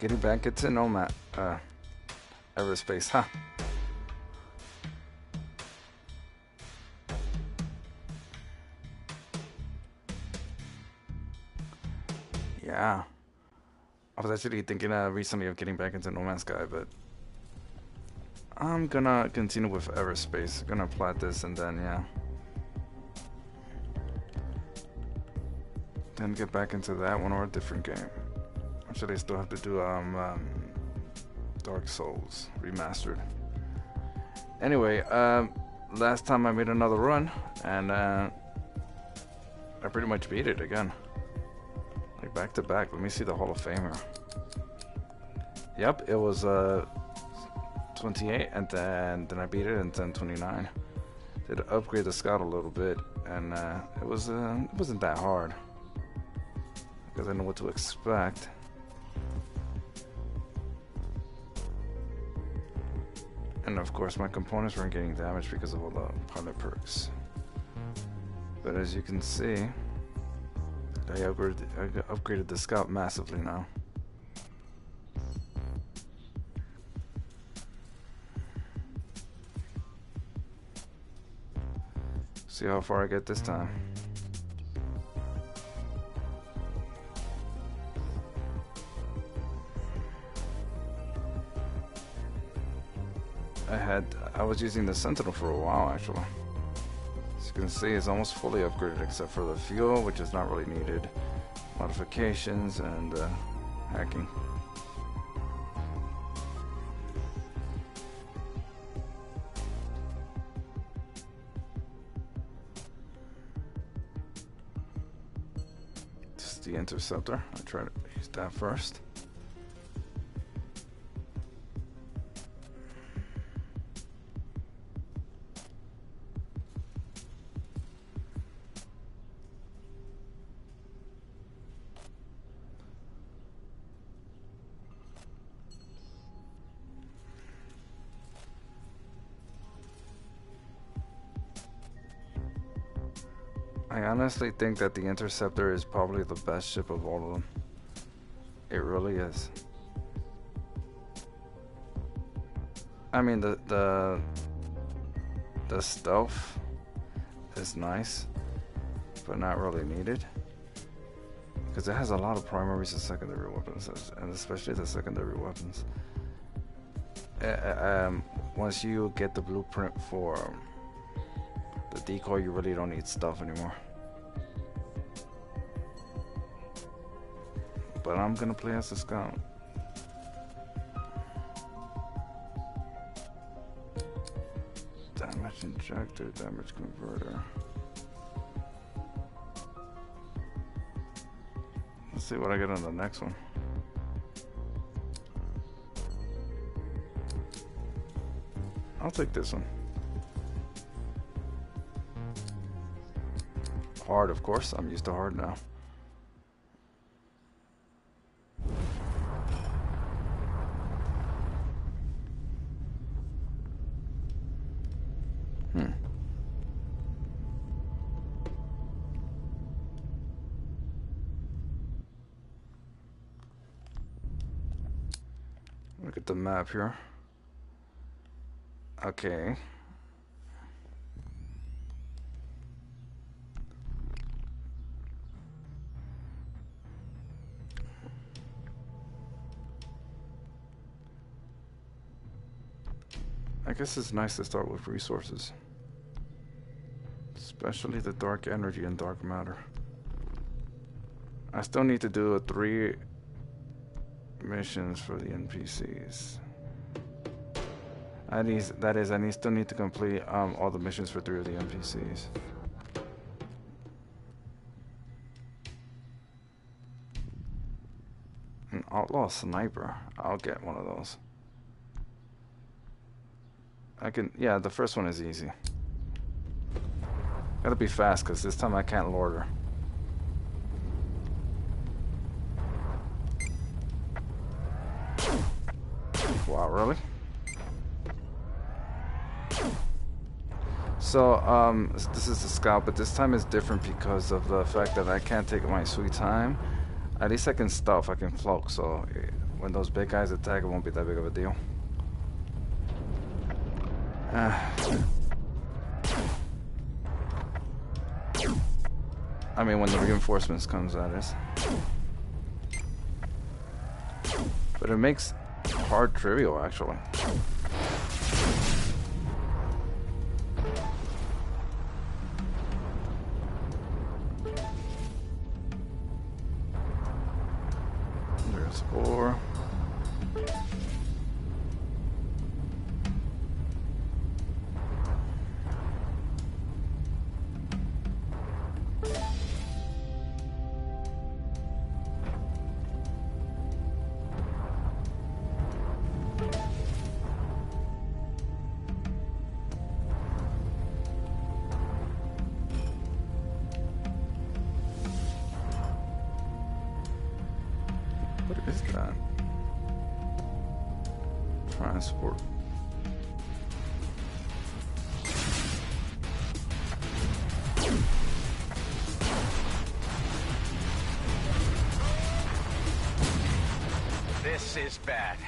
Getting back into Nomad, Everspace, huh? Yeah. I was actually thinking recently of getting back into No Man's Sky, but I'm gonna continue with Everspace. Gonna apply this and then, yeah. Then get back into that one or a different game. Actually, I still have to do Dark Souls Remastered. Anyway, last time I made another run, and I pretty much beat it again. Like back to back. Let me see the Hall of Famer. Yep, it was 28, and then I beat it, and then 29. Did upgrade the Scout a little bit, and it wasn't that hard because I know what to expect. And of course my components weren't getting damaged because of all the pilot perks. But as you can see, I upgraded the Scout massively now. See how far I get this time. I was using the Sentinel for a while actually. As you can see, it's almost fully upgraded except for the fuel, which is not really needed, modifications, and hacking. This is the Interceptor. I try to use that first. I honestly think that the Interceptor is probably the best ship of all of them. It really is. I mean, the stealth is nice, but not really needed, because it has a lot of primaries and secondary weapons, and especially the secondary weapons. Once you get the blueprint for the decoy, you really don't need stuff anymore. But I'm gonna play as a Scout. Damage injector, damage converter. Let's see what I get on the next one. I'll take this one. Hard, of course. I'm used to hard now. Look at the map here. Okay. I guess it's nice to start with resources, especially the dark energy and dark matter. I still need to do 3 missions for the NPCs. I still need to complete all the missions for 3 of the NPCs. An outlaw sniper. I'll get one of those. Yeah, the first one is easy. Gotta be fast, because this time I can't lord her. Wow, really? So, this is the Scout, but this time is different because of the fact that I can't take my sweet time. At least I can stealth, I can cloak, so when those big guys attack, it won't be that big of a deal. I mean, when the reinforcements comes, that is. But it makes hard trivial, actually. There's 4. What is that? Transport. This is bad.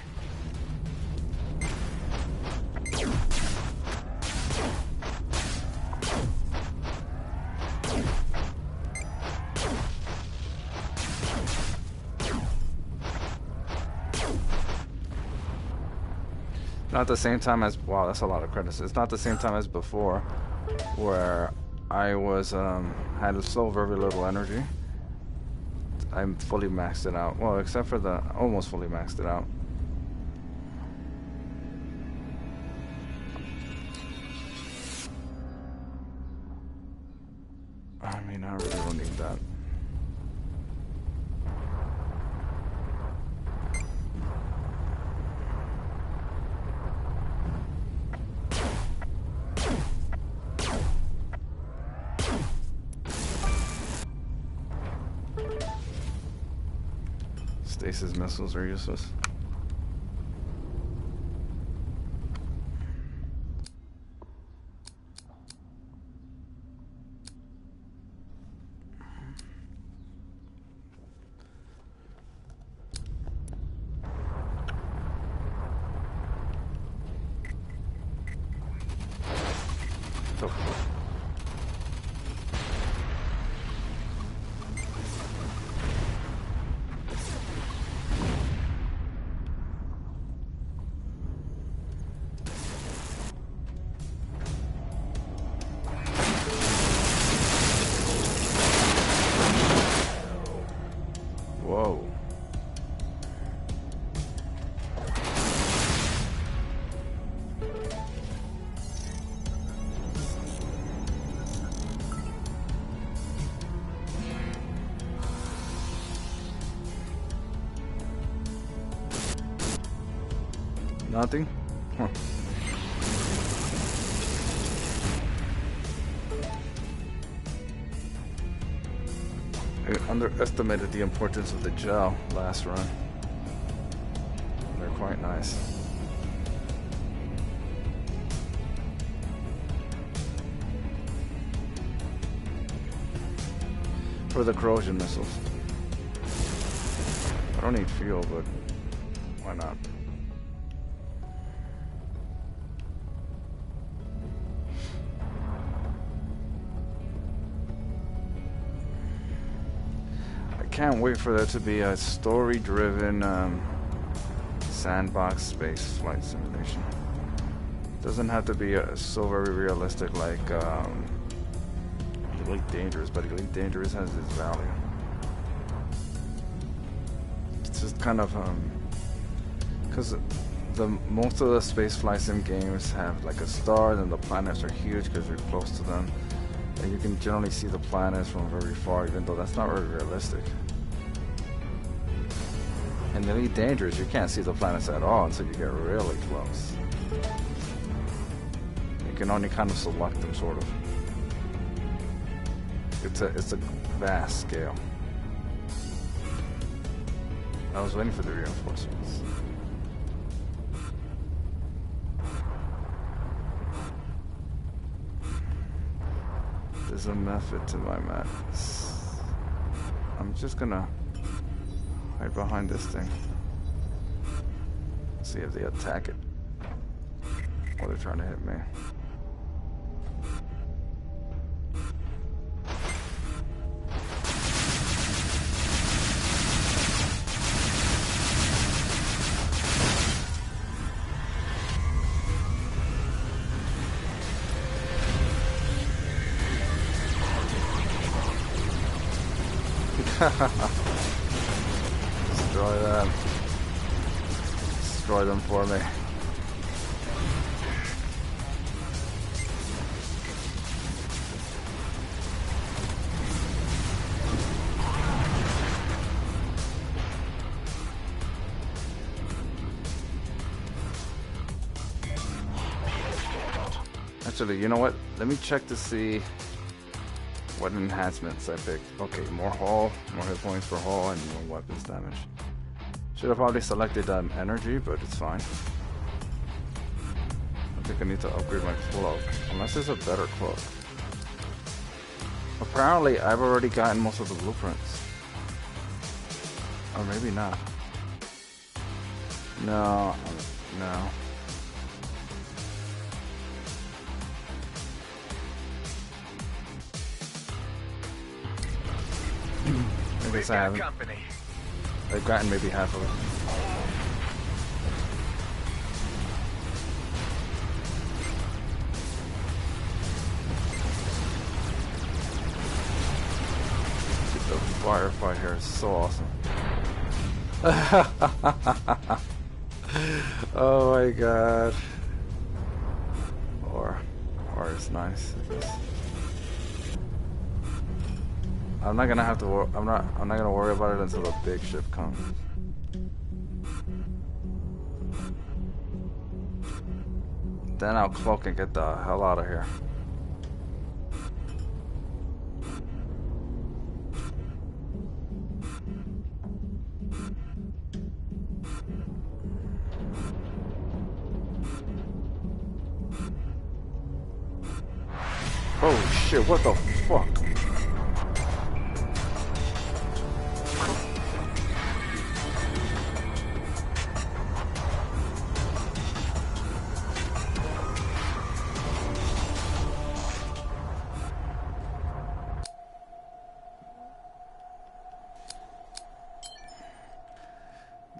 Not the same time as, wow, that's a lot of credits. It's not the same time as before, where I was had so very little energy. I'm fully maxed it out. Well, except for the almost fully maxed it out. I mean, I really don't need that. Stasis missiles are useless. Oh. Whoa. Nothing? Huh. I underestimated the importance of the gel last run. They're quite nice. For the corrosion missiles. I don't need fuel, but why not? Can't wait for there to be a story-driven sandbox space flight simulation. Doesn't have to be so very realistic like Elite Dangerous, but Elite Dangerous has its value. It's just kind of because most of the space flight sim games have like a star, and the planets are huge because you're close to them, and you can generally see the planets from very far, even though that's not very realistic. In Elite Dangerous, you can't see the planets at all until you get really close. You can only kind of select them, sort of. It's a vast scale. I was waiting for the reinforcements. There's a method to my madness. I'm just gonna hide behind this thing. See if they attack it. Or they're trying to hit me. Destroy them. Destroy them for me. Actually, you know what? Let me check to see what enhancements I picked. Okay, more hull, more hit points for hull, and more weapons damage. Should have probably selected energy, but it's fine. I think I need to upgrade my cloak, unless there's a better cloak. Apparently, I've already gotten most of the blueprints. Or maybe not. No, no. I guess I haven't. I've gotten maybe half of it. The firefight here is so awesome. Oh my god. Or is nice, I guess. I'm not gonna have to. I'm not gonna worry about it until the big ship comes. Then I'll cloak and get the hell out of here. Oh shit! What the fuck?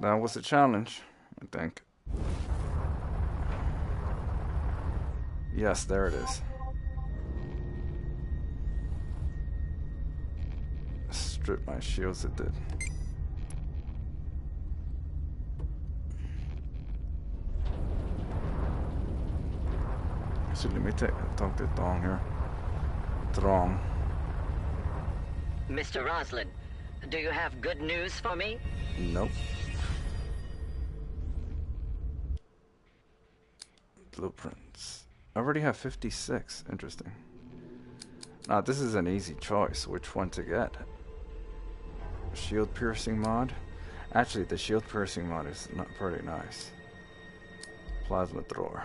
That was a challenge, I think. Yes, there it is. Strip my shields, it did. So let me talk to Thong here. Throng. Mr. Roslin, do you have good news for me? Nope. Blueprints. I already have 56. Interesting. Now this is an easy choice. Which one to get? Shield piercing mod. Actually, the shield piercing mod is not pretty nice. Plasma thrower.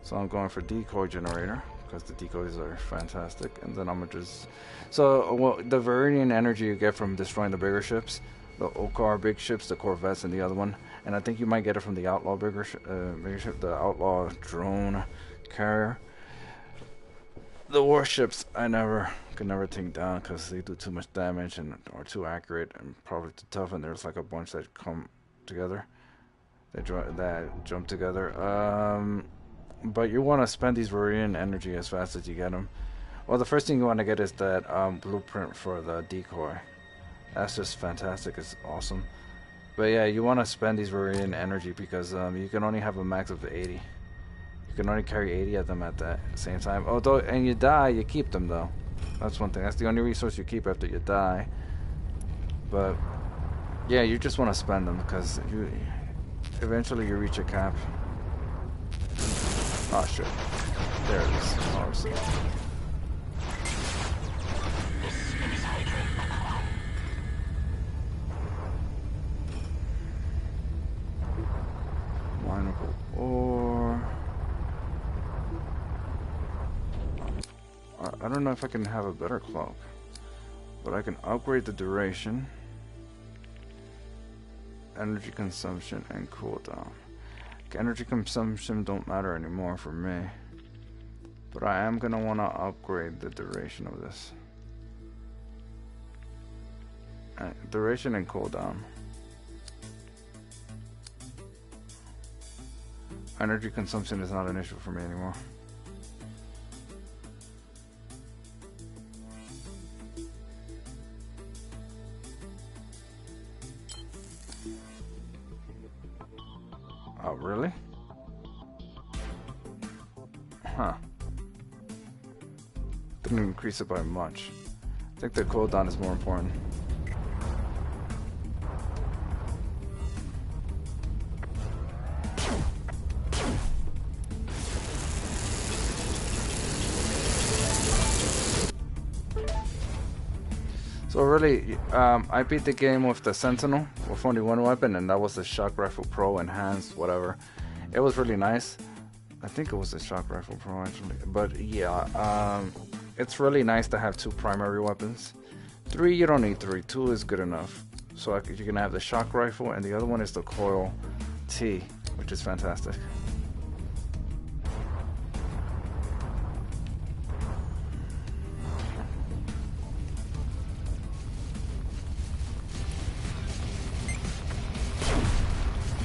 So I'm going for decoy generator because the decoys are fantastic. And then I'm gonna just. So well, the Viridian energy you get from destroying the bigger ships, the Okar big ships, the Corvettes, and the other one. And I think you might get it from the Outlaw bigger ship, the Outlaw drone carrier. The warships I could never take down because they do too much damage and are too accurate and probably too tough. And there's like a bunch that come together, that jump together. But you want to spend these Viridian energy as fast as you get them. Well, the first thing you want to get is that blueprint for the decoy. That's just fantastic. It's awesome. But yeah, you want to spend these Viridian energy because you can only have a max of 80. You can only carry 80 of them at that same time. Although, and you die, you keep them though. That's one thing. That's the only resource you keep after you die. But yeah, you just want to spend them because eventually you reach a cap. Oh shit! There it is. Awesome. Mineable ore. I don't know if I can have a better cloak, but I can upgrade the duration energy consumption and cooldown. Energy consumption don't matter anymore for me, but I am gonna want to upgrade the duration of this. Duration and cooldown. Energy consumption is not an issue for me anymore. Oh, really? Huh. Didn't increase it by much. I think the cooldown is more important. So really, I beat the game with the Sentinel with only one weapon, and that was the Shock Rifle Pro enhanced, whatever. It was really nice. I think it was the Shock Rifle Pro actually, but yeah, it's really nice to have 2 primary weapons. 3, you don't need 3. 2 is good enough. So you can have the Shock Rifle, and the other one is the Coil T, which is fantastic.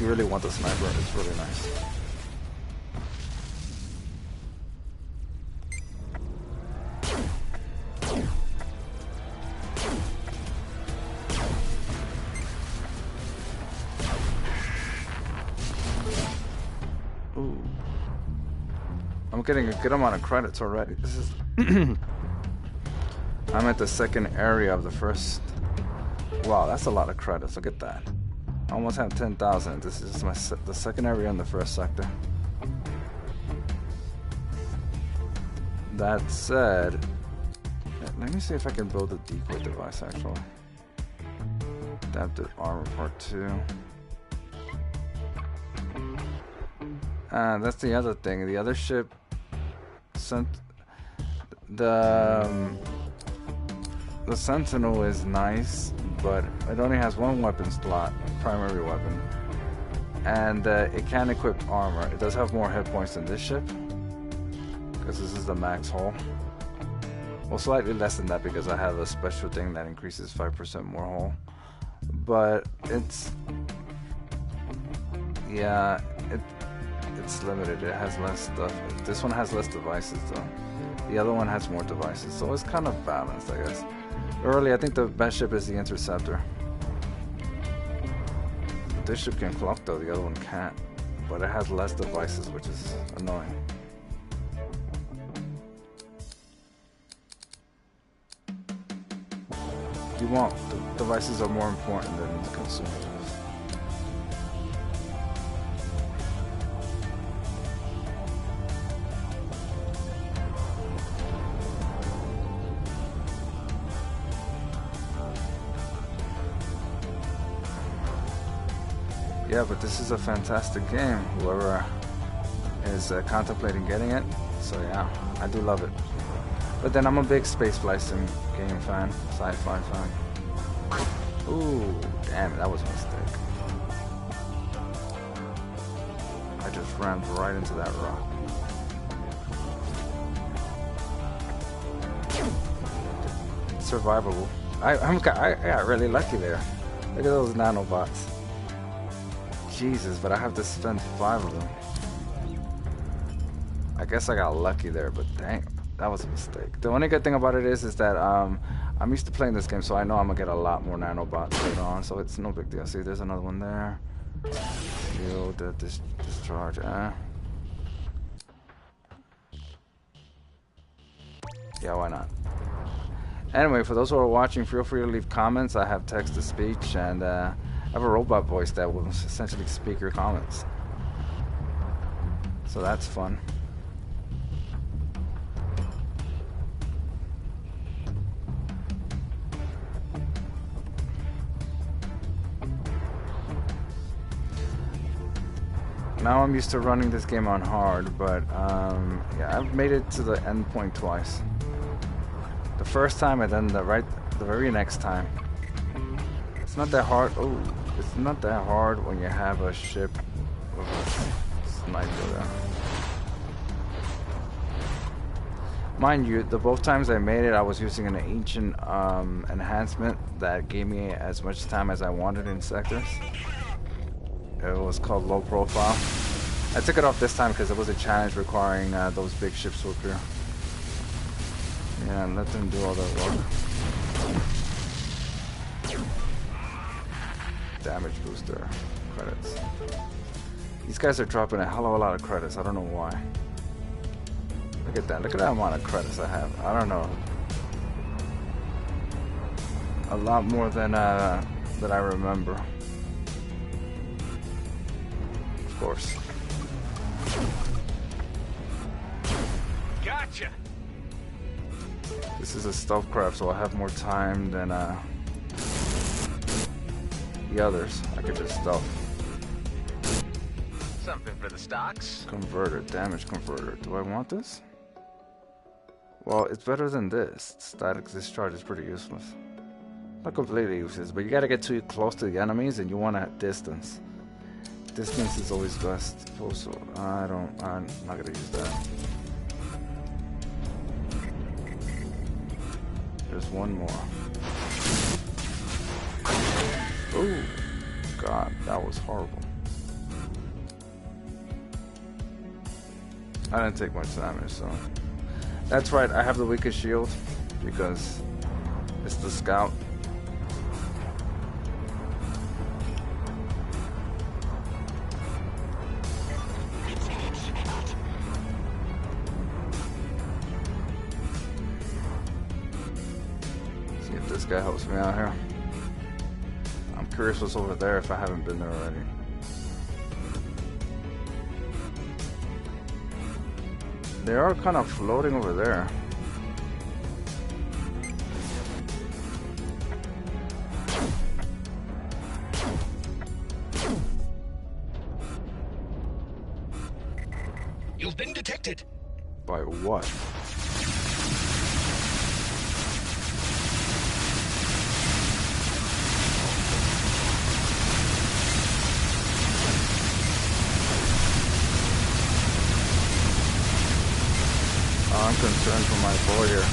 You really want the sniper, it's really nice. Ooh. I'm getting a good amount of credits already. This is I'm at the second area of the first. Wow, that's a lot of credits. Look at that. I almost have 10,000. This is the second area in the first sector. That said, let me see if I can build a decoy device actually. Adaptive armor part 2. That's the other thing. The other ship sent the Sentinel is nice, but it only has 1 weapon slot, primary weapon, and it can equip armor. It does have more hit points than this ship, because this is the max hull. Well, slightly less than that because I have a special thing that increases 5% more hull. But it's, yeah, it's limited. It has less stuff. This one has less devices though. The other one has more devices, so it's kind of balanced, I guess. Early, I think the best ship is the Interceptor. This ship can clock though, the other one can't. But it has less devices, which is annoying. You want, the devices are more important than the consumables. Yeah, but this is a fantastic game. Whoever is contemplating getting it, so yeah, I do love it. But then I'm a big spaceflight sim game fan, sci-fi fan. Ooh, damn it, that was a mistake. I just ran right into that rock. It's survivable. I got really lucky there. Look at those nanobots. Jesus, but I have to spend 5 of them. I guess I got lucky there, but dang, that was a mistake. The only good thing about it is that I'm used to playing this game, so I know I'm gonna get a lot more nanobots later on, so it's no big deal. See, there's another one there. Shield, discharge, yeah, why not? Anyway, for those who are watching, feel free to leave comments. I have text-to-speech, and I have a robot voice that will essentially speak your comments. So that's fun. Now I'm used to running this game on hard, but yeah, I've made it to the end point twice. The first time and then the very next time. It's not that hard. Oh, It's not that hard when you have a ship with a sniper there. Mind you, the both times I made it, I was using an ancient enhancement that gave me as much time as I wanted in sectors. It was called low profile. I took it off this time because it was a challenge requiring those big ships to appear. Yeah, and let them do all that work. Damage booster credits. These guys are dropping a hell of a lot of credits. I don't know why. Look at that. Look at that amount of credits I have. I don't know. A lot more than that I remember. Of course. Gotcha. This is a stealth craft, so I have more time than the others. I could just stealth. Something for the stocks. Converter, damage converter. Do I want this? Well, it's better than this. Static discharge is pretty useless. Not completely useless, but you gotta get too close to the enemies and you want a distance. Distance is always best. Also, I'm not gonna use that. There's one more. Oh, God, that was horrible. I didn't take much damage, so. That's right, I have the weakest shield because it's the Scout. See if this guy helps me out here. I'm curious what's over there if I haven't been there already. They are kind of floating over there. You've been detected. By what? I'm concerned for my boy here.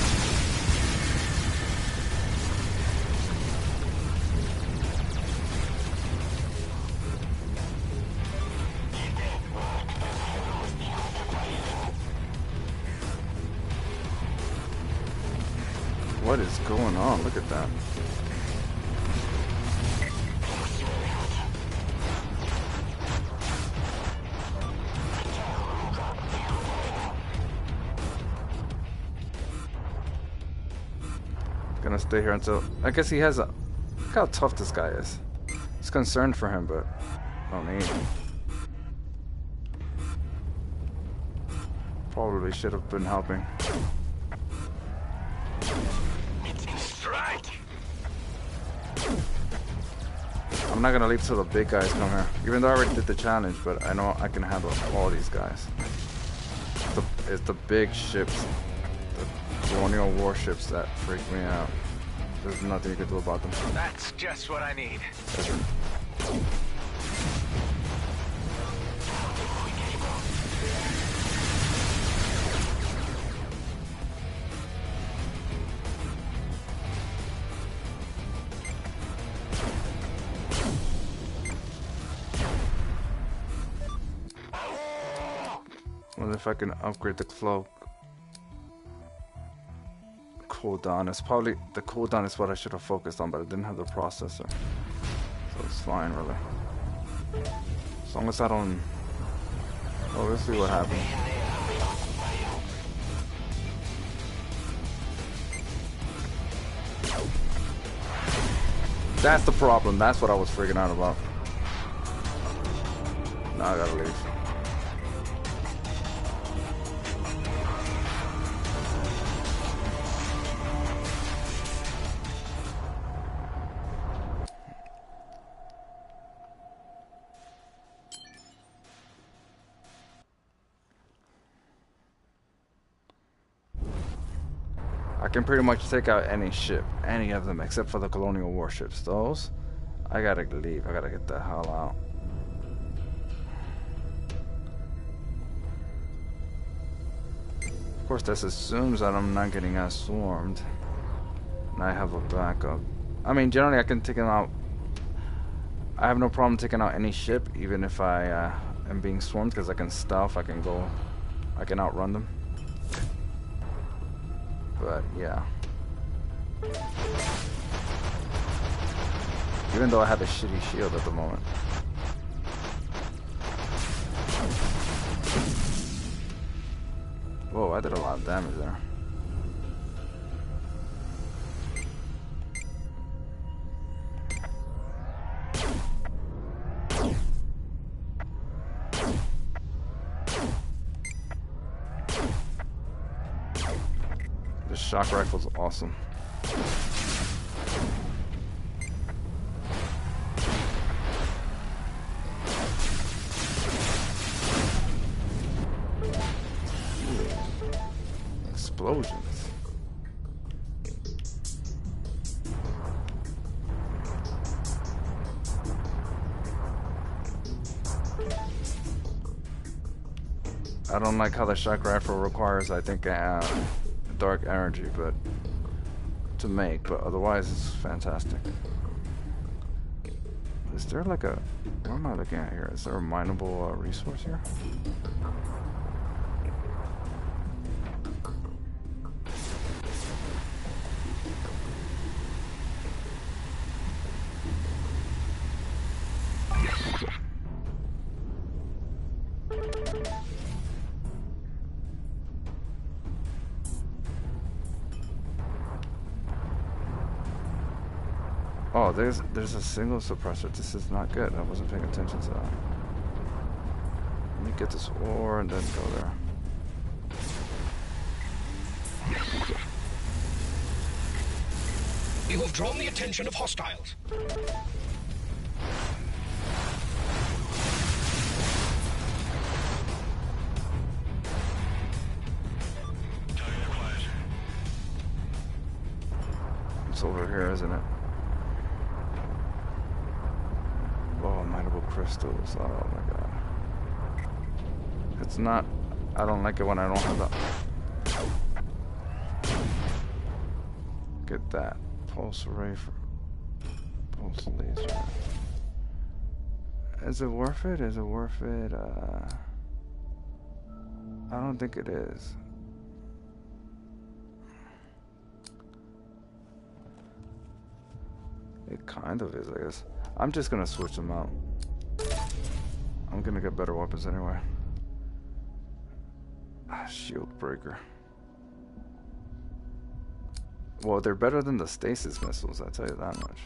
What is going on? Look at that. Gonna stay here until I guess he has a look how tough this guy is. It's concerned for him, but no need. Probably should have been helping. Strike. I'm not gonna leave till the big guys come here. Even though I already did the challenge, but I know I can handle all these guys. It's the big ships. Colonial warships that freak me out. There's nothing you can do about them. That's just what I need. Wonder if I can upgrade the cloak. Cooldown. It's probably the cooldown is what I should have focused on, but I didn't have the processor, so it's fine really. As long as I don't. Oh, let's see what happens. That's the problem. That's what I was freaking out about. Now I gotta leave. I can pretty much take out any ship, any of them, except for the colonial warships. Those, I gotta leave. I gotta get the hell out. Of course, this assumes that I'm not getting swarmed. And I have a backup. I mean, generally I can take it out. I have no problem taking out any ship, even if I am being swarmed, because I can stealth, I can outrun them. But yeah. Even though I have a shitty shield at the moment. Whoa, I did a lot of damage there. The shock rifle's awesome. Explosions. I don't like how the shock rifle requires, I think, dark energy, but to make, but otherwise it's fantastic. Is there like a, what am I looking at here? Is there a mineable resource here? Oh, there's a single suppressor. This is not good. I wasn't paying attention to that. Let me get this ore and then go there. You have drawn the attention of hostiles. It's over here, isn't it? Oh, mineable crystals. Oh my god. It's not. I don't like it when I don't have that. Get that. Pulse array for. Pulse laser. Is it worth it? Is it worth it? I don't think it is. It kind of is, I guess. I'm just gonna switch them out. I'm gonna get better weapons anyway. Shield breaker. Well, they're better than the stasis missiles, I'll tell you that much.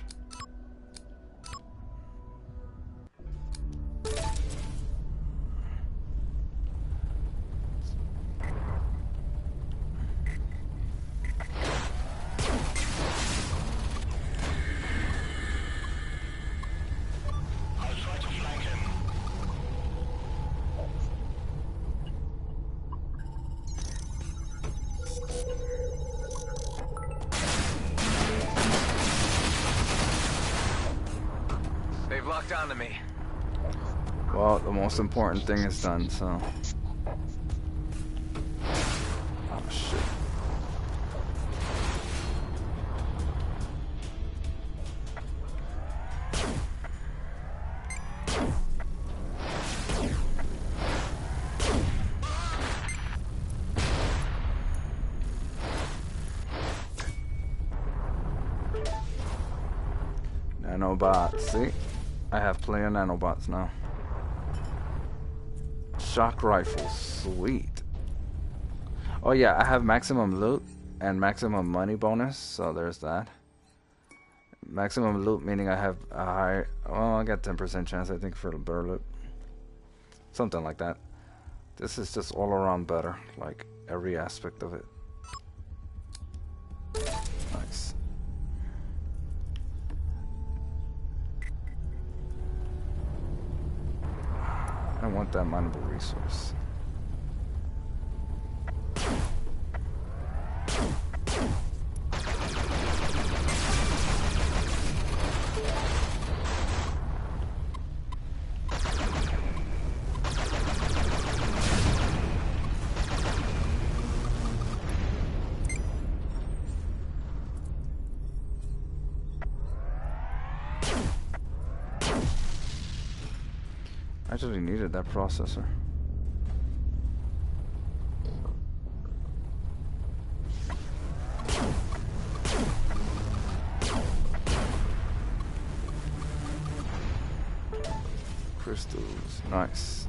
Locked onto me. Well, the most important thing is done, so. Oh shit. Nanobots, see? I have plenty of nanobots now. Shock rifle, sweet. Oh yeah, I have maximum loot and maximum money bonus, so there's that. Maximum loot meaning I have a higher, well, I got 10% chance I think for the better loot. Something like that. This is just all around better, like every aspect of it. Nice. I want that mineable resource. Actually needed that processor. Crystals, nice.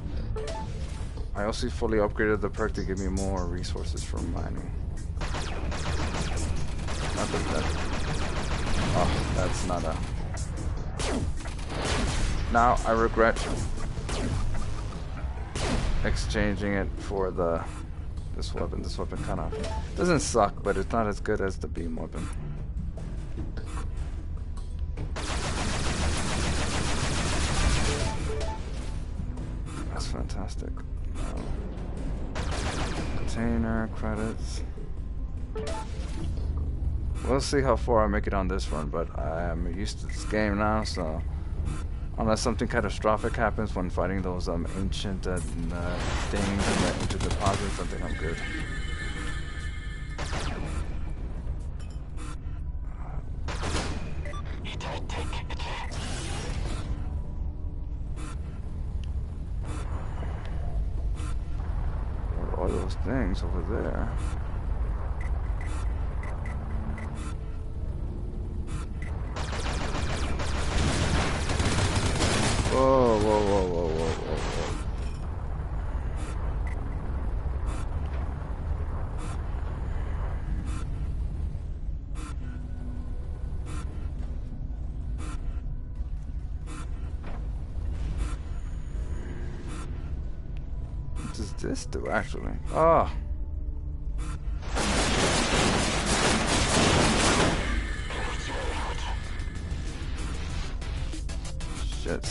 I also fully upgraded the perk to give me more resources for mining. Not that oh, that's not a... Now I regret exchanging it for this weapon. This weapon kind of doesn't suck, but it's not as good as the beam weapon. That's fantastic. Container credits. We'll see how far I make it on this run, but I am used to this game now, so unless something catastrophic happens when fighting those ancient things in the ancient deposits, I think I'm good. What are all those things over there? Whoa, whoa, whoa, whoa, whoa, whoa, whoa. What does this do, actually? Oh. Shit.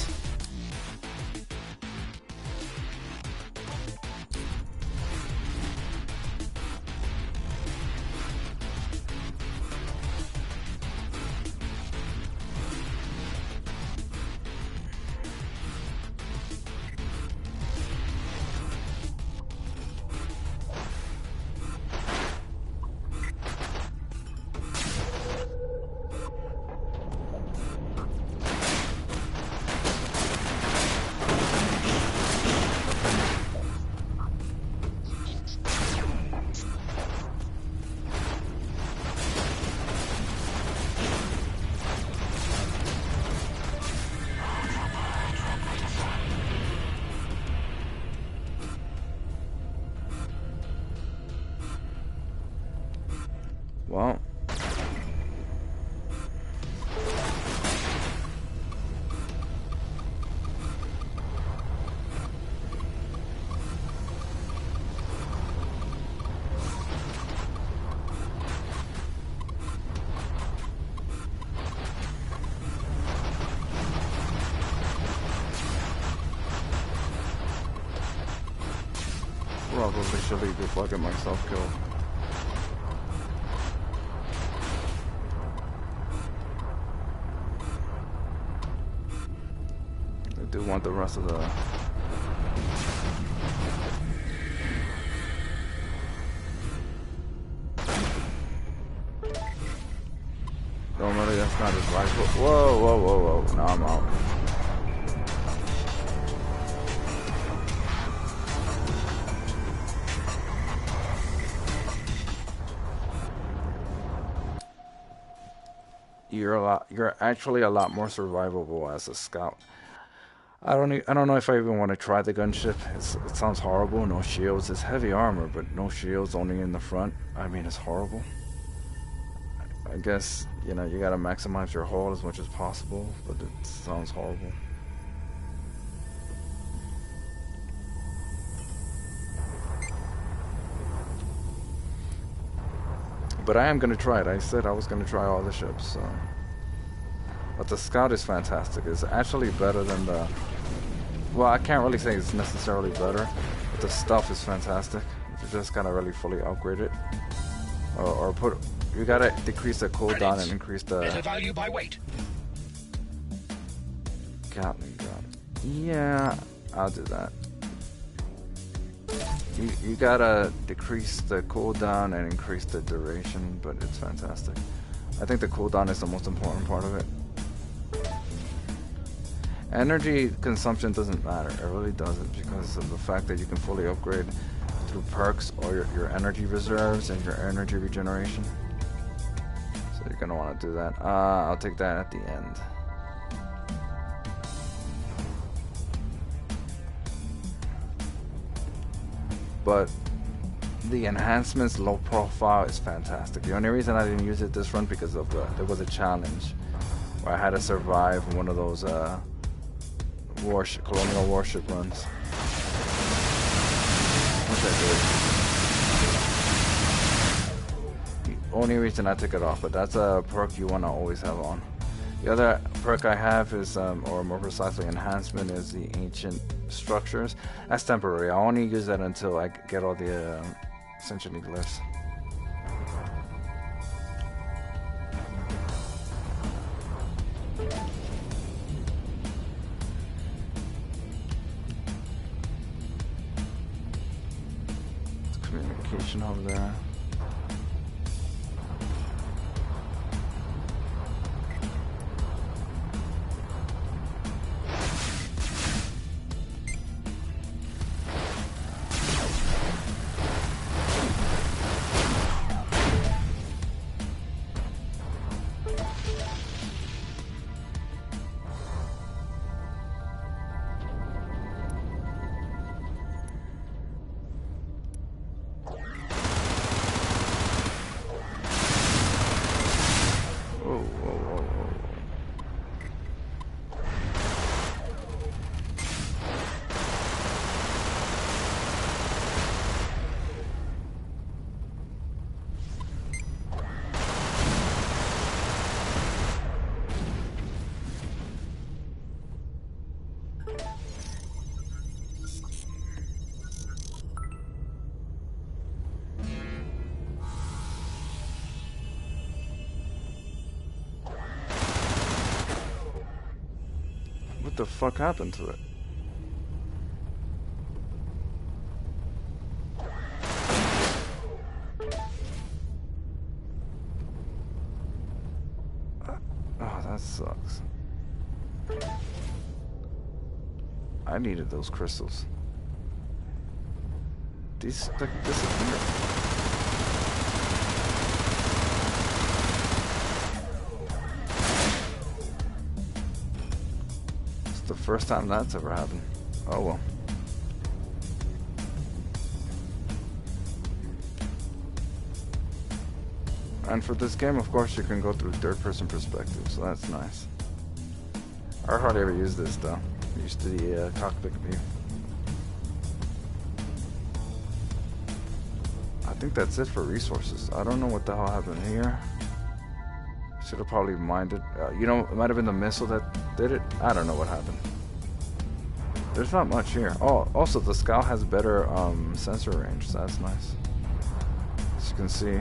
Well, probably should leave before I get myself killed. I do want the rest of the... Don't worry, that's not his rifle. Whoa, whoa, whoa, whoa. Now I'm out. You're actually a lot more survivable as a scout. I don't know if I even want to try the gunship. It sounds horrible. No shields. It's heavy armor, but no shields, only in the front. I mean, it's horrible. I guess, you know, you gotta maximize your hull as much as possible, but it sounds horrible. But I am gonna try it. I said I was gonna try all the ships, so. But the Scout is fantastic. It's actually better than the... Well, I can't really say it's necessarily better, but the stuff is fantastic. You just gotta really fully upgrade it. Or put... You gotta decrease the cooldown and increase the... Better value by weight. Gatling gun. Yeah, I'll do that. You gotta decrease the cooldown and increase the duration, but it's fantastic. I think the cooldown is the most important part of it. Energy consumption doesn't matter. It really doesn't, because of the fact that you can fully upgrade through perks or your energy reserves and your energy regeneration. So you're gonna want to do that. I'll take that at the end. But the enhancements low profile is fantastic. The only reason I didn't use it this run because of there was a challenge where I had to survive one of those colonial warship runs, which I did. The only reason I took it off, but that's a perk you want to always have on. The other perk I have is, or more precisely enhancement, is the ancient structures. That's temporary. I only use that until I get all the essentially glyphs. Communication hub there. What the fuck happened to it? Oh, that sucks. I needed those crystals. These like disappear. The first time that's ever happened. Oh well. And for this game, of course, you can go through third-person perspective, so that's nice. I hardly ever use this though. I'm used to the cockpit view. I think that's it for resources. I don't know what the hell happened here. Should have probably minded. You know, it might have been the missile that did it. I don't know what happened. There's not much here. Oh, also the Scout has better sensor range, so that's nice. As you can see.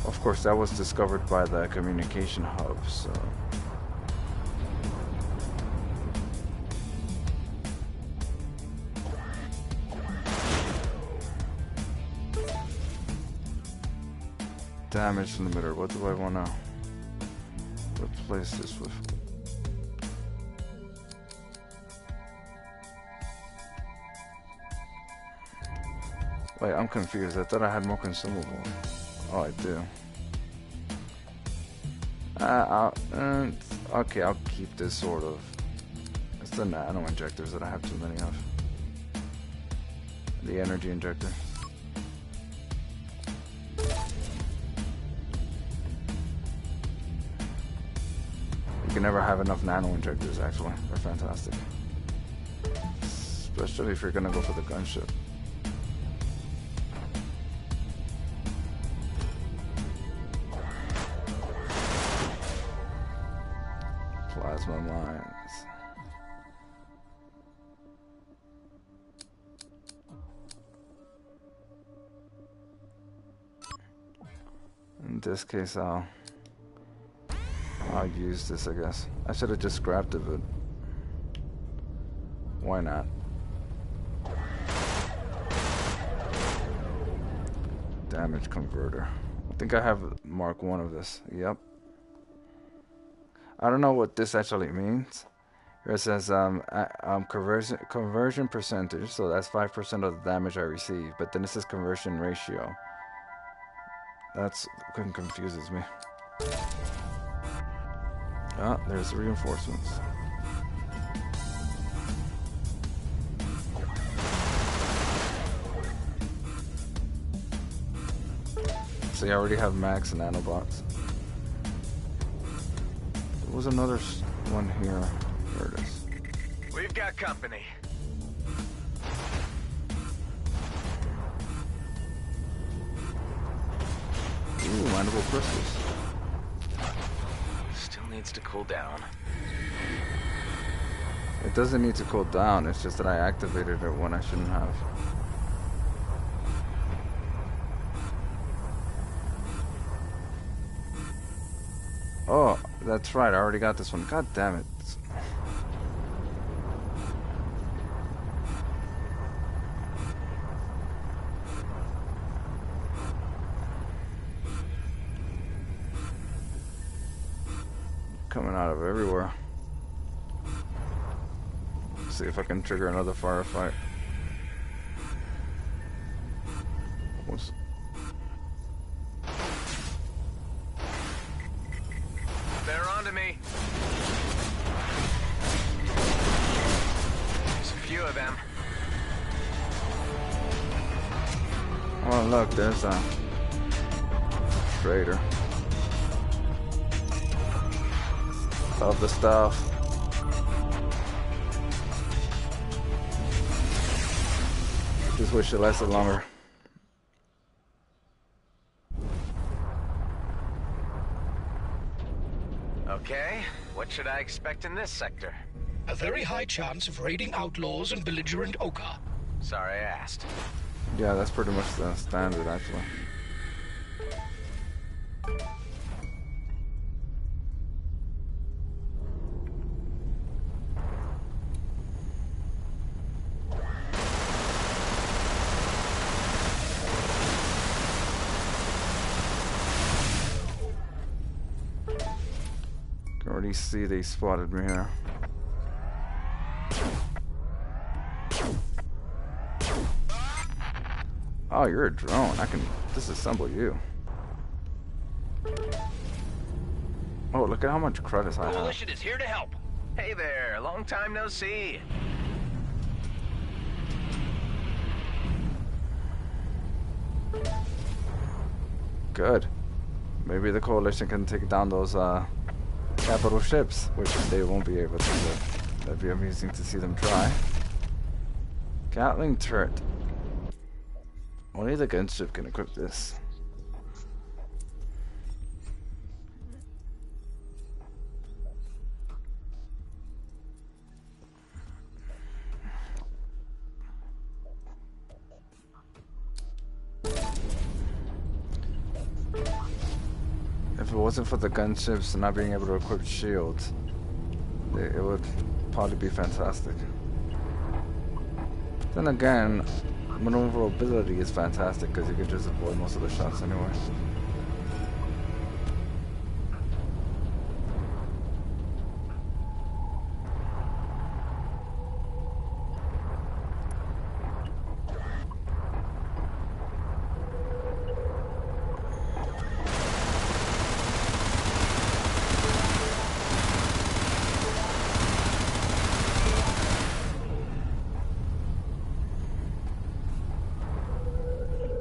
Of course, that was discovered by the communication hub, so. Damage limiter. What do I want to replace this with? Wait, I'm confused. I thought I had more consumable. Oh, I do. Okay, I'll keep this sort of. It's the nano injectors that I have too many of. The energy injector. You can never have enough nano injectors, actually. They're fantastic. Especially if you're gonna go for the gunship. Plasma mines. In this case, I'll use this, I guess. I should have just grabbed it, but why not? Damage converter. I think I have Mark 1 of this. Yep. I don't know what this actually means. Here it says conversion percentage, so that's 5% of the damage I receive. But then it says conversion ratio. That's confuses me. Ah, there's reinforcements. So you already have max and nanobots. There was another one here. There it is. We've got company. Ooh, mindable crystals. Still needs to cool down. It doesn't need to cool down, it's just that I activated it when I shouldn't have. Oh, that's right, I already got this one. God damn it. Coming out of everywhere. See if I can trigger another firefight. They're onto me. There's a few of them. Oh look, there's a trader. Love the stuff. Just wish it lasted longer. Okay, what should I expect in this sector? A very high chance of raiding outlaws and belligerent Oka. Sorry I asked. Yeah, that's pretty much the standard, actually. Can already see they spotted me here. Oh, you're a drone. I can disassemble you. Oh, look at how much credits I have. Coalition is here to help. Hey there, long time no see. Good. Maybe the coalition can take down those capital ships, which they won't be able to do. That'd be amusing to see them try. Gatling turret. Only the gunship can equip this. If it wasn't for the gunships not being able to equip shields, it would probably be fantastic. Then again, maneuverability is fantastic because you can just avoid most of the shots anyway.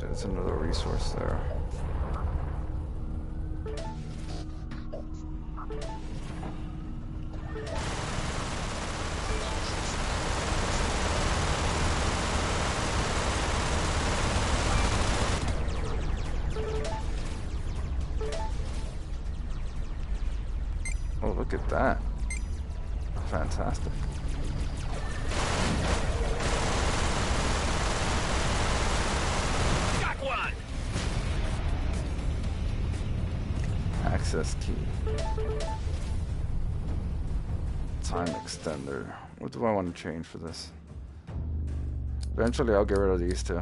There's another resource there. Oh, look at that. Fantastic. Access key. Time extender. What do I want to change for this? Eventually I'll get rid of these two.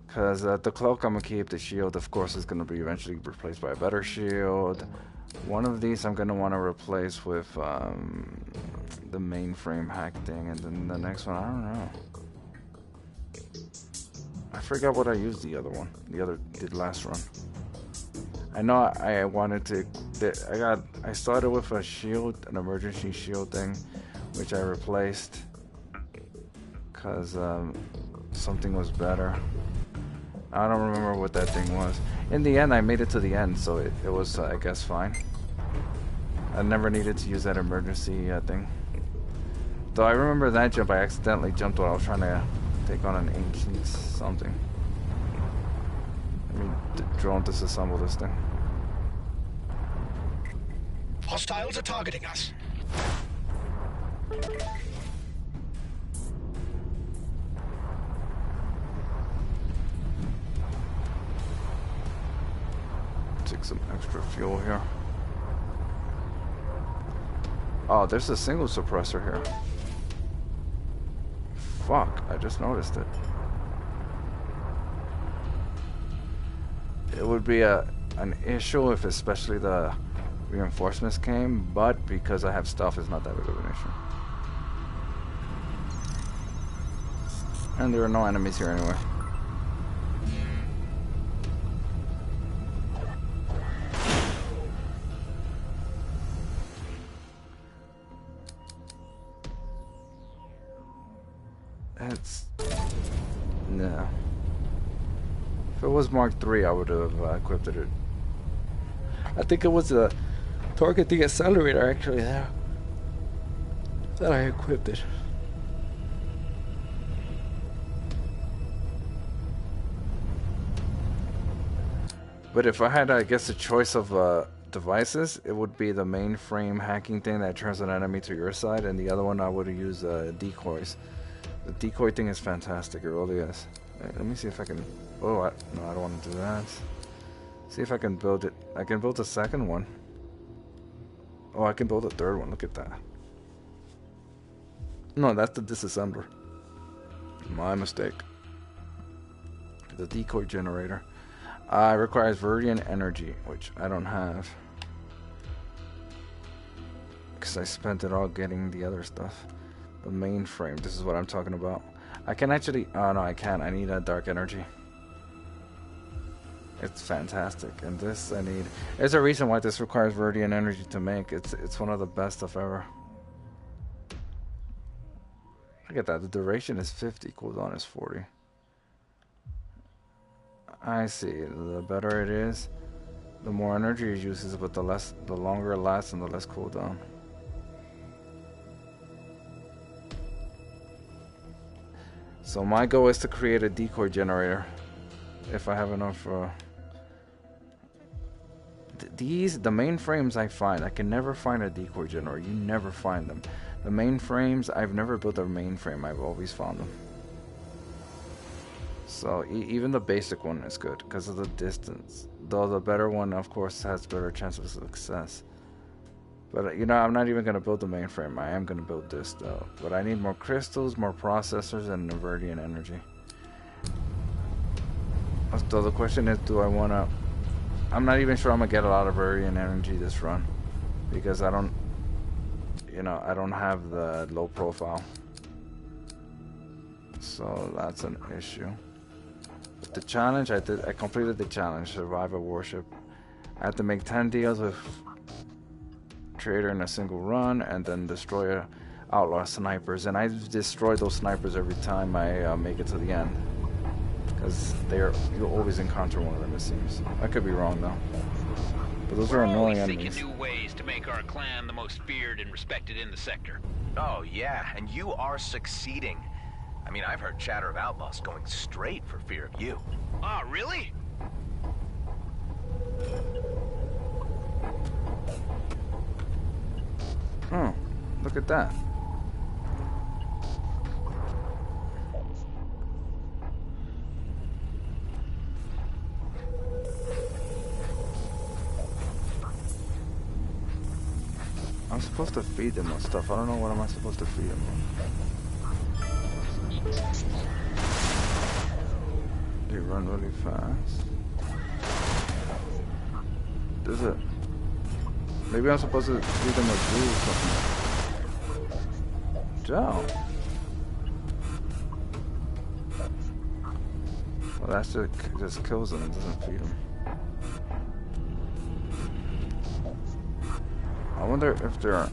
Because the cloak I'm going to keep. The shield, of course, is going to be eventually replaced by a better shield. One of these I'm gonna want to replace with the mainframe hack thing, and then the next one I don't know. I forgot what I used the last run. I know I wanted to. I started with a shield, an emergency shield thing, which I replaced because something was better. I don't remember what that thing was. In the end, I made it to the end, so it was, I guess, fine. I never needed to use that emergency thing. Though I remember that jump, I accidentally jumped while I was trying to take on an ancient something. Let me drone disassemble this thing. Hostiles are targeting us. Take some extra fuel here. Oh, there's a single suppressor here. Fuck, I just noticed it. It would be an issue if especially the reinforcements came, but because I have stuff, it's not that big of an issue. And there are no enemies here anyway. No. If it was Mark III, I would have equipped it. I think it was a targeting accelerator actually there that I equipped it. But if I had, I guess, a choice of devices, it would be the mainframe hacking thing that turns an enemy to your side, and the other one I would have used decoys. The decoy thing is fantastic, it really is. Let me see if I can... Oh, no, I don't want to do that. See if I can build it. I can build a second one. Oh, I can build a third one, look at that. No, that's the disassembler. My mistake. The decoy generator. It requires Viridian energy, which I don't have. Because I spent it all getting the other stuff. The mainframe, this is what I'm talking about. I can actually, oh no I can't, I need a dark energy. It's fantastic, and this I need. There's a reason why this requires Viridian energy to make. It's one of the best stuff ever. Look at that, the duration is 50, cooldown is 40. I see, the better it is, the more energy it uses, but the longer it lasts and the less cooldown. So my goal is to create a decoy generator, if I have enough. The mainframes I find, I can never find a decoy generator. You never find them. The mainframes, I've never built a mainframe. I've always found them. So even the basic one is good because of the distance. Though the better one, of course, has better chance of success. But you know, I'm not even gonna build the mainframe. I am gonna build this though. But I need more crystals, more processors, and Viridian energy. So the question is, do I wanna? I'm not even sure I'm gonna get a lot of Viridian energy this run because I don't, you know, I don't have the low profile. So that's an issue. But the challenge I completed the challenge, survive a warship. I had to make 10 deals with trader in a single run and then destroy outlaw snipers, and I destroy those snipers every time I make it to the end because you'll always encounter one of them, it seems. I could be wrong though, but those are annoying enemies. We're always seeking new ways to make our clan the most feared and respected in the sector. Oh yeah, and you are succeeding. I mean, I've heard chatter of outlaws going straight for fear of you. Ah, really? Oh, look at that. I'm supposed to feed them on stuff. I don't know what am I supposed to feed them on. They run really fast. There's a Maybe I'm supposed to feed them a glue or something. Joe. Well, that shit just kills them and doesn't feed them. I wonder if there are...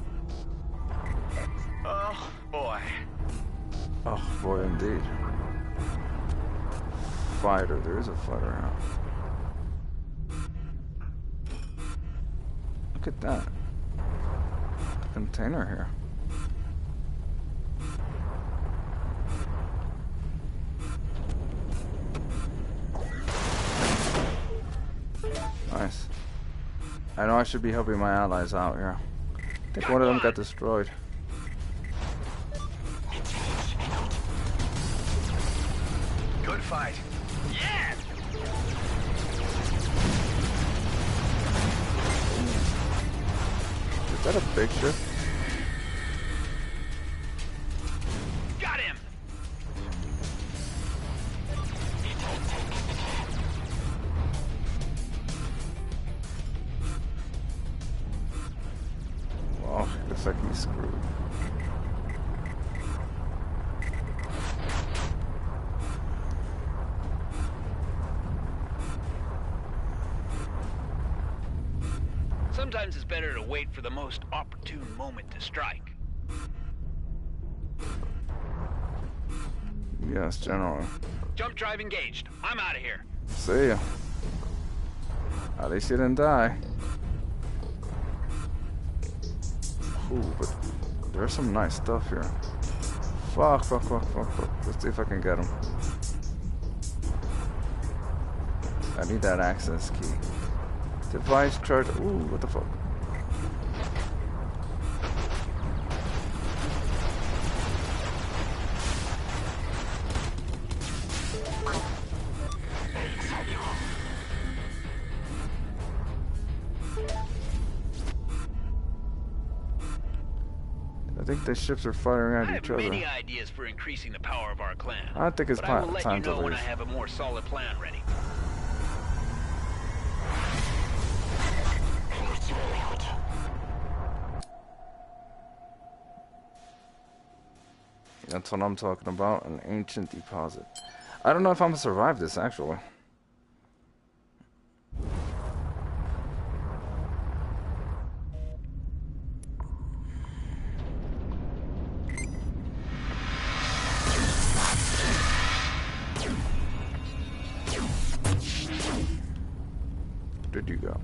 Oh, boy. Oh, boy, indeed. Fighter. There is a fighter out. Look at that. A container here. Nice. I know I should be helping my allies out here. I think one of them got destroyed. Good fight. Yeah! Is that a big ship? Got him! Oh, looks like he's screwed. Sometimes it's better to wait for the most opportune moment to strike. Yes, General. Jump drive engaged. I'm out of here. See ya. At least you didn't die. Ooh, but there's some nice stuff here. Fuck. Let's see if I can get him. I need that access key. Device charge. Ooh, what the fuck? I think the ships are firing at each I have other. many ideas for increasing the power of our clan. I think it's but I will let you time to know when I leave. have a more solid plan ready. That's what I'm talking about, an ancient deposit. I don't know if I'm gonna survive this, actually. Where did you go?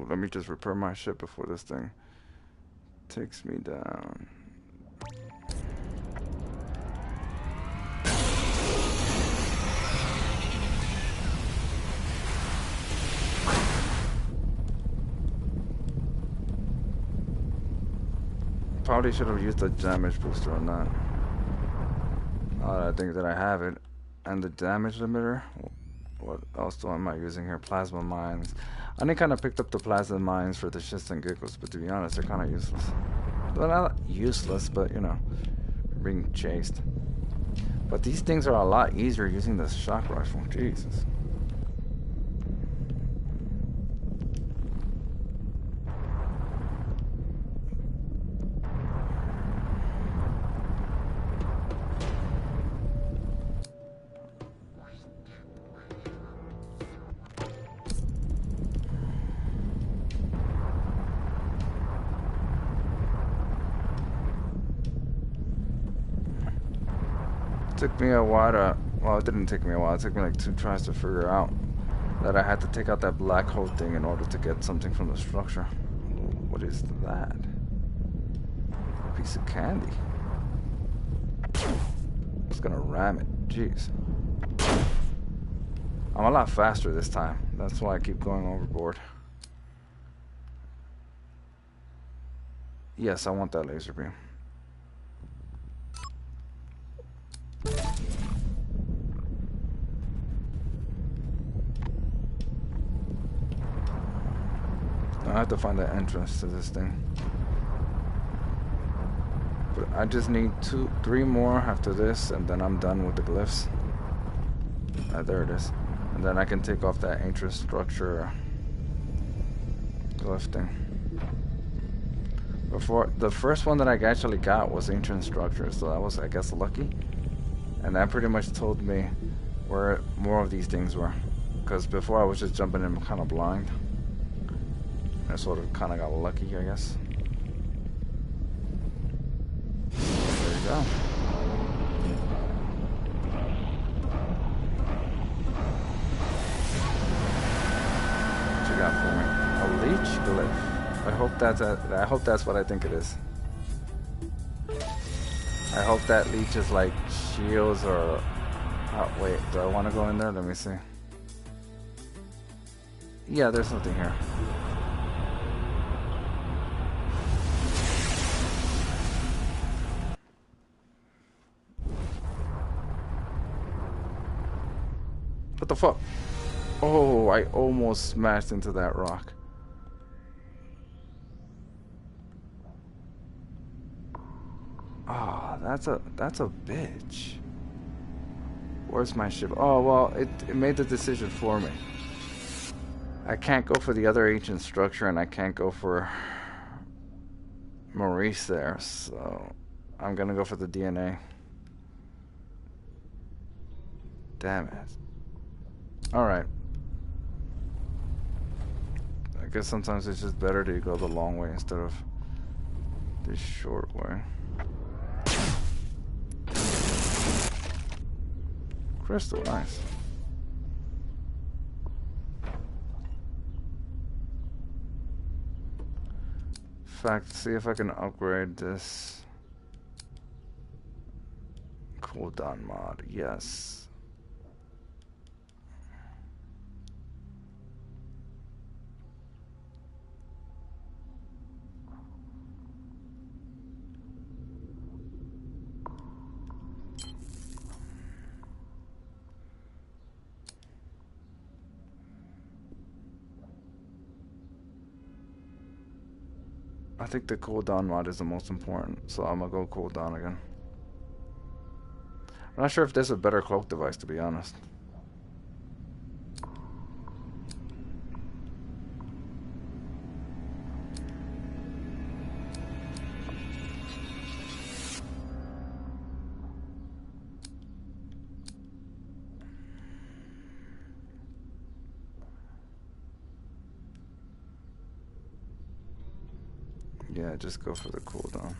Let me just repair my ship before this thing takes me down. Probably should have used the damage booster on that. I think that I have it. And the damage limiter. What else am I using here? Plasma mines. I only kind of picked up the plasma mines for the shits and giggles, but to be honest, they're kind of useless. Well, not useless, but you know, being chased. But these things are a lot easier using the shock rifle. Jesus. Took me a while to well, it didn't take me a while. It took me like 2 tries to figure out that I had to take out that black hole thing in order to get something from the structure. What is that? A piece of candy. It's gonna ram it. Jeez. I'm a lot faster this time. That's why I keep going overboard. Yes, I want that laser beam. I have to find the entrance to this thing. But I just need 3 more after this, and then I'm done with the glyphs. There it is. And then I can take off that ancient structure glyph thing. Before, the first one that I actually got was ancient structure, so that was, I guess, lucky. And that pretty much told me where more of these things were. Because before I was just jumping in kind of blind. I sort of kind of got lucky, I guess. There you go. What you got for me? A leech glyph. I hope that's what I think it is. I hope that leech is like shields or... Oh, wait, do I want to go in there? Let me see. Yeah, there's nothing here. What the fuck? Oh, I almost smashed into that rock. Ah, that's a bitch. Where's my ship? Oh, well, it made the decision for me. I can't go for the other ancient structure, and I can't go for Maurice there, so I'm gonna go for the DNA. Damn it. Alright. I guess sometimes it's just better to go the long way instead of this short way. Crystal, nice. In fact, see if I can upgrade this cooldown mod. Yes. I think the cooldown mod is the most important, so I'm gonna go cooldown again. I'm not sure if there's a better cloak device, to be honest. Yeah, just go for the cooldown.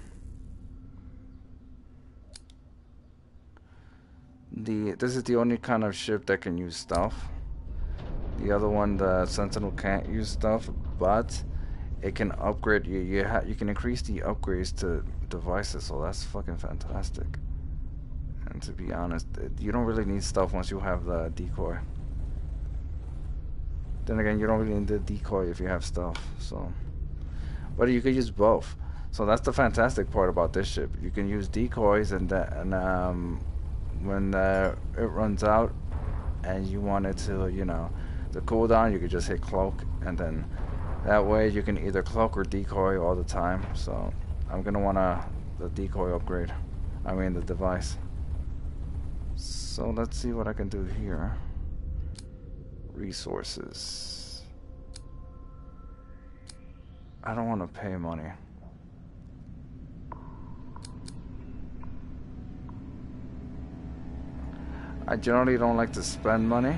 This is the only kind of ship that can use stealth. The other one, the Sentinel, can't use stealth, but it can upgrade you. You can increase the upgrades to devices, so that's fucking fantastic. And to be honest, you don't really need stealth once you have the decoy. Then again, you don't really need the decoy if you have stealth, so. But you could use both. So that's the fantastic part about this ship. You can use decoys, and when it runs out and you want it to, you know, the cooldown, you could just hit cloak, and then that way you can either cloak or decoy all the time. So I'm gonna want the decoy upgrade. I mean the device. So let's see what I can do here. Resources. I don't want to pay money. I generally don't like to spend money,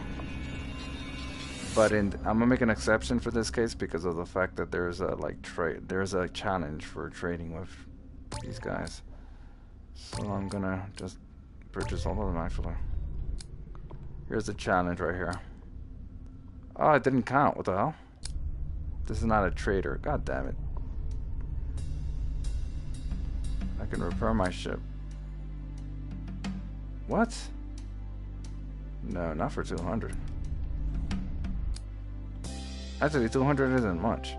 but I'm gonna make an exception for this case because of the fact that there's a challenge for trading with these guys. So I'm gonna just purchase all of them actually. Here's the challenge right here. Oh, it didn't count. What the hell? This is not a trader. God damn it. I can repair my ship. What? No, not for 200. Actually, 200 isn't much.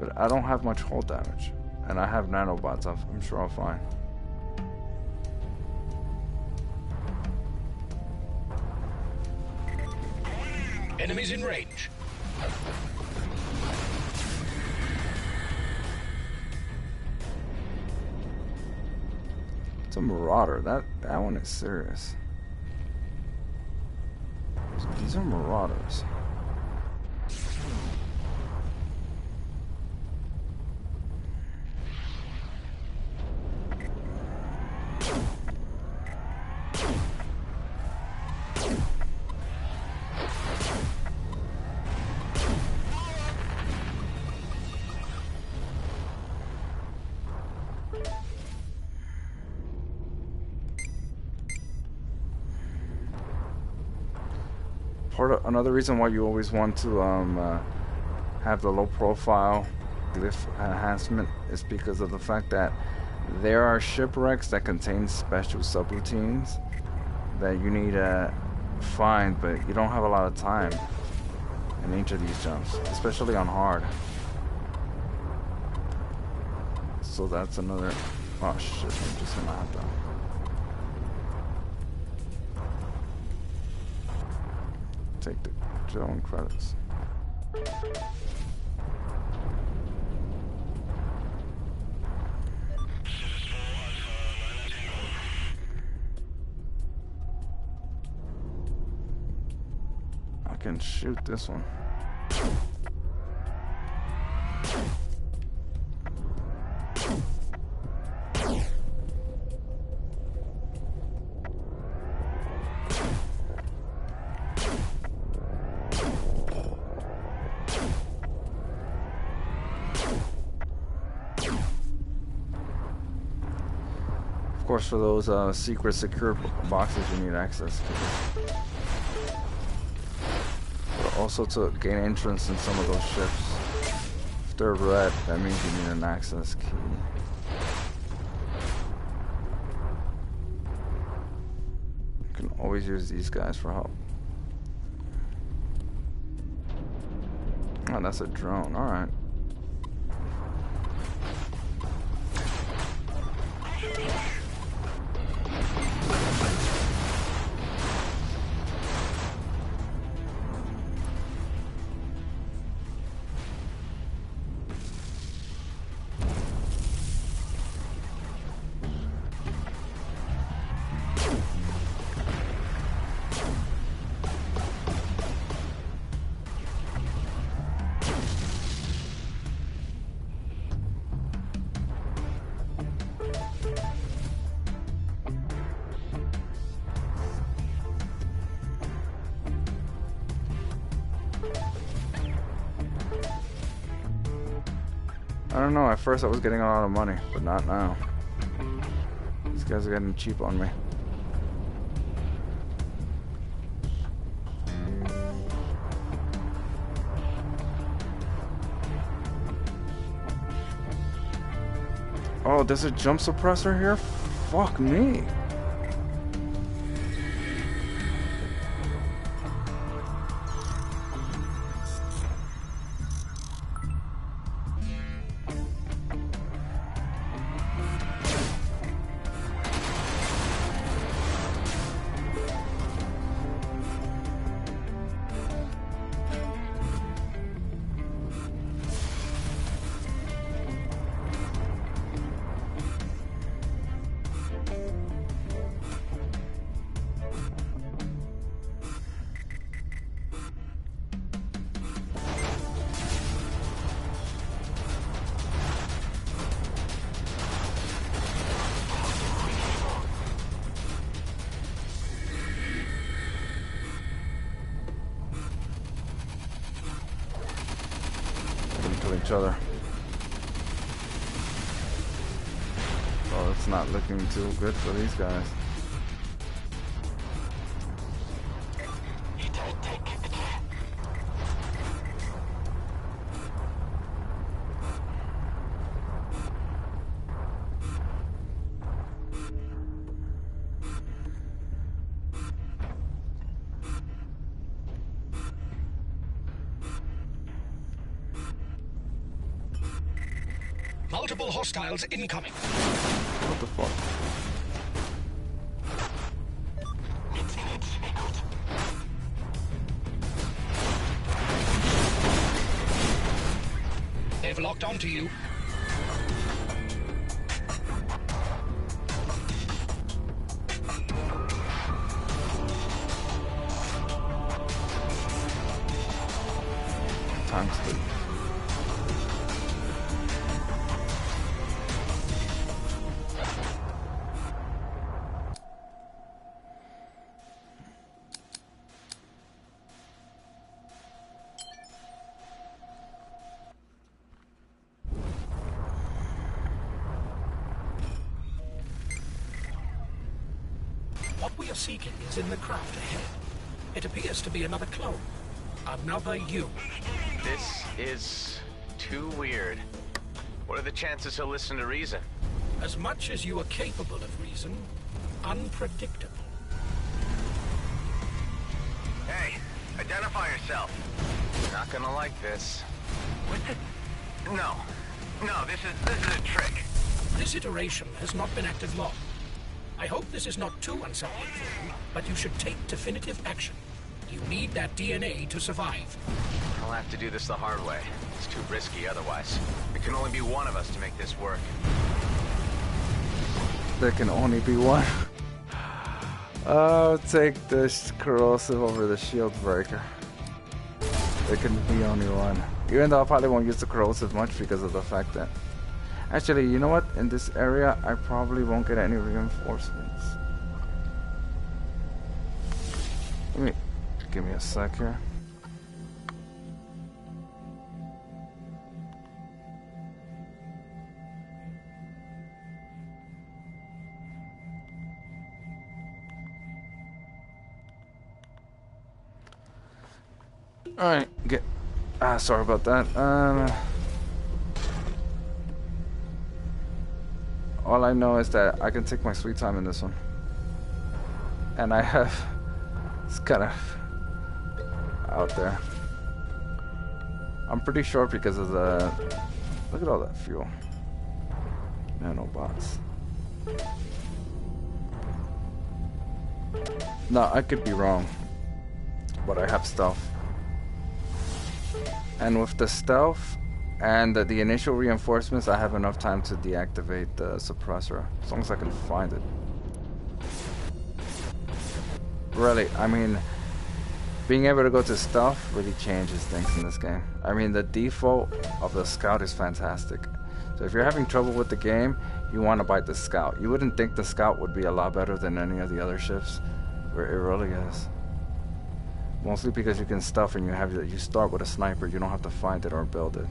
But I don't have much hull damage. And I have nanobots. I'm sure I'll find. Enemies in range. It's a marauder. That one is serious. So these are marauders. Another reason why you always want to have the low profile glyph enhancement is because of the fact that there are shipwrecks that contain special subroutines that you need to find, but you don't have a lot of time in each of these jumps, especially on hard. So that's another. Oh shit! I'm just gonna have to. Take the drone credits. I can shoot this one. Of course, for those secret secure boxes, you need access to. But also to gain entrance in some of those ships. If they're red, that means you need an access key. You can always use these guys for help. Oh, that's a drone. All right. I don't know, at first I was getting a lot of money, but not now. These guys are getting cheap on me. Oh, there's a jump suppressor here? Fuck me. Each other. Oh, it's not looking too good for these guys. Multiple hostiles incoming. What the fuck? They've locked onto you. Time sleep. What we are seeking is in the craft ahead. It appears to be another clone. Another you. This is too weird. What are the chances he'll listen to reason? As much as you are capable of reason, unpredictable. Hey, identify yourself. Not gonna like this. What the? No, this is a trick. This iteration has not been active long. I hope this is not too unsettling for you, but you should take definitive action. You need that DNA to survive. I'll have to do this the hard way. It's too risky otherwise. There can only be one of us to make this work. There can only be one. I'll take this corrosive over the shield breaker. There can be only one. Even though I probably won't use the corrosive much because of the fact that... Actually, you know what? In this area, I probably won't get any reinforcements. Give me a sec here. Alright, sorry about that. All I know is that I can take my sweet time in this one. And I have... It's kind of... out there. I'm pretty sure because of the... Look at all that fuel. Nanobots. No, I could be wrong. But I have stealth. And with the stealth and the initial reinforcements, I have enough time to deactivate the suppressor. As long as I can find it. Really, I mean... Being able to go to stealth really changes things in this game. I mean, the default of the Scout is fantastic. So if you're having trouble with the game, you want to bite the Scout. You wouldn't think the Scout would be a lot better than any of the other ships, where it really is. Mostly because you can stealth and you start with a sniper. You don't have to find it or build it.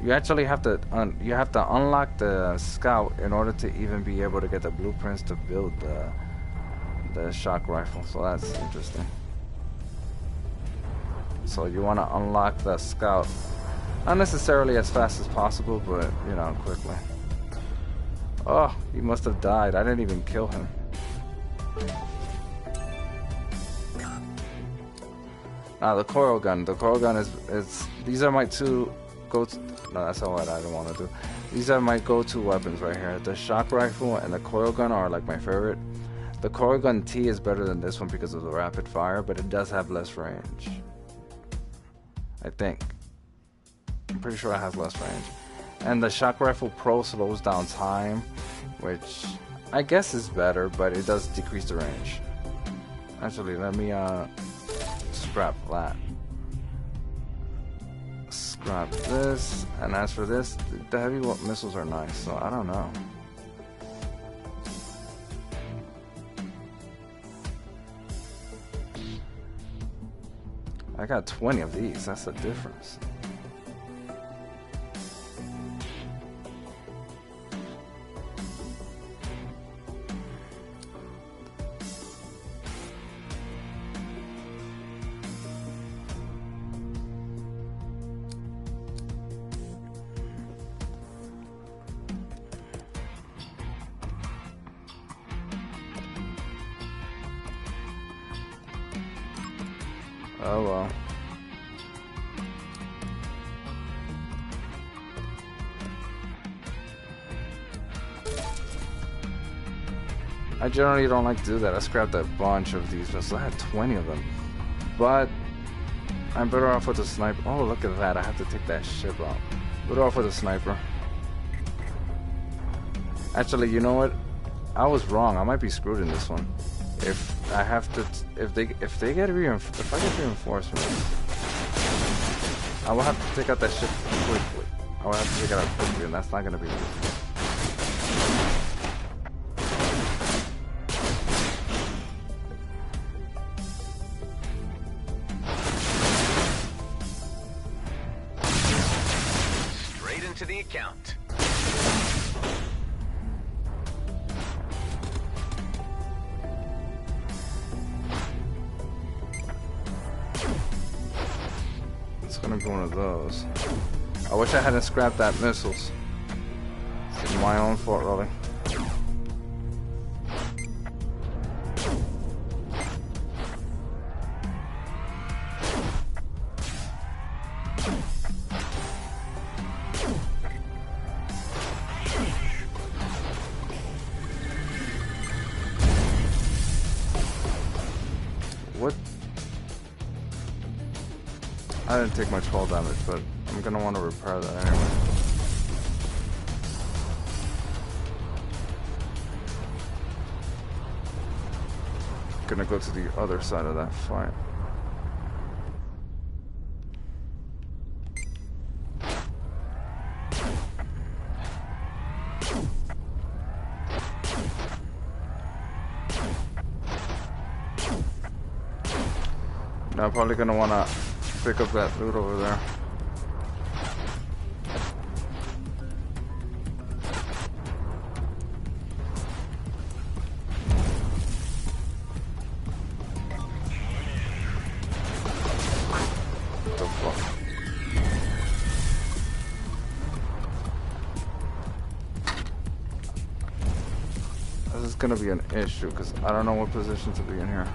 You actually have to unlock the Scout in order to even be able to get the blueprints to build the shock rifle, so that's interesting. So you want to unlock the Scout, not necessarily as fast as possible, but you know, quickly. Oh, he must have died. I didn't even kill him. The coil gun. The coil gun is these are my two go-to. No, that's not what I don't want to do. These are my go-to weapons right here. The shock rifle and the coil gun are like my favorite. The coil gun T is better than this one because of the rapid fire, but it does have less range. I think. I'm pretty sure it has less range. And the shock rifle Pro slows down time, which I guess is better, but it does decrease the range. Actually, let me scrap that. Scrap this, and as for this, the heavy missiles are nice, so I don't know. I got 20 of these, that's the difference. Oh well. I generally don't like to do that. I scrapped a bunch of these missiles. I had 20 of them. But I'm better off with a sniper. Oh, look at that. I have to take that ship out. Better off with a sniper. Actually, you know what? I was wrong. I might be screwed in this one. If I have to, if I get reinforcements, I will have to take out that ship quickly. I will have to take it out quickly, and that's not gonna be easy. Straight into the account. It's gonna be one of those. I wish I hadn't scrapped that missiles. It's my own fault, really. What? I didn't take much fall damage, but I'm gonna want to repair that anyway. Gonna go to the other side of that fight. Now I'm probably gonna wanna pick up that loot over there. What the fuck? This is gonna be an issue because I don't know what position to be in here.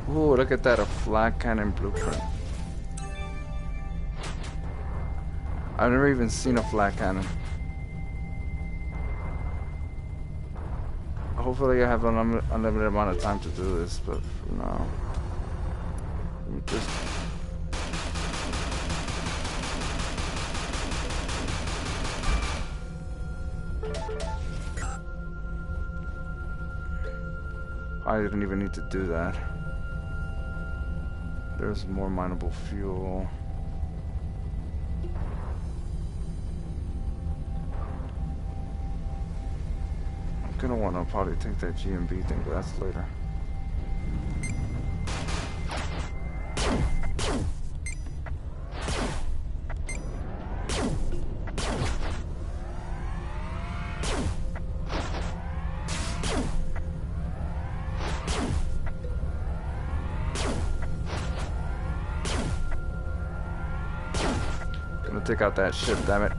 Ooh, look at that, a flat cannon blueprint. I've never even seen a flat cannon. Hopefully I have an unlimited amount of time to do this, but for now, let me just... I didn't even need to do that. There's more mineable fuel. I'm gonna wanna probably take that GMB thing, but that's later. Take out that ship, damn it.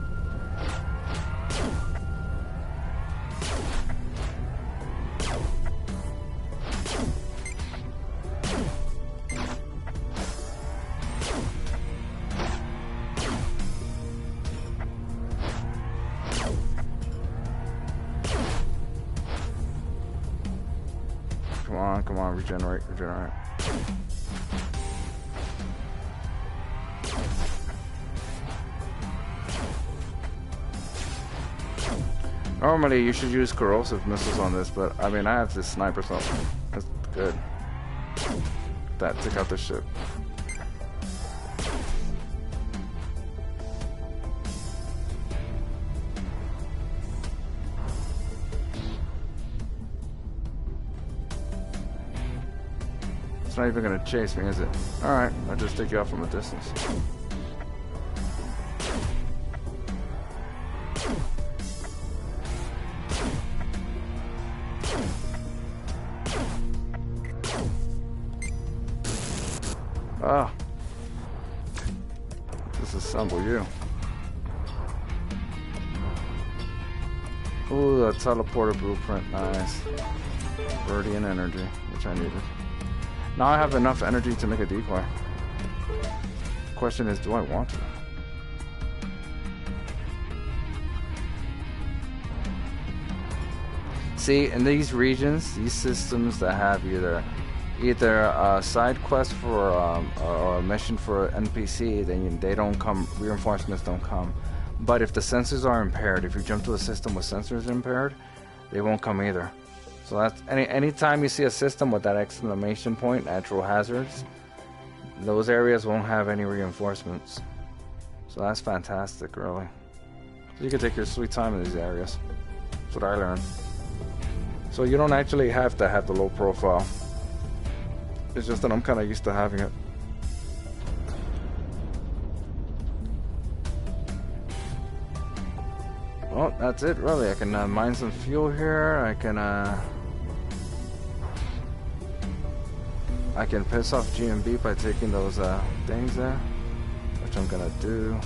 Come on, regenerate. Normally, you should use corrosive missiles on this, but I mean, I have this sniper, so that's good. That took out the ship. not even gonna chase me, is it? Alright, I'll just take you out from a distance. Ah. Disassemble you. Ooh, a teleporter blueprint, nice. Radiant energy, which I needed. Now I have enough energy to make a decoy. Question is, do I want to? See, in these regions, these systems that have either a side quest for or a mission for NPC, then they don't come. Reinforcements don't come. But if the sensors are impaired, if you jump to a system with sensors impaired, they won't come either. So that's anytime you see a system with that exclamation point, natural hazards, those areas won't have any reinforcements. So that's fantastic, really. So you can take your sweet time in these areas. That's what I learned. So you don't actually have to have the low profile. It's just that I'm kind of used to having it. Well, that's it, really. I can mine some fuel here. I can piss off GMB by taking those things there, which I'm gonna do.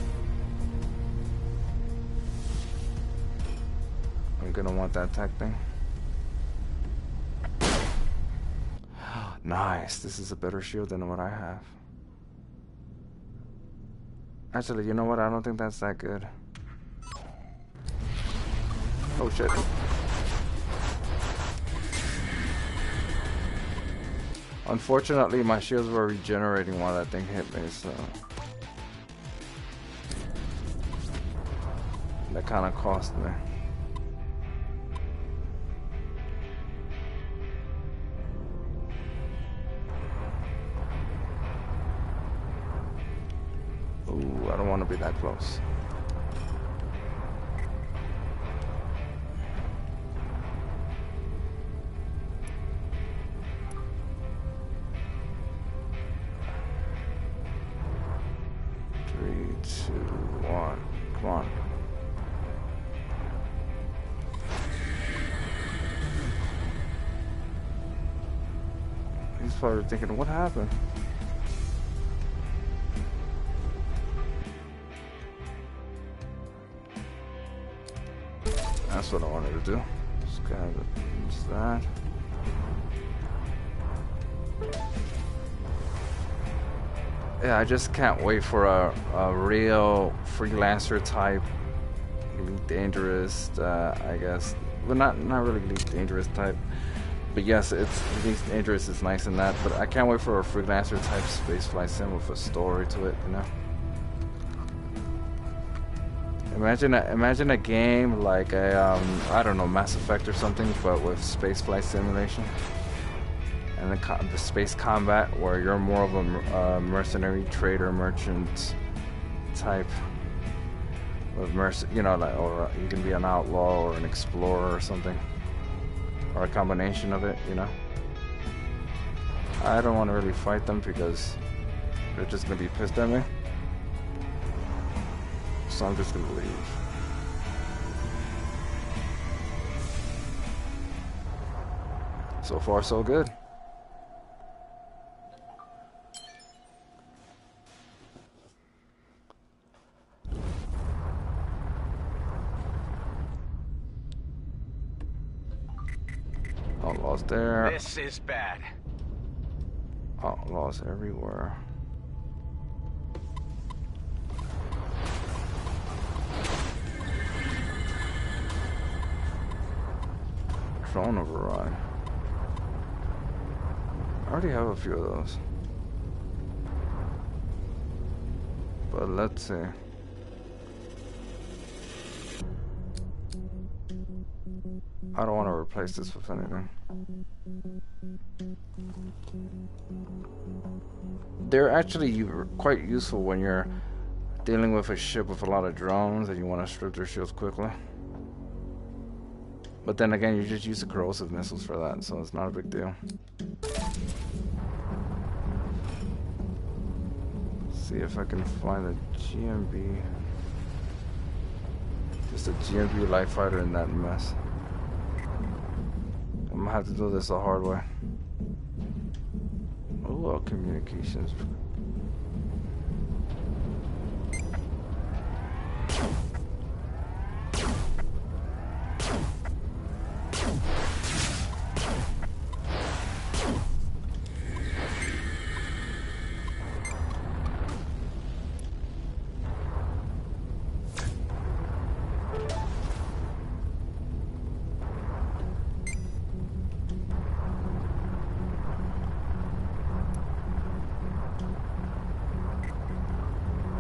I'm gonna want that tech thing. Nice. This is a better shield than what I have. Actually, you know what? I don't think that's that good. Oh shit. Unfortunately, my shields were regenerating while that thing hit me, so that kind of cost me. Ooh, I don't want to be that close. Come on. He's probably thinking, what happened? That's what I wanted to do. Just kind of use that. Yeah, I just can't wait for a real freelancer type, Elite Dangerous, I guess. Well, not really Elite Dangerous type, but yes, it's Elite Dangerous is nice in that. But I can't wait for a freelancer type spaceflight sim with a story to it, you know. Imagine a game like a I don't know, Mass Effect or something, but with spaceflight simulation. And the space combat, where you're more of a mercenary trader, merchant type of you know, like, or you can be an outlaw or an explorer or something, or a combination of it, you know. I don't want to really fight them because they're just gonna be pissed at me, so I'm just gonna leave. So far, so good. Outlaws there. This is bad. Outlaws everywhere. Drone override. I already have a few of those. But let's see. I don't want to replace this with anything. They're actually quite useful when you're dealing with a ship with a lot of drones and you want to strip their shields quickly. But then again, you just use the corrosive missiles for that, so it's not a big deal. See if I can find a GMB. Just a GMB light fighter in that mess. I'm gonna have to do this the hard way. Oh, well, communications.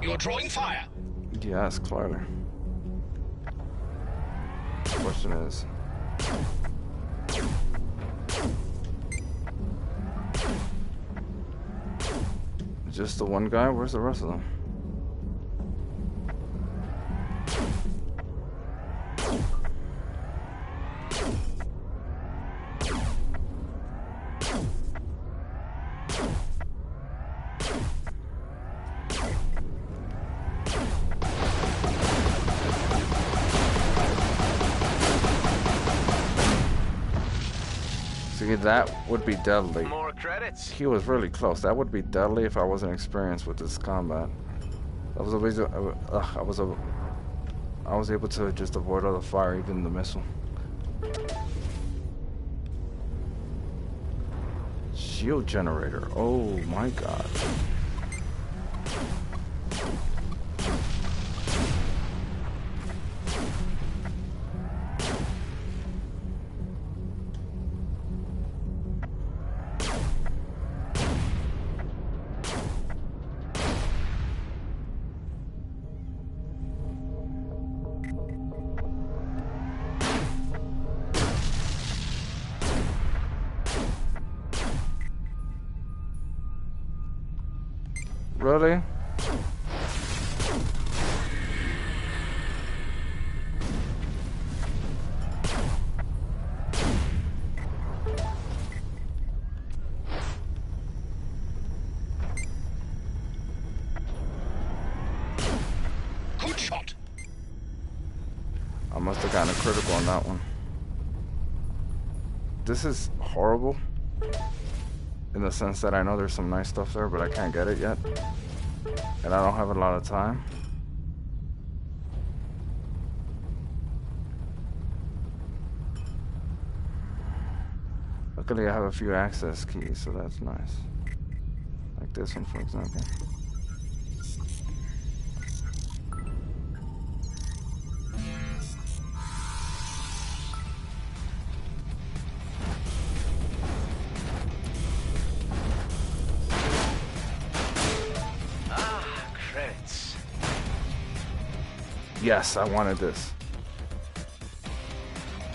You're drawing fire. Yes, clearly. The question is, just the one guy? Where's the rest of them? See, that would be deadly. More credits. He was really close. That would be deadly if I wasn't experienced with this combat. That was a reason. I was able to just avoid all the fire, even the missile. Shield generator. Oh my god. Really? Good shot. I must have gotten a critical on that one. This is horrible. In the sense that I know there's some nice stuff there, but I can't get it yet. And I don't have a lot of time. Luckily I have a few access keys, so that's nice. Like this one, for example. Yes, I wanted this.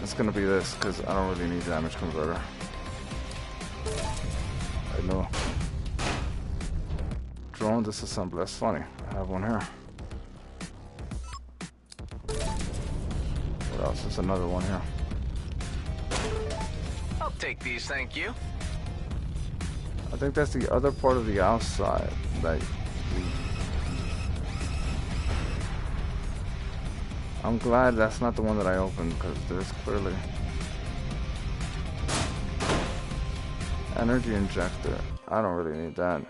It's gonna be this, because I don't really need damage converter. I know. Drone disassembly, that's funny. I have one here. What else? There's another one here. I'll take these, thank you. I think that's the other part of the outside that I'm glad that's not the one that I opened, because there's clearly energy injector. I don't really need that.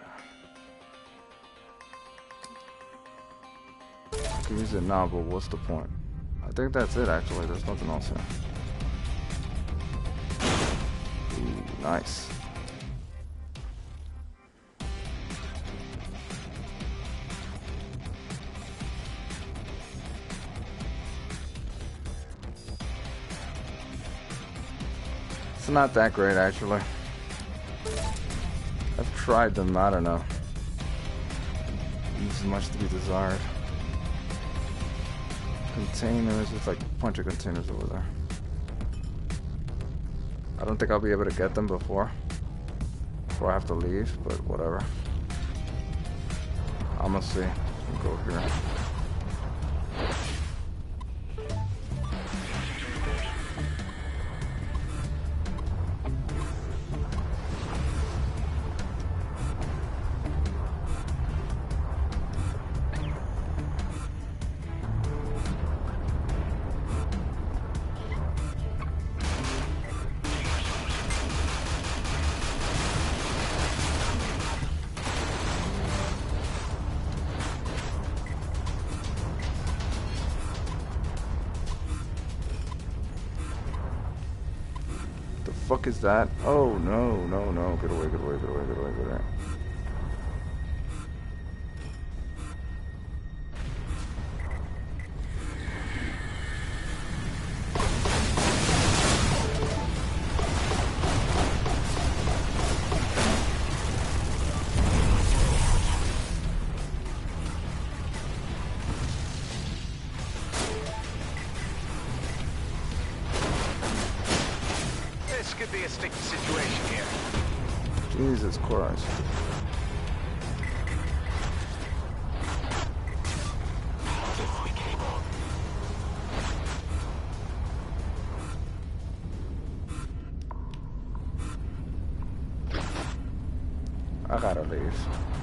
I can use it now, but what's the point? I think that's it actually. There's nothing else here. Ooh, nice. It's not that great, actually. I've tried them, I don't know. Leaves much to be desired. Containers, there's like a bunch of containers over there. I don't think I'll be able to get them before I have to leave, but whatever. I'm gonna see. I'll go here. fuck is that? Oh, no, no, no. Get away, get away, get away, get away, get away. This could be a sticky situation here. Jesus Christ. I gotta leave.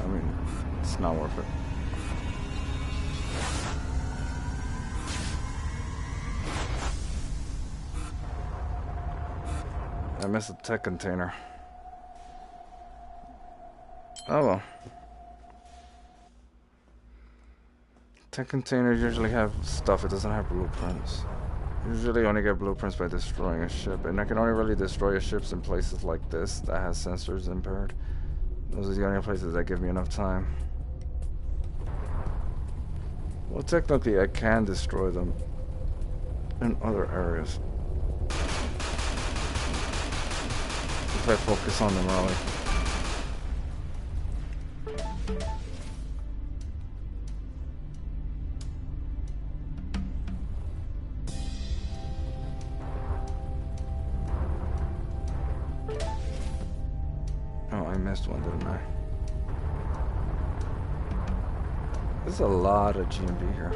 I mean, it's not worth it. I missed a tech container. Oh well. Tech containers usually have stuff, it doesn't have blueprints. Usually only get blueprints by destroying a ship, and I can only really destroy a ships in places like this that has sensors impaired. Those are the only places that give me enough time. Well, technically I can destroy them in other areas if I focus on them early. Oh, I missed one, didn't I? There's a lot of GMB here.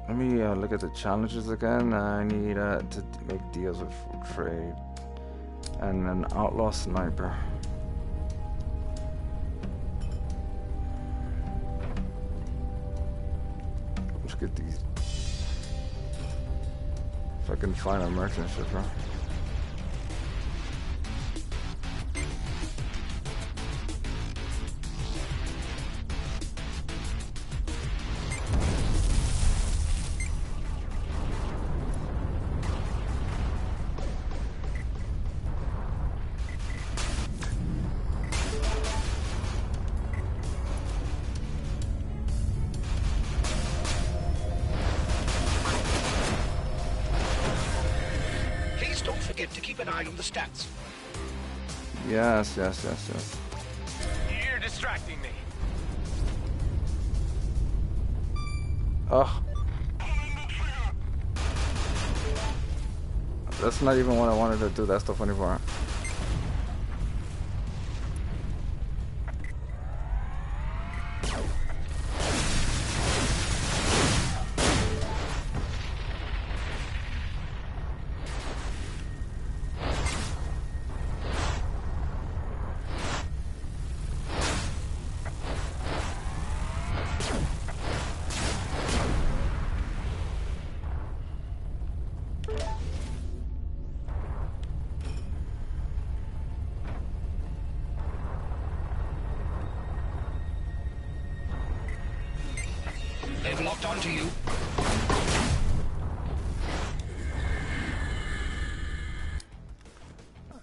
Let me look at the challenges again. I need to make deals with trade and an outlaw sniper. Let's get these. If I can find a merchant shipper. To keep an eye on the stats. Yes, yes, yes, yes. You're distracting me. Ugh. That's not even what I wanted to do. That's the funny part. They've locked onto you.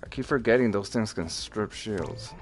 I keep forgetting those things can strip shields.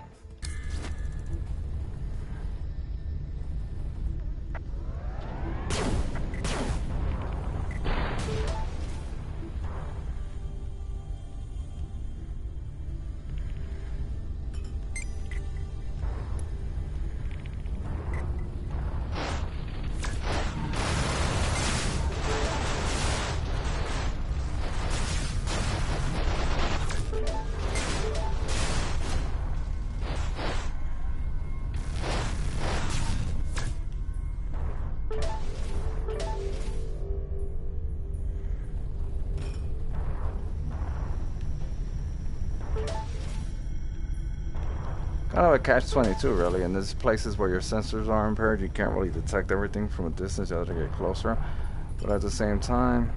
Kind of a catch-22 really, and there's places where your sensors are impaired, you can't really detect everything from a distance, you have to get closer. But at the same time,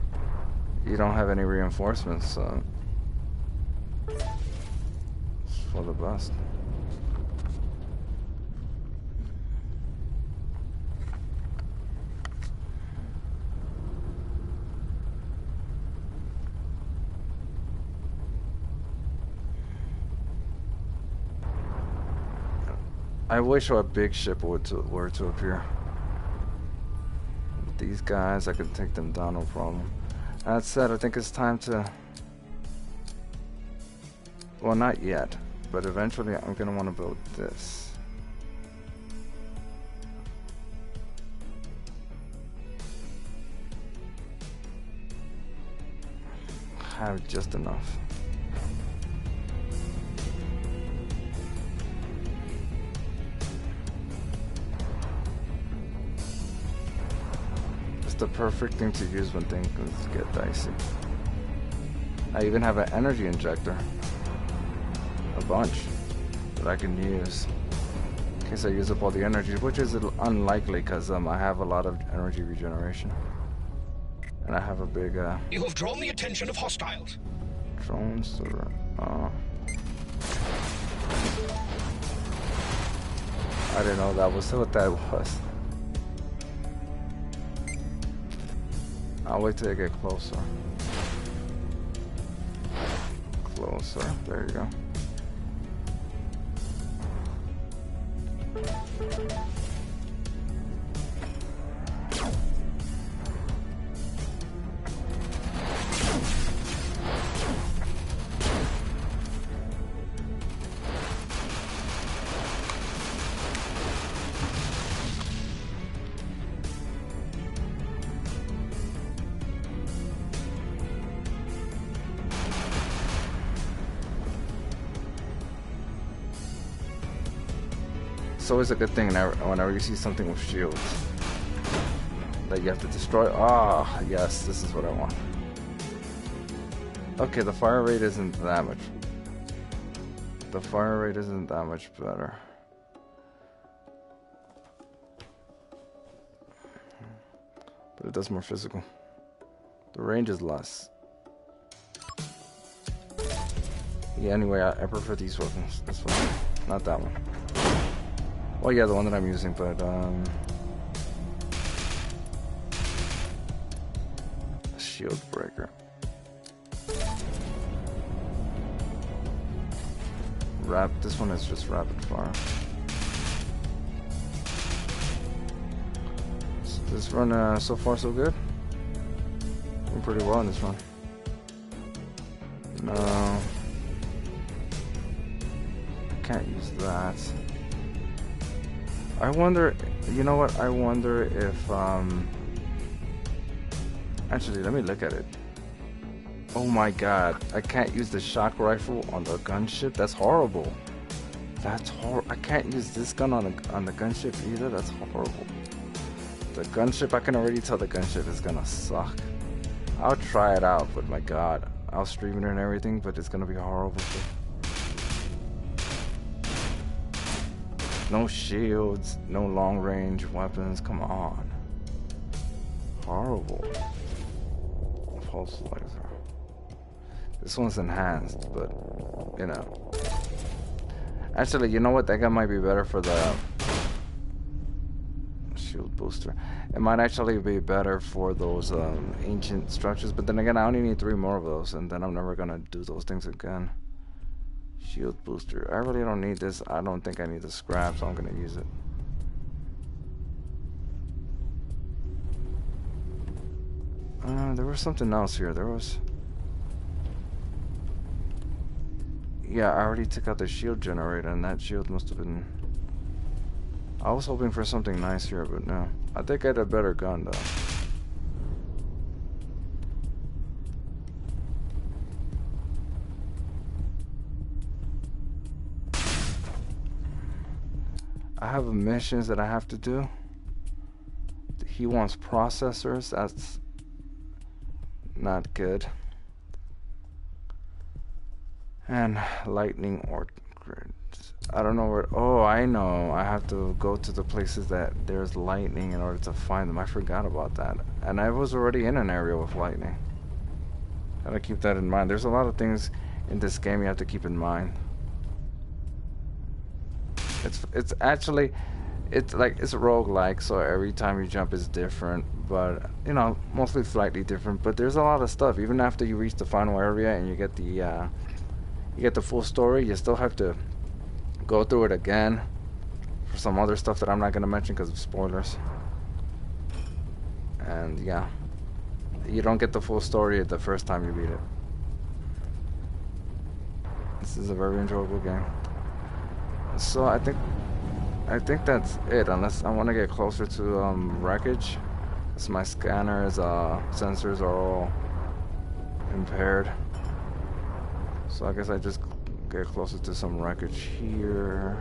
you don't have any reinforcements, so it's for the best. I wish a big ship were to appear. With these guys, I could take them down, no problem. That said, I think it's time to... Well, not yet, but eventually I'm gonna want to build this. Have just enough. It's the perfect thing to use when things get dicey. I even have an energy injector. A bunch that I can use in case I use up all the energy, which is unlikely because I have a lot of energy regeneration. And I have a big You have drawn the attention of hostiles. Drones or I didn't know that was what that was. I'll wait till I get closer. Closer. There you go. It's always a good thing whenever you see something with shields that you have to destroy. Ah, yes, this is what I want. Okay, the fire rate isn't that much. The fire rate isn't that much better. But it does more physical. The range is less. Yeah, anyway, I prefer these weapons. That's fine. Not that one. Well, yeah, the one that I'm using, but shield breaker. This one is just rapid fire. So this run, so far so good. Doing pretty well in this run. No, I can't use that. I wonder, you know what, I wonder if, actually, let me look at it. Oh my god, I can't use the shock rifle on the gunship? That's horrible. That's horrible. I can't use this gun on the gunship either? That's horrible. The gunship, I can already tell the gunship is gonna suck. I'll try it out, but my god, I'll stream it and everything, but it's gonna be horrible. No shields, no long range weapons, come on. Horrible. Pulse laser. This one's enhanced, but, you know. Actually, you know what? That guy might be better for the shield booster. It might actually be better for those ancient structures, but then again, I only need 3 more of those, and then I'm never gonna do those things again. Shield booster. I really don't need this. I don't think I need the scrap, so I'm gonna use it. There was something else here. There was... Yeah, I already took out the shield generator, and that shield must have been... I was hoping for something nice here, but no. I think I had a better gun, though. I have missions that I have to do. He wants processors. That's not good. And lightning orchids. I don't know where. Oh, I know. I have to go to the places that there's lightning in order to find them. I forgot about that. And I was already in an area with lightning. Gotta keep that in mind. There's a lot of things in this game you have to keep in mind. It's actually, it's like, it's a roguelike, so every time you jump is different, but, you know, mostly slightly different, but there's a lot of stuff. Even after you reach the final area and you get the full story, you still have to go through it again for some other stuff that I'm not gonna mention because of spoilers. And yeah, you don't get the full story the first time you beat it. This is a very enjoyable game. So I think that's it, unless I want to get closer to wreckage. Because my scanner's sensors are all impaired. So I guess I just get closer to some wreckage here.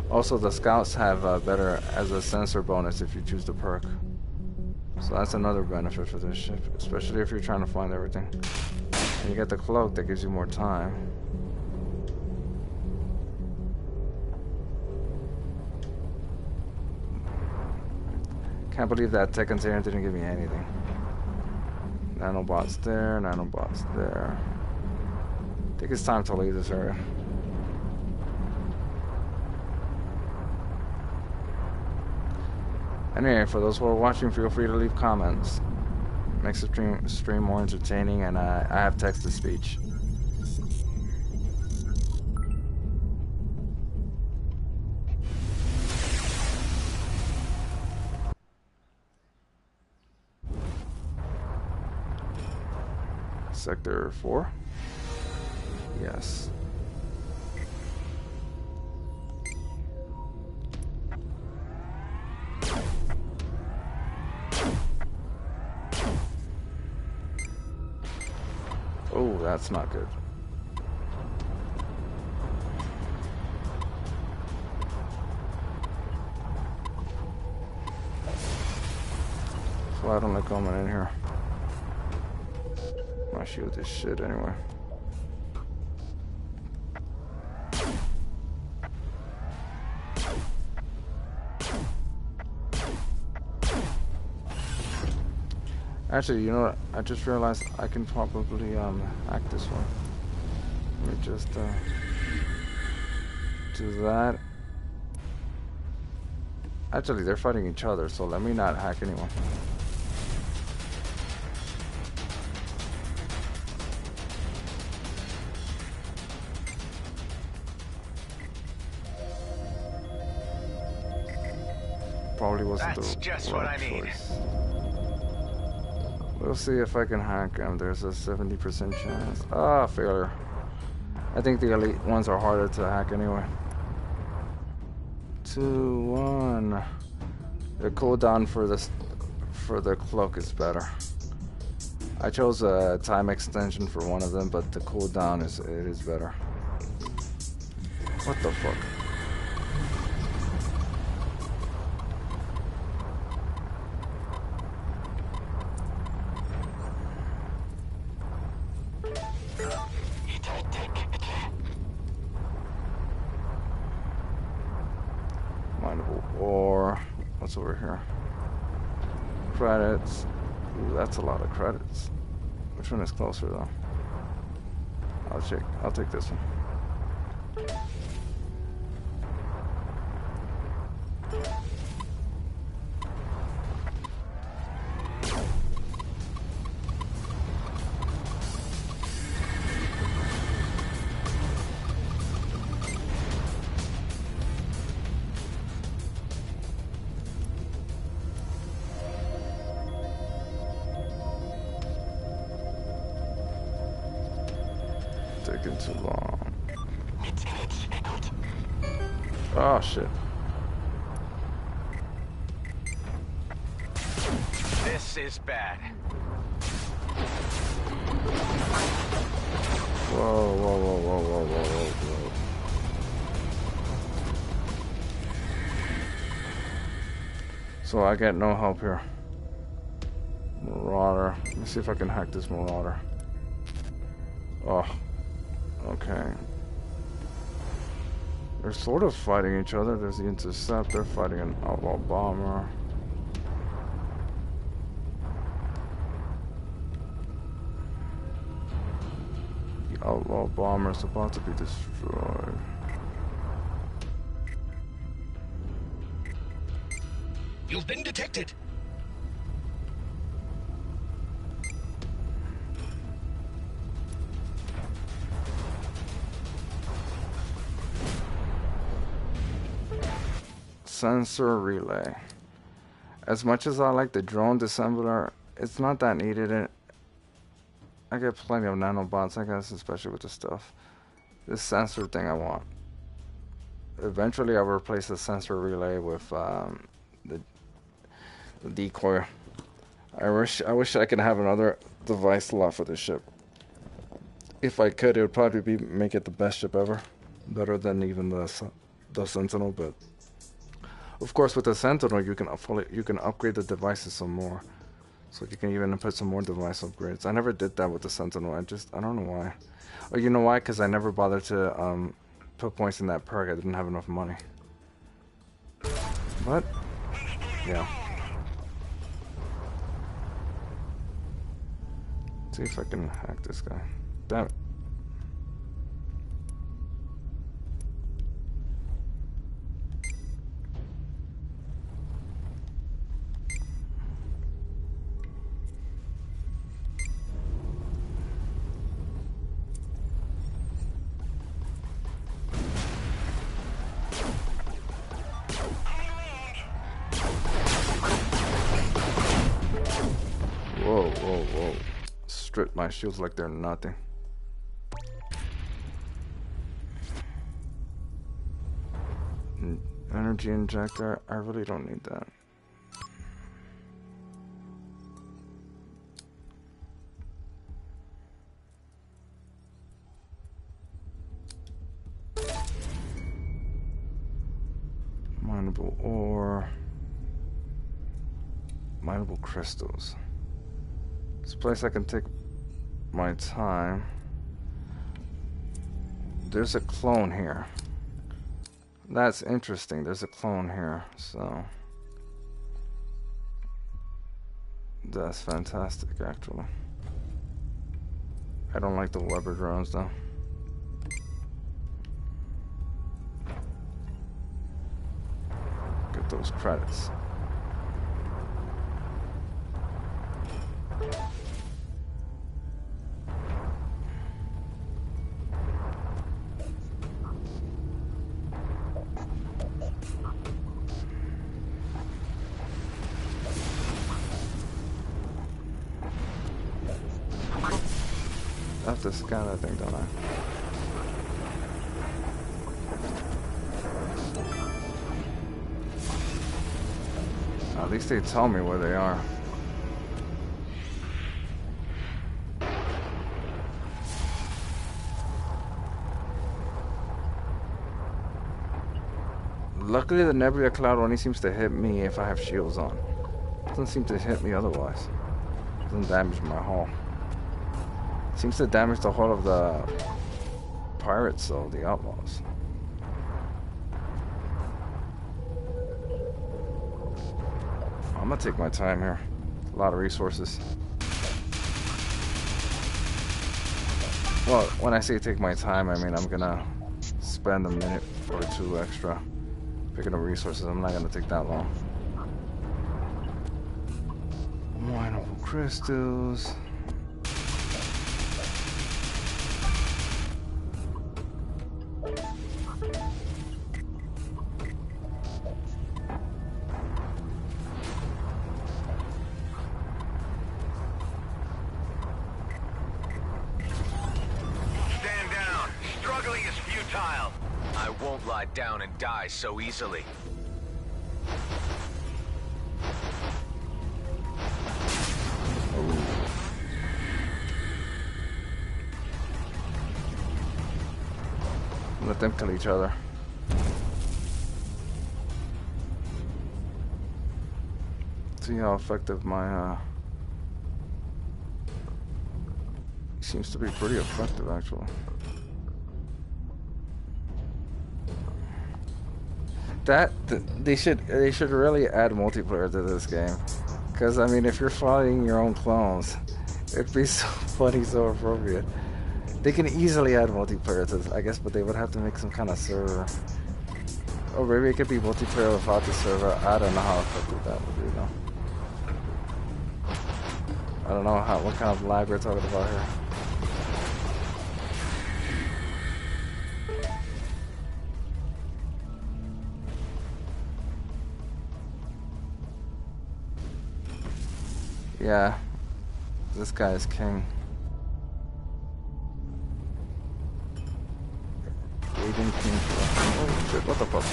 Also, the scouts have better as a sensor bonus if you choose the perk. So that's another benefit for this ship, especially if you're trying to find everything. And you get the cloak that gives you more time. Can't believe that Tekken Zero didn't give me anything. Nanobots there, nanobots there. I think it's time to leave this area. Anyway, for those who are watching, feel free to leave comments. Makes the stream more entertaining, and I have text-to-speech. Sector 4? Yes. Oh, that's not good. So I don't like coming in here. My shield is shit anyway. Actually, you know what? I just realized I can probably hack this one. Let me just do that. Actually, they're fighting each other, so let me not hack anyone. Probably wasn't That's the just right what I need. choice. We'll see if I can hack him. There's a 70% chance. Ah, failure. I think the elite ones are harder to hack anyway. 2, 1. The cooldown for the cloak is better. I chose a time extension for one of them, but the cooldown is better. What the fuck? Or what's over here? Credits. Ooh, that's a lot of credits. Which one is closer though? I'll take this one. Taking too long. Oh shit. This is bad. Whoa, whoa, whoa, whoa, whoa, whoa, whoa. So I get no help here. Marauder. Let me see if I can hack this Marauder. Oh. Okay. They're sort of fighting each other. There's the Interceptor fighting an outlaw bomber. The outlaw bomber is about to be destroyed. You've been detected. Sensor relay. As much as I like the drone disassembler, it's not that needed. I get plenty of nanobots, I guess, especially with the stuff. This sensor thing I want. Eventually, I'll replace the sensor relay with the decoy. I wish I could have another device slot for this ship. If I could, it would probably make it the best ship ever, better than even the Sentinel. But of course, with the Sentinel, you can upgrade the devices some more, so you can even put some more device upgrades. I never did that with the Sentinel. I don't know why. Oh, you know why? Because I never bothered to put points in that perk. I didn't have enough money. What? Yeah. See if I can hack this guy. Damn it. Whoa, whoa, whoa. Strip my shields like they're nothing. Energy injector, I really don't need that. Mineable ore. Mineable crystals. This place I can take my time. There's a clone here. That's interesting. There's a clone here, so that's fantastic, actually. I don't like the Weber drones, though. Get those credits. I have to scan that thing, don't I? At least they tell me where they are. Luckily, the Nebula Cloud only seems to hit me if I have shields on. It doesn't seem to hit me otherwise. It doesn't damage my hull. It seems to damage the hull of the pirates, though, the outlaws. I'm gonna take my time here. A lot of resources. Well, when I say take my time, I mean I'm gonna spend a minute or two extra picking up resources. I'm not gonna take that long. Mineable crystals. Down and die so easily. Let them kill each other. See how effective my seems to be pretty effective, actually. They should really add multiplayer to this game, because I mean, if you're fighting your own clones, it'd be so funny, so appropriate. They can easily add multiplayer to this, I guess, but they would have to make some kind of server. Or maybe it could be multiplayer without the server. I don't know how effective that would be, though. I don't know what kind of lag we're talking about here. Yeah, this guy is king. Waiting king for us. Oh shit, what the fuck?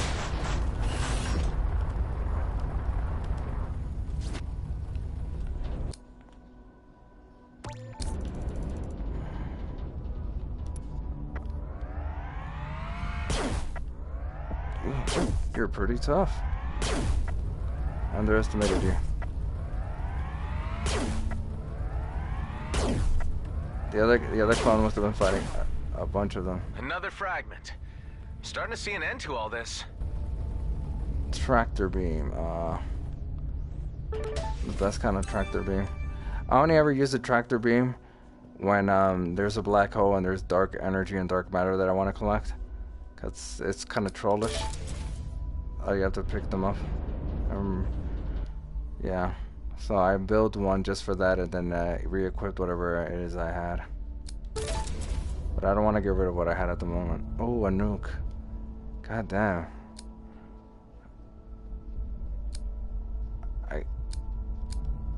Ooh, you're pretty tough. I underestimated you. The other clone must have been fighting a bunch of them. Another fragment. Starting to see an end to all this. Tractor beam. The best kind of tractor beam. I only ever use the tractor beam when there's a black hole and there's dark energy and dark matter that I want to collect. Cause it's kind of trollish. Oh, you have to pick them up. Yeah. So I built one just for that and then re-equipped whatever it is I had. But I don't want to get rid of what I had at the moment. Oh, a nuke. God damn.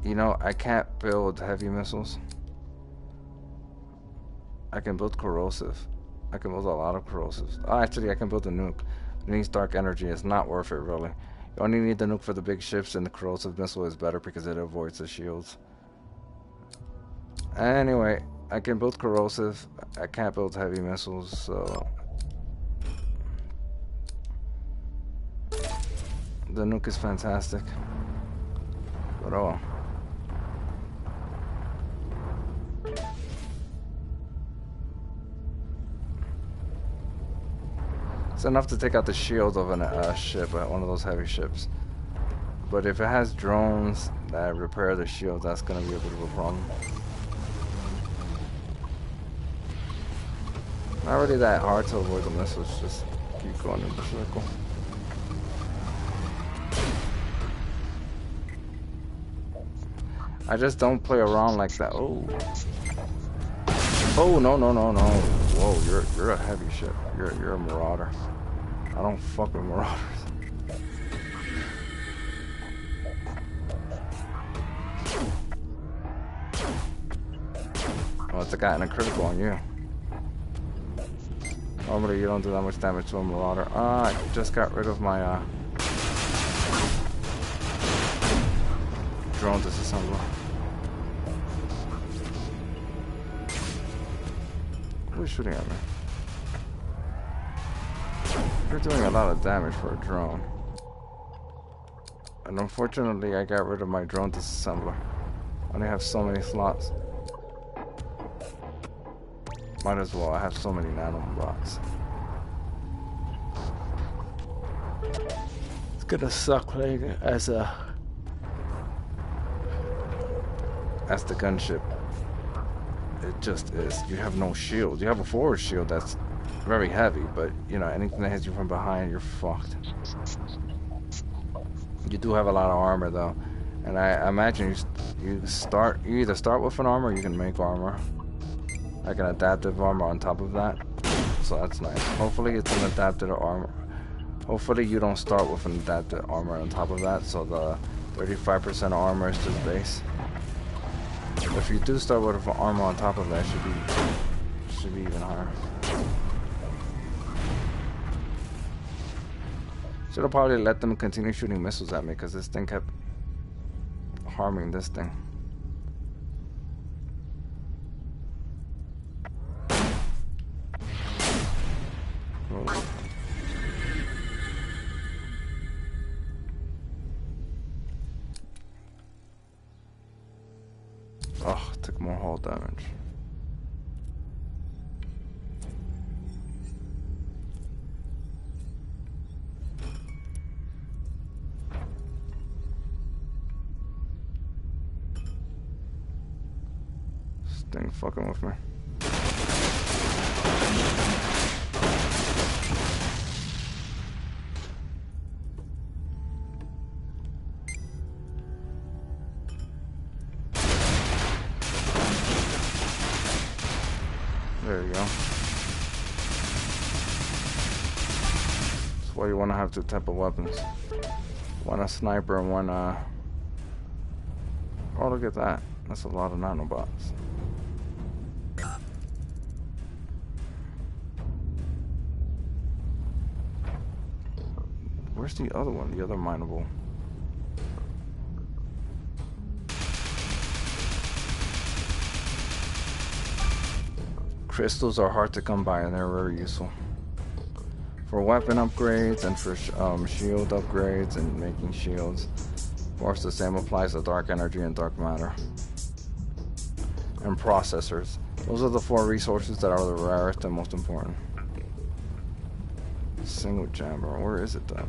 You know, I can't build heavy missiles. I can build corrosive. I can build a lot of corrosives. Oh, actually, I can build a nuke. It needs dark energy. It's not worth it, really. You only need the nuke for the big ships, and the corrosive missile is better because it avoids the shields. Anyway, I can build corrosive. I can't build heavy missiles, so... The nuke is fantastic. But oh... It's enough to take out the shield of a ship, one of those heavy ships. But if it has drones that repair the shield, that's going to be a bit of a problem. Not really that hard to avoid the missiles, just keep going in the circle. I just don't play around like that. Oh. Oh, no, no, no, no. Whoa, you're a heavy ship. You're a marauder. I don't fuck with marauders. Oh, it's a guy and a critical on you. Normally you don't do that much damage to a marauder. I just got rid of my drone disassembler. Who's shooting at me? You're doing a lot of damage for a drone. And unfortunately, I got rid of my drone disassembler. I only have so many slots. Might as well, I have so many nanobots. It's gonna suck playing as the gunship. It just is. You have no shield. You have a forward shield that's very heavy, but you know, anything that hits you from behind, you're fucked. You do have a lot of armor though, and I imagine you either start with an armor or you can make armor, like an adaptive armor on top of that. So that's nice. Hopefully it's an adaptive armor. Hopefully you don't start with an adaptive armor on top of that, so the 35% armor is just base. If you do start with armor on top of that, it should be even higher. Should have probably let them continue shooting missiles at me because this thing kept harming this thing. Oh. Oh, took more hull damage. This thing fucking with me. There you go. That's why you want to have two type of weapons. One a sniper and one Oh, look at that. That's a lot of nanobots. Where's the other one? The other mineable? Crystals are hard to come by and they're very useful. For weapon upgrades and for shield upgrades and making shields. Of course, the same applies to dark energy and dark matter. And processors. Those are the 4 resources that are the rarest and most important. Single jammer. Where is it then?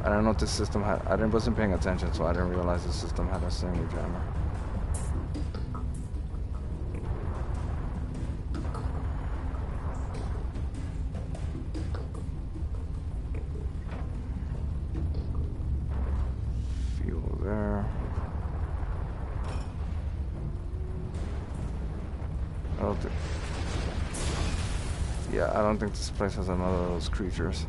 I don't know what this system had. I wasn't paying attention, so I didn't realize the system had a single jammer. Fuel there. I don't think this place has another of those creatures.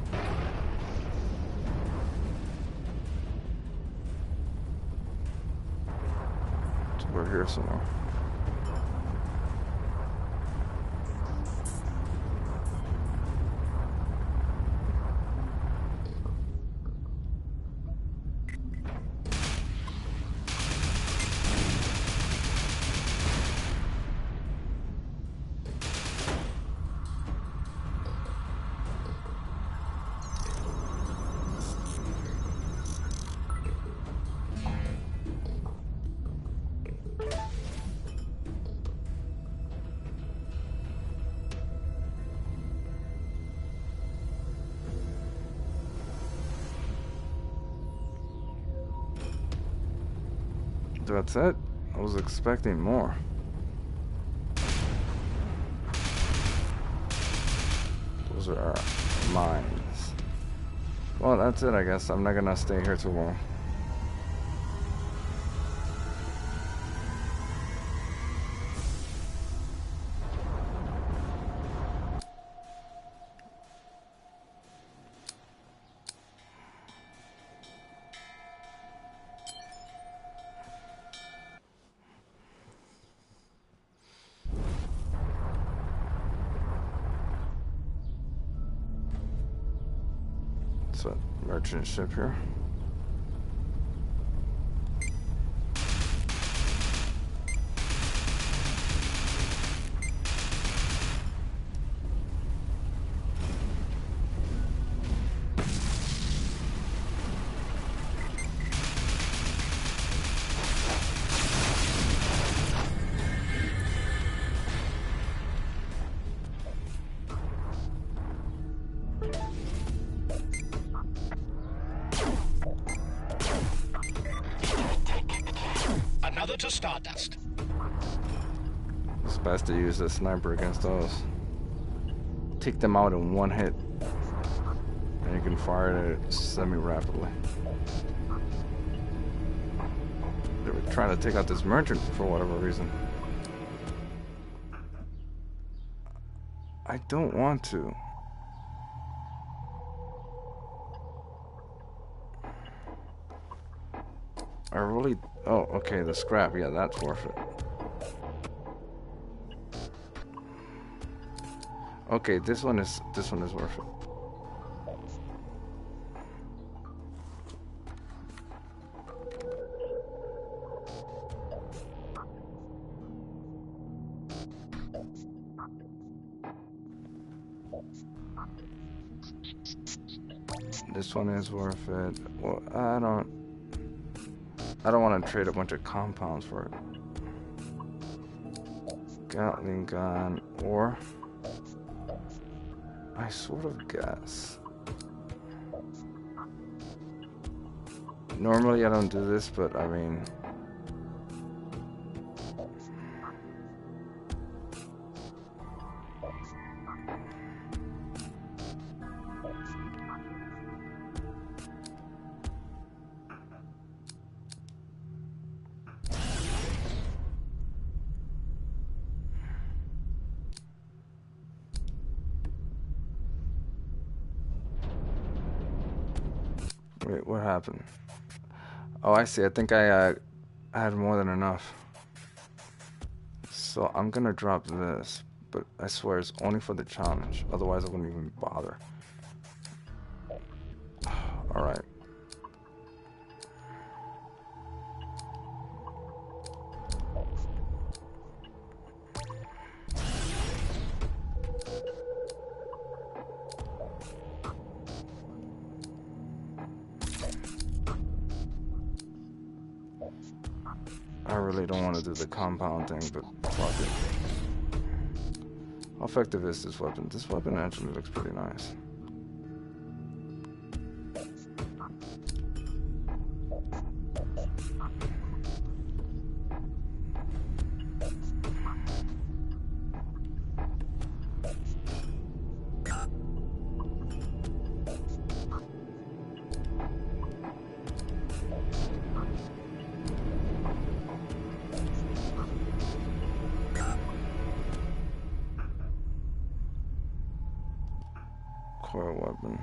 So we're here somewhere. That's it? I was expecting more. Those are our mines. Well, that's it, I guess. I'm not gonna stay here too long. Merchant ship here. To Stardust. It's best to use a sniper against those. Take them out in one hit. And you can fire it semi-rapidly. They were trying to take out this merchant for whatever reason. I don't want to. I really... Oh, okay, the scrap. Yeah, that's worth it. Okay, this one is worth it. This one is worth it. Well, I don't want to trade a bunch of compounds for it. Gatling gun, or I sort of guess. Normally I don't do this, but I mean, wait, what happened? Oh, I see. I think I had more than enough. So I'm gonna drop this, but I swear it's only for the challenge. Otherwise, I wouldn't even bother. All right. I really don't want to do the compound thing, but fuck it. How effective is this weapon? This weapon actually looks pretty nice. Coil weapon.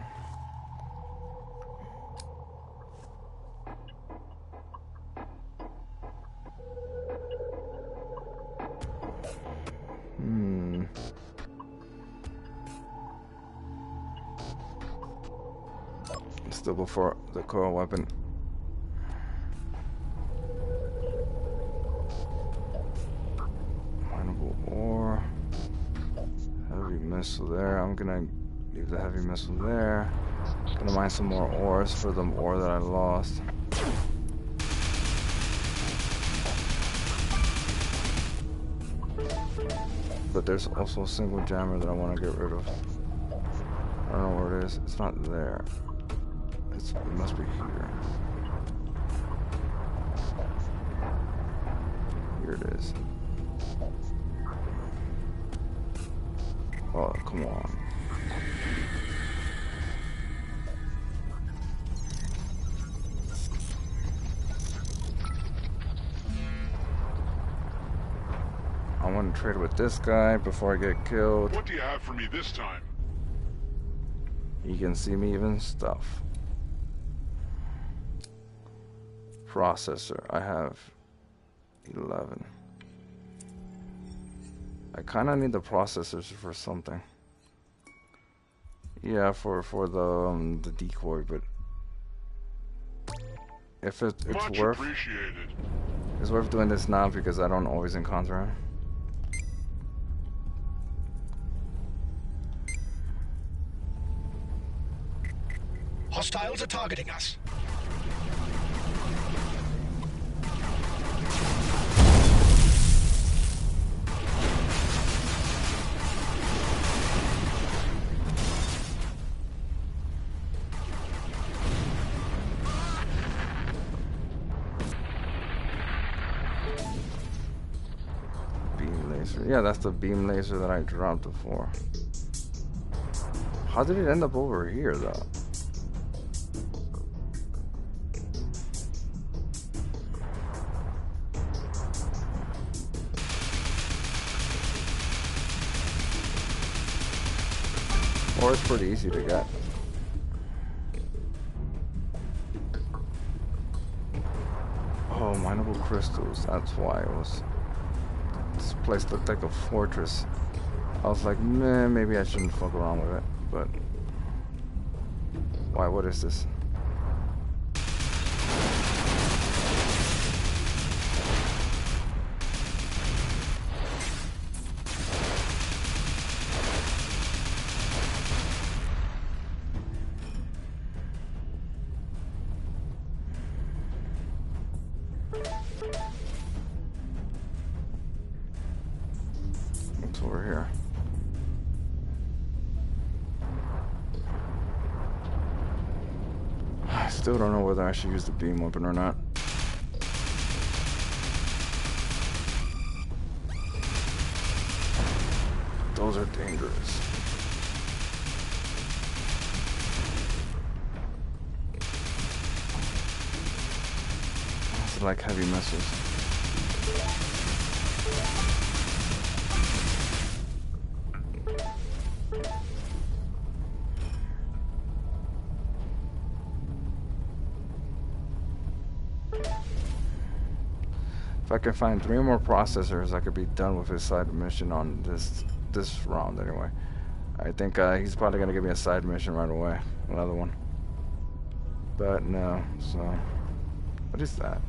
Still before the coil weapon. Mineable ore. Heavy missile there. I'm gonna leave the heavy missile there. Gonna mine some more ores for the ore that I lost. But there's also a single jammer that I want to get rid of. I don't know where it is. It's not there. It must be here. Here it is. Oh, come on. I want to trade with this guy before I get killed. What do you have for me this time? You can see me even stuff. Processor, I have 11. I kind of need the processors for something. Yeah, for the decoy, but if it's Much worth appreciated. it's worth doing this now because I don't always encounter him. Hostiles are targeting us. Beam laser. Yeah, that's the beam laser that I dropped before. How did it end up over here though? Or it's pretty easy to get. Oh, mineable crystals. That's why it was. This place looked like a fortress. I was like, man, maybe I shouldn't fuck around with it. But why? What is this? What's over here? I still don't know whether I should use the beam weapon or not. Those are dangerous. It's like heavy missiles. If I can find 3 more processors, I could be done with his side mission on this round anyway. I think he's probably gonna give me a side mission right away, another one. But no, so what is that?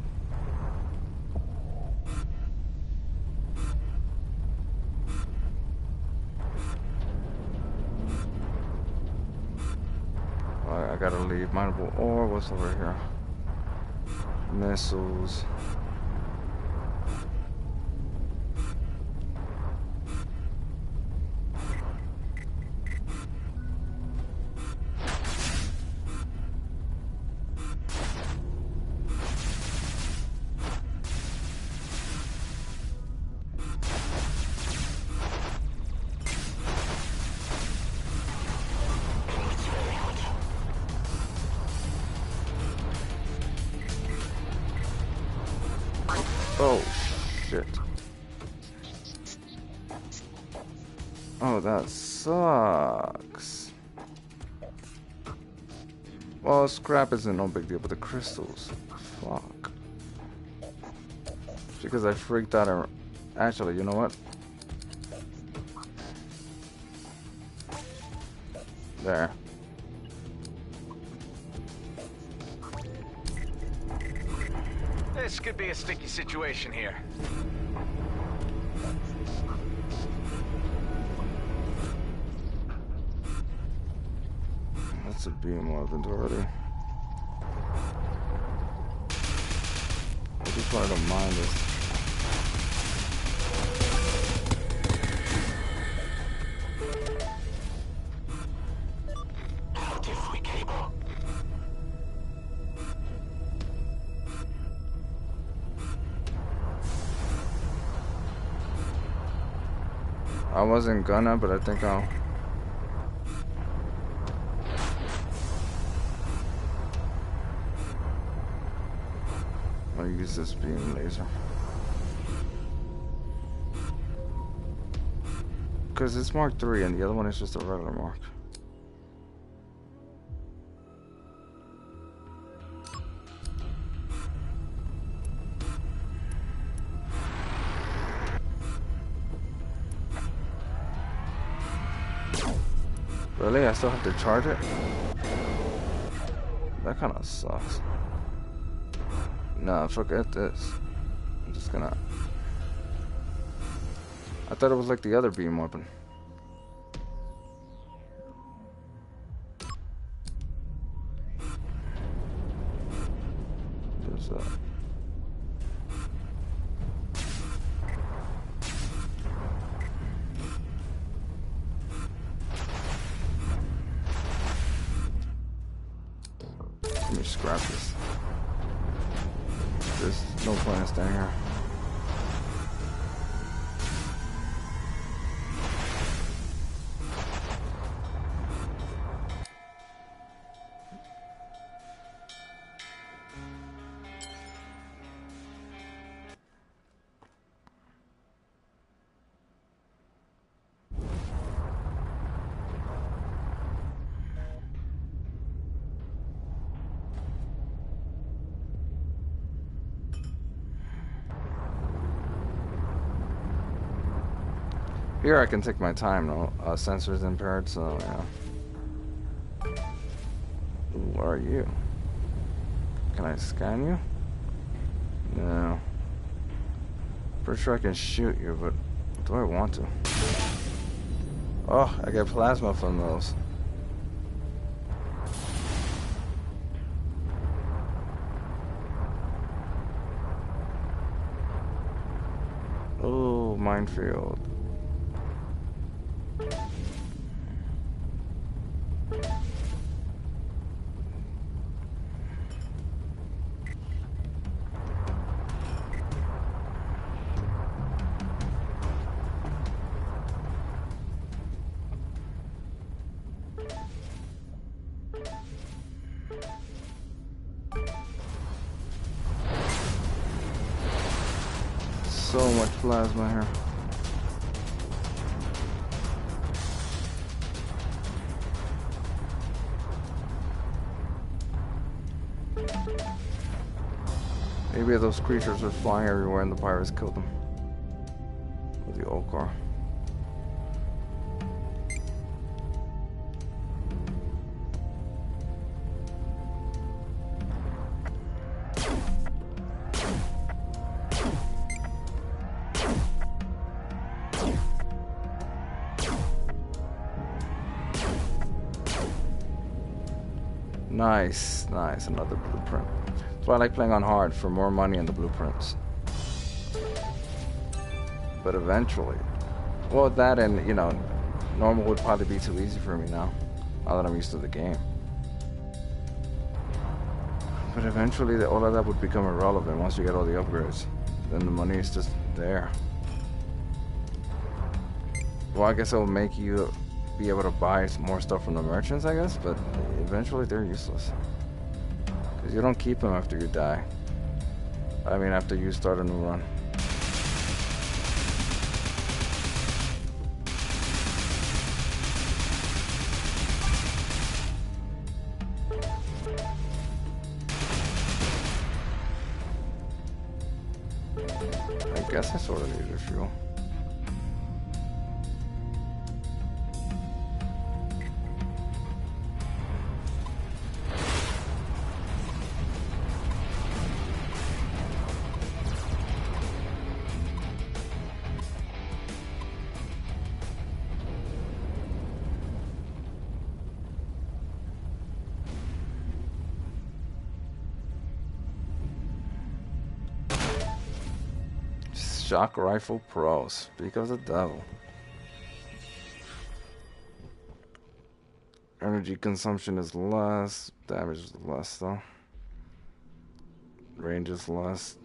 I gotta leave. Mineable ore. What's over here? Missiles. Oh, shit. Oh, that sucks. Well, scrap isn't no big deal, but the crystals. Fuck. Because I freaked out. Actually, you know what? There. This could be a sticky situation here. That's a beam weapon already. I just wanted to mine this. I wasn't gonna, but I think I'll use this beam laser. Because it's Mark 3 and the other one is just a regular Mark. Really? I still have to charge it? That kind of sucks. Nah, forget this. I'm just gonna... I thought it was like the other beam weapon. There's that. Let me scrap this. There's no point in staying here. Here I can take my time, no sensors impaired, so yeah. Who are you? Can I scan you? No. Pretty sure I can shoot you, but do I want to? Oh, I get plasma from those. Oh, minefield. So much plasma here. Maybe those creatures were flying everywhere and the pirates killed them. With the old car. Nice, nice, another blueprint. That's why I like playing on hard, for more money in the blueprints. But eventually, well, that and, you know, normal would probably be too easy for me now that I'm used to the game. But eventually, all of that would become irrelevant once you get all the upgrades. Then the money is just there. Well, I guess it will make you be able to buy more stuff from the merchants, I guess, but eventually they're useless. Because you don't keep them after you die. I mean, after you start a new run. I guess I sort of needed fuel. Shock Rifle Pro. Speak of the devil. Energy consumption is less. Damage is less, though. Range is less.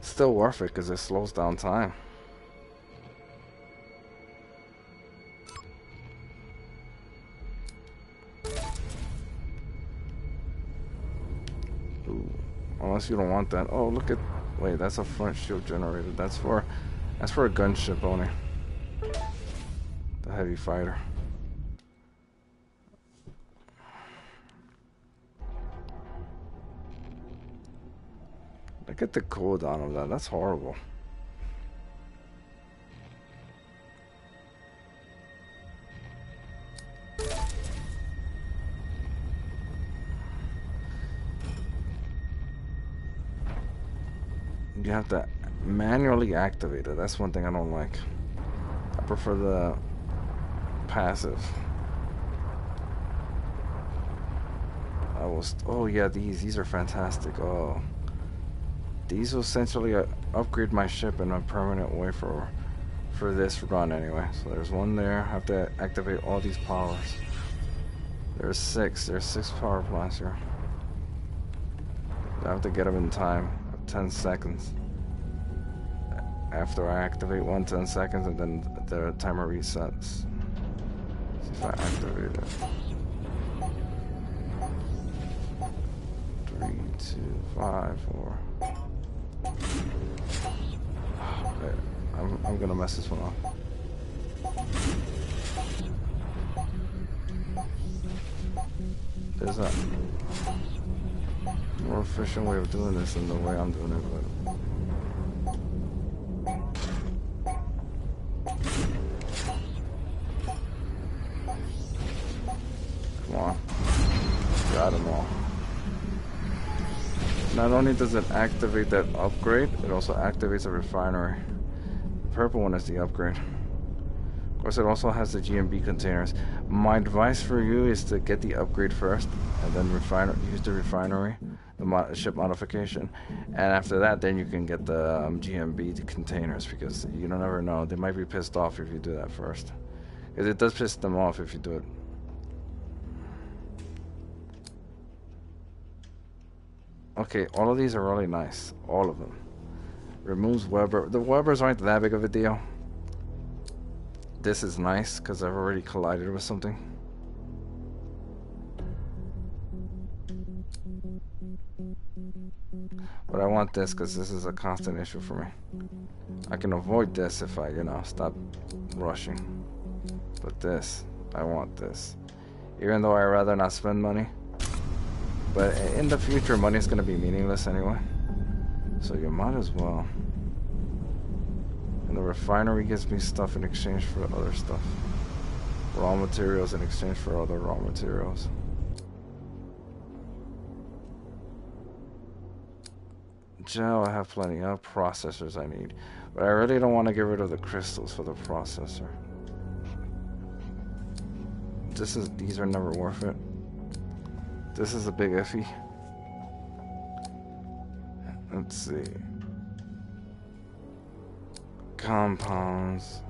Still worth it because it slows down time. Unless you don't want that. Oh, look at. Wait, that's a front shield generator. That's for a gunship only. The heavy fighter. Look at the cooldown of that. That's horrible. You have to manually activate it. That's one thing I don't like. I prefer the passive. Oh yeah, these are fantastic. Oh, these will essentially upgrade my ship in a permanent way for this run anyway. So there's one there. I have to activate all these powers. There's 6 power plants here. I have to get them in time. 10 seconds. After I activate 10 seconds, and then the timer resets. See if I activate it. 3, 2, 5, 4. I'm gonna mess this one up. There's a more efficient way of doing this than the way I'm doing it, but come on, got them all. Not only does it activate that upgrade, it also activates a refinery. The purple one is the upgrade. Of course, it also has the GMB containers. My advice for you is to get the upgrade first, and then use the refinery. The ship modification, and after that then you can get the GMB containers, because you don't ever know, they might be pissed off if you do that first, because it does piss them off if you do it. Okay, all of these are really nice, all of them. Removes Weber. The Webers aren't that big of a deal. This is nice because I've already collided with something. But I want this because this is a constant issue for me. I can avoid this if I, stop rushing. But this, I want this. Even though I'd rather not spend money. But in the future, money is going to be meaningless anyway. So you might as well. And the refinery gives me stuff in exchange for other stuff. Raw materials in exchange for other raw materials. Gel, I have plenty of processors I need. But I really don't want to get rid of the crystals for the processor. These are never worth it. This is a big iffy. Let's see. Compounds.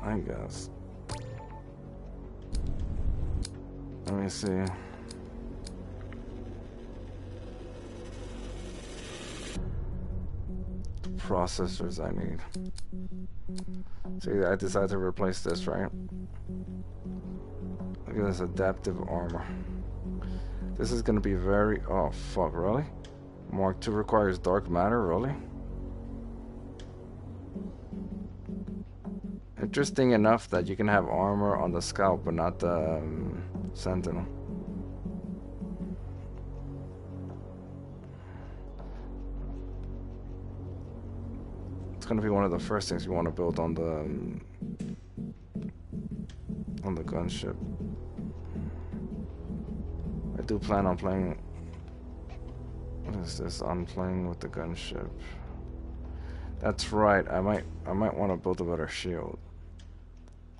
I guess. Let me see. Processors I need. See, I decided to replace this, right? Look at this adaptive armor. This is gonna be very... Oh, fuck, really? Mark II requires dark matter, really? Interesting enough that you can have armor on the Scout, but not the Sentinel. It's gonna be one of the first things you want to build on the gunship. I do plan on playing. What is this? I'm playing with the gunship. That's right. I might want to build a better shield,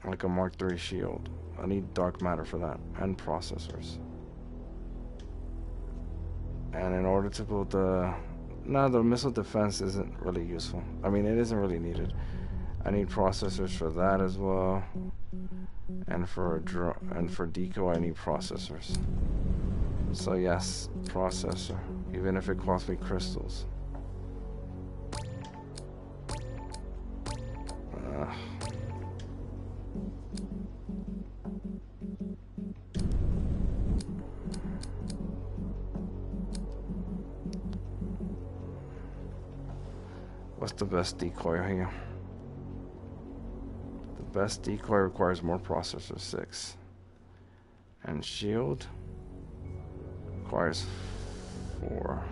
like a Mark III shield. I need dark matter for that and processors. And in order to build the missile defense isn't really useful. I mean, it isn't really needed. I need processors for that as well. And for deco, I need processors. So yes, processor, even if it costs me crystals. What's the best decoy here? The best decoy requires more processors, 6. And shield requires 4.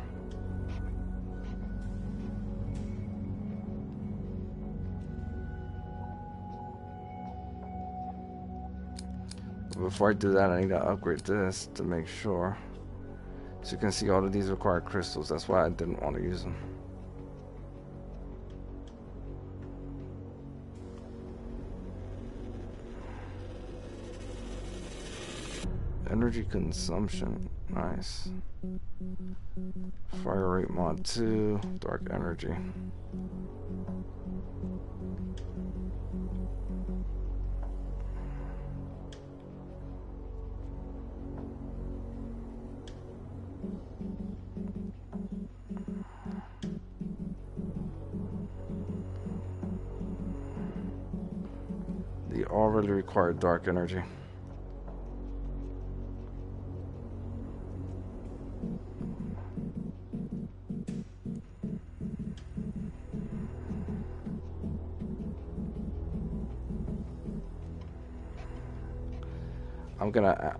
Before I do that, I need to upgrade this to make sure. So you can see all of these require crystals. That's why I didn't want to use them. Energy consumption, nice. Fire rate mod 2, dark energy. They already require dark energy.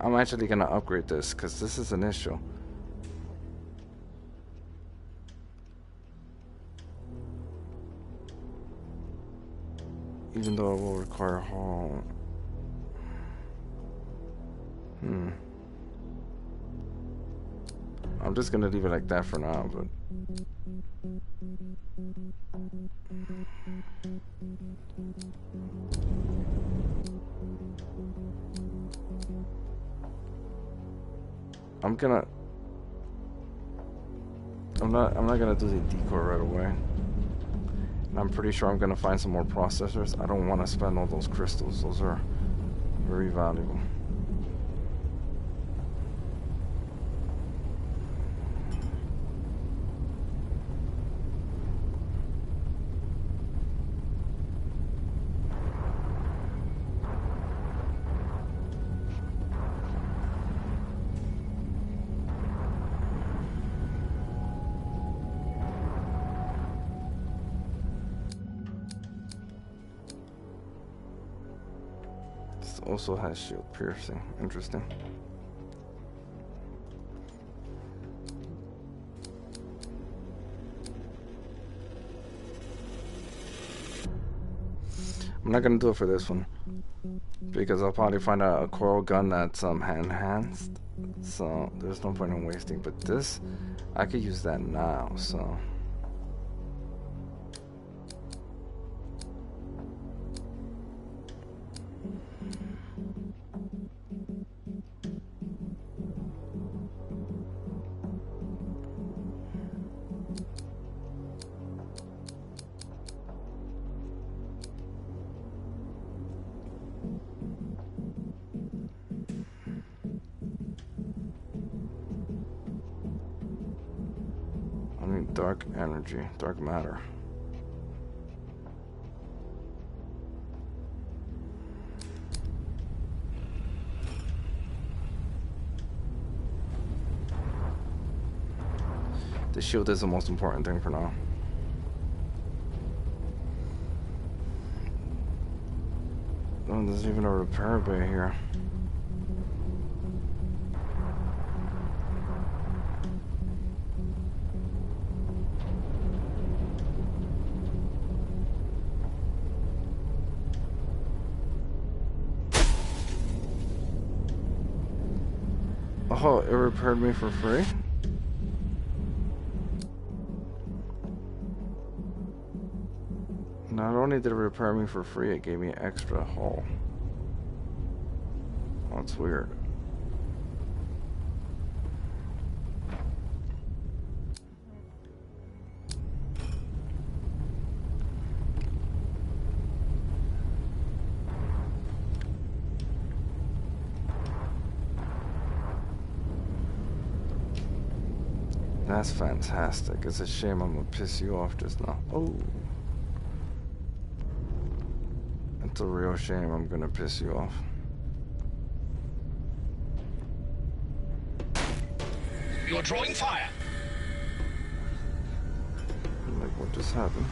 I'm actually gonna upgrade this because this is an issue. Even though it will require hull. I'm just gonna leave it like that for now, but I'm not gonna do the decoy right away. And I'm pretty sure I'm gonna find some more processors. I don't want to spend all those crystals. Those are very valuable. also has shield piercing. Interesting. I'm not gonna do it for this one because I'll probably find a coral gun that's enhanced, so there's no point in wasting. But this, I could use that now, so. Dark energy, dark matter. The shield is the most important thing for now. Oh, there's even a repair bay here. Oh, it repaired me for free? Not only did it repair me for free, it gave me extra hull. Oh, that's weird. That's fantastic. It's a shame I'm gonna piss you off just now. Oh. It's a real shame I'm gonna piss you off. You're drawing fire. Like, what just happened?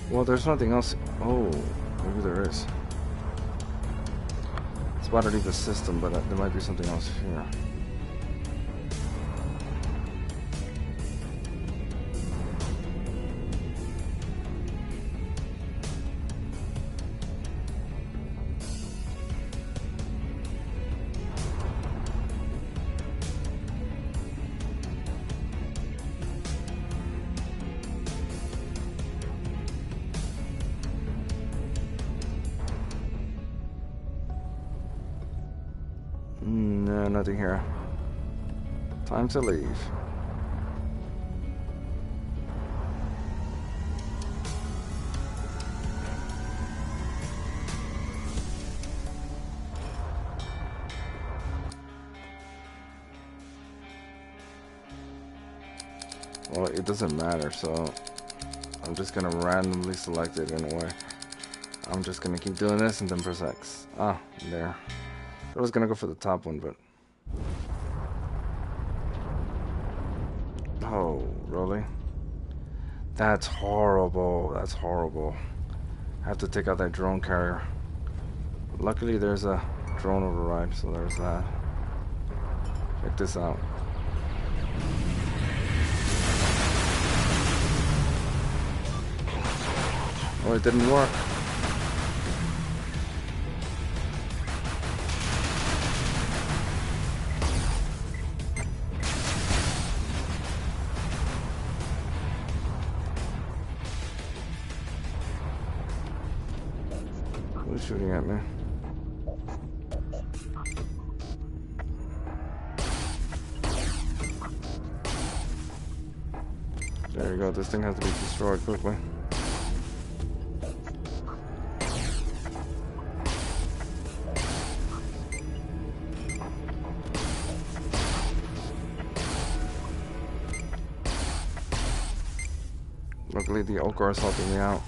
Well, there's nothing else. Oh, maybe there is. It's about to leave the system, but there might be something else here. No, nothing here. Time to leave. Well, it doesn't matter, so I'm just gonna randomly select it in a way. I'm just gonna keep doing this and then press X. Ah, there. I was gonna go for the top one, but... Oh, really? That's horrible. That's horrible. I have to take out that drone carrier. Luckily, there's a drone override, so there's that. Check this out. Oh, it didn't work. Who's shooting at me? There you go. This thing has to be destroyed quickly. Luckily, the Okar is helping me out.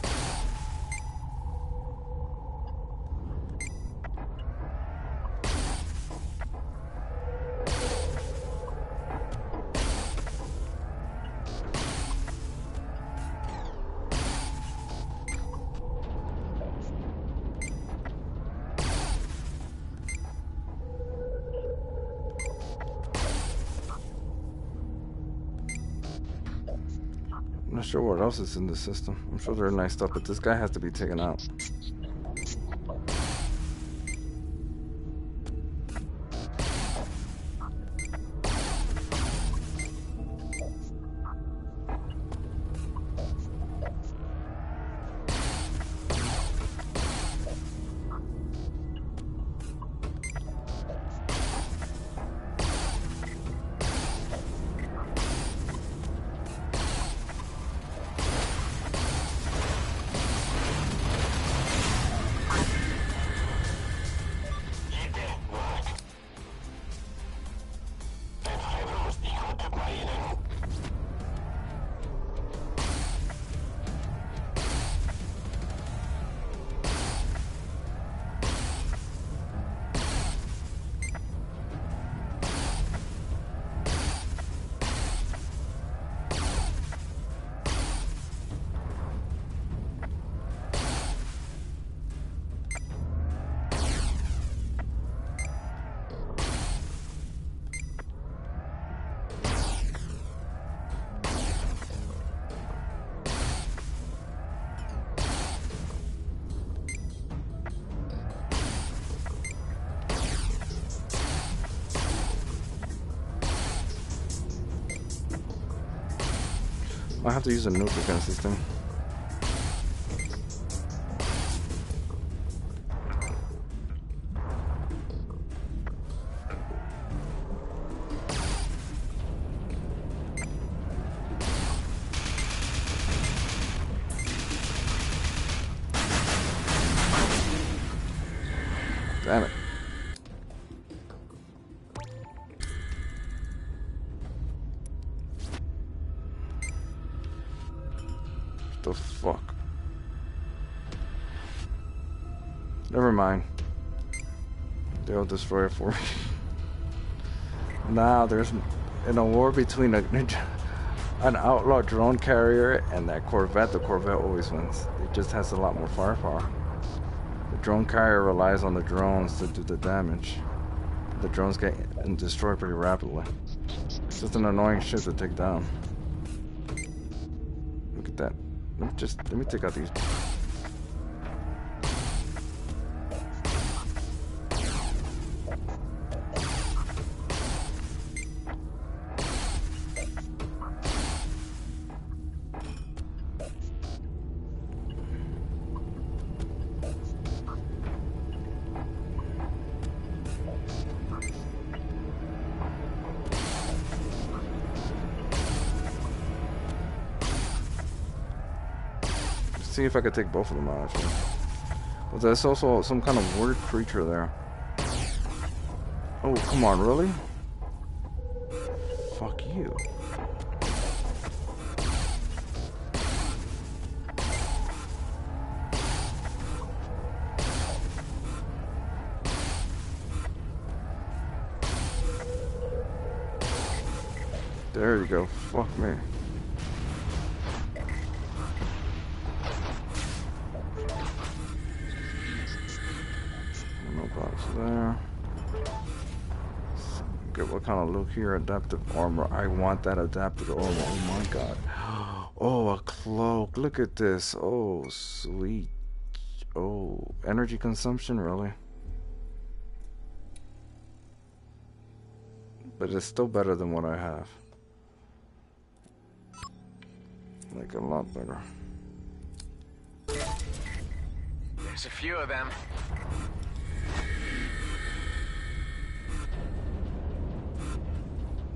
I'm not sure what else is in the system. I'm sure there are nice stuff, but this guy has to be taken out. I have to use a nuke against this thing. Damn it. The fuck? Never mind. They'll destroy it for me. Now there's in a war between an outlaw drone carrier and that Corvette. The Corvette always wins. It just has a lot more firepower. The drone carrier relies on the drones to do the damage. The drones get destroyed pretty rapidly. It's just an annoying ship to take down. Look at that. Let me take out these. See if I could take both of them out, actually. But there's also some kind of weird creature there. Oh, come on, really? Fuck you. There you go. Fuck me. There. Get what kind of look here? Adaptive armor. I want that adaptive armor. Oh my god. Oh, a cloak. Look at this. Oh, sweet. Oh, energy consumption, really? But it's still better than what I have. Like a lot better. There's a few of them.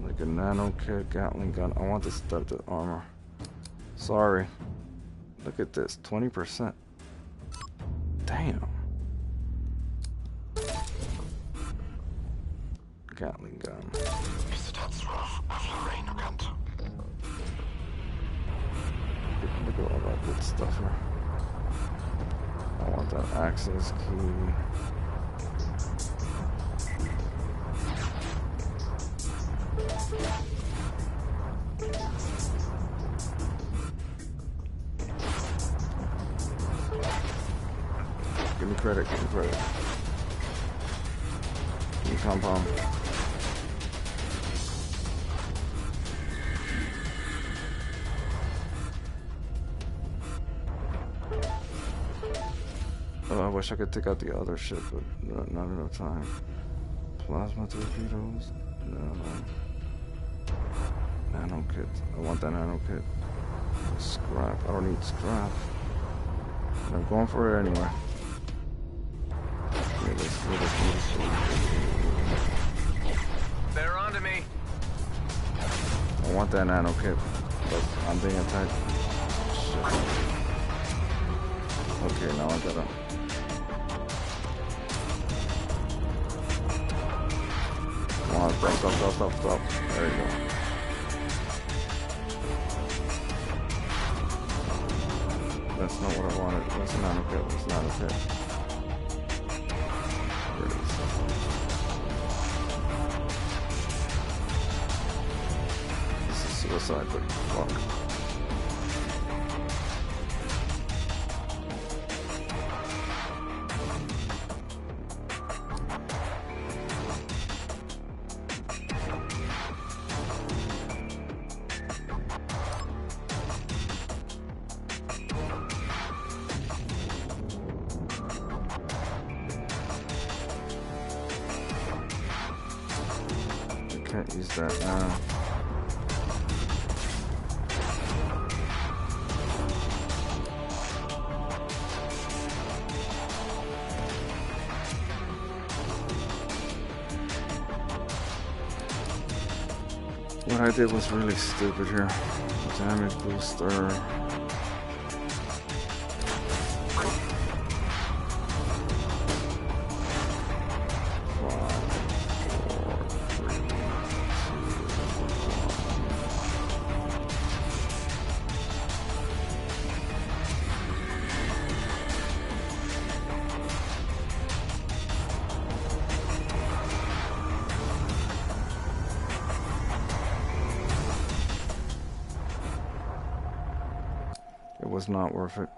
Like a nano kit, Gatling gun. I want this adaptive armor. Sorry. Look at this, 20%. Damn. Gatling gun. Look at all that good stuff here. I want that access key. Give me credit, give me credit. Give me compound. Oh, I wish I could take out the other shit, but not enough time. Plasma torpedoes? No. Nano kit. I want that nano kit. Scrap. I don't need scrap. And I'm going for it anyway. They're onto me. I want that nano kit, but I'm being attacked. Shit. Okay, now I gotta. Come on, stop. There you go. That's not what I wanted. That's not okay. That's not okay. Here it is. This is suicide, but fuck. Can't use that now. What I did was really stupid here. Damage booster. It was not worth it.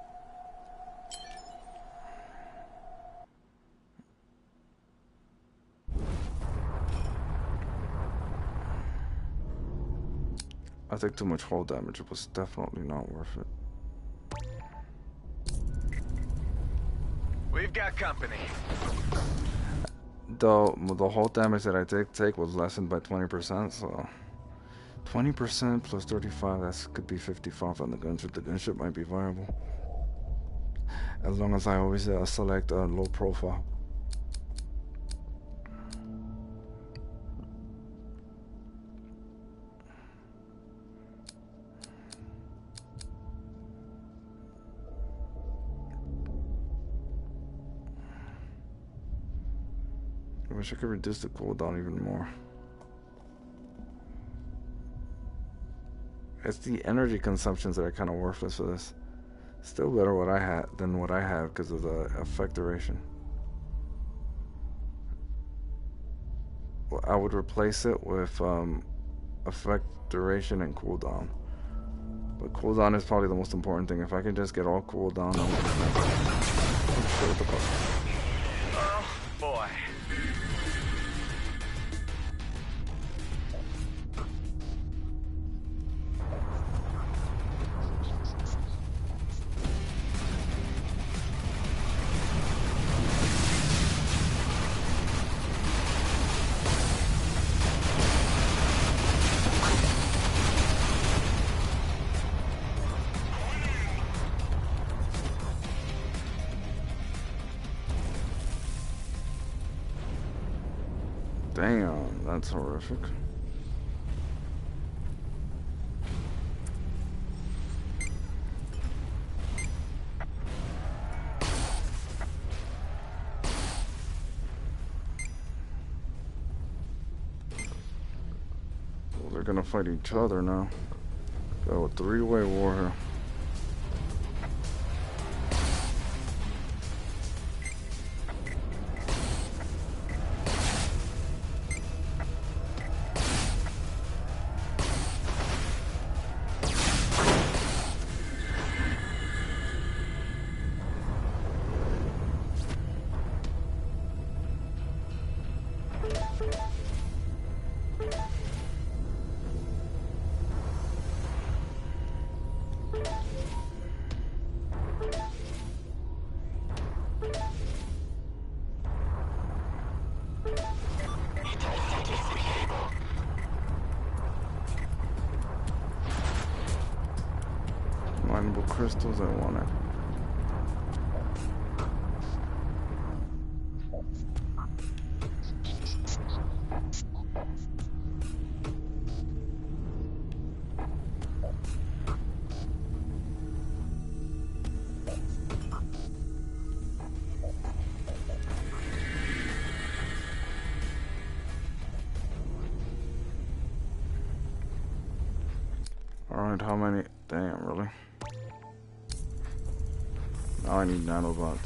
I took too much hull damage. It was definitely not worth it. We've got company. Though the hull damage that I did take was lessened by 20%, so 20% plus 35, that could be 55 on the gunship. The gunship might be viable. As long as I always select a low profile. I wish I could reduce the cooldown even more. It's the energy consumptions that are kind of worthless for this. Still better than what I have because of the effect duration. Well, I would replace it with effect duration and cooldown. But cooldown is probably the most important thing. If I can just get all cooldown, I'm what the fuck. Oh boy. Damn, that's horrific. Well, they're gonna fight each other now. Got a three-way war here. crystals I wanted. Alright, how many? Damn, really? Now I need nanobots.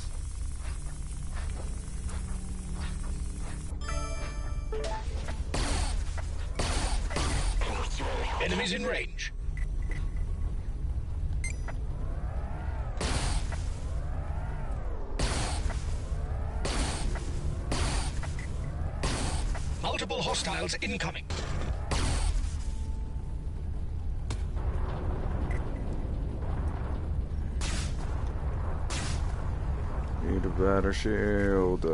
Enemies in range. Multiple hostiles incoming. Need a better shield.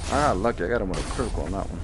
I got lucky, I got him with a critical on that one.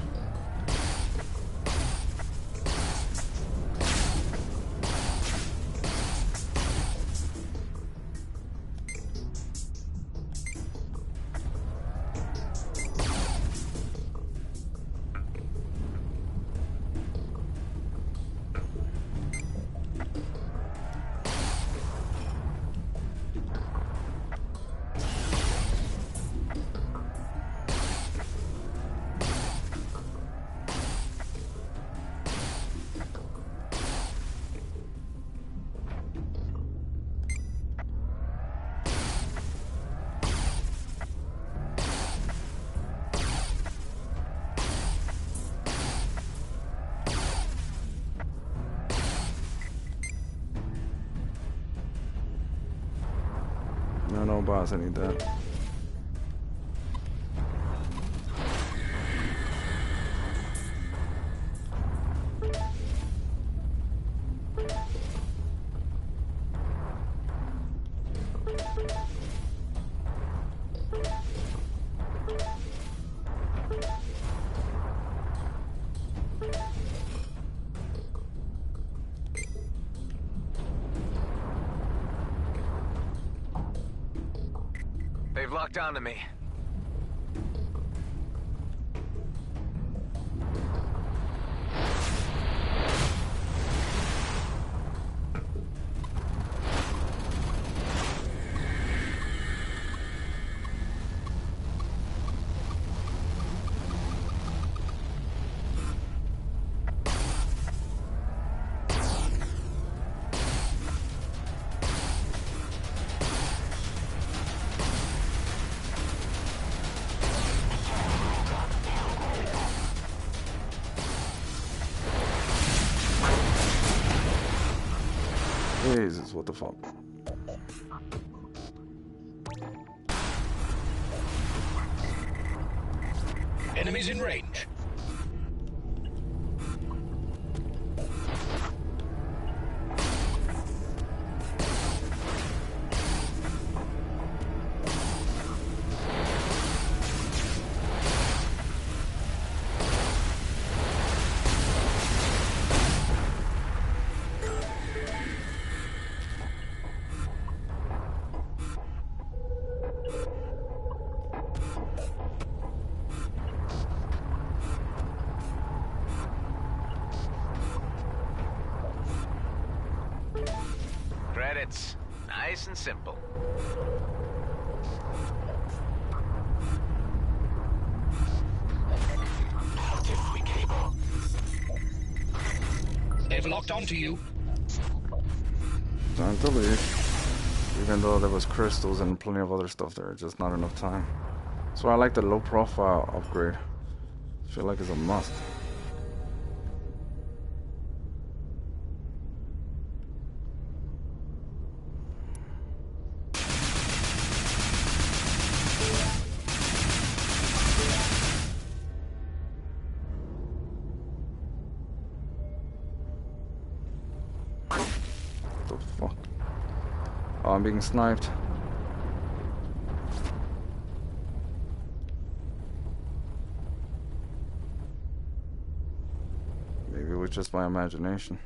No boss, I need that. They've locked onto me. Jesus, what the fuck? Enemies in range. Credits. Nice and simple. They've locked onto you. Time to leave. Even though there was crystals and plenty of other stuff there, just not enough time. So I like the low profile upgrade. I feel like it's a must. What the fuck? Oh, I'm being sniped. Maybe it was just my imagination.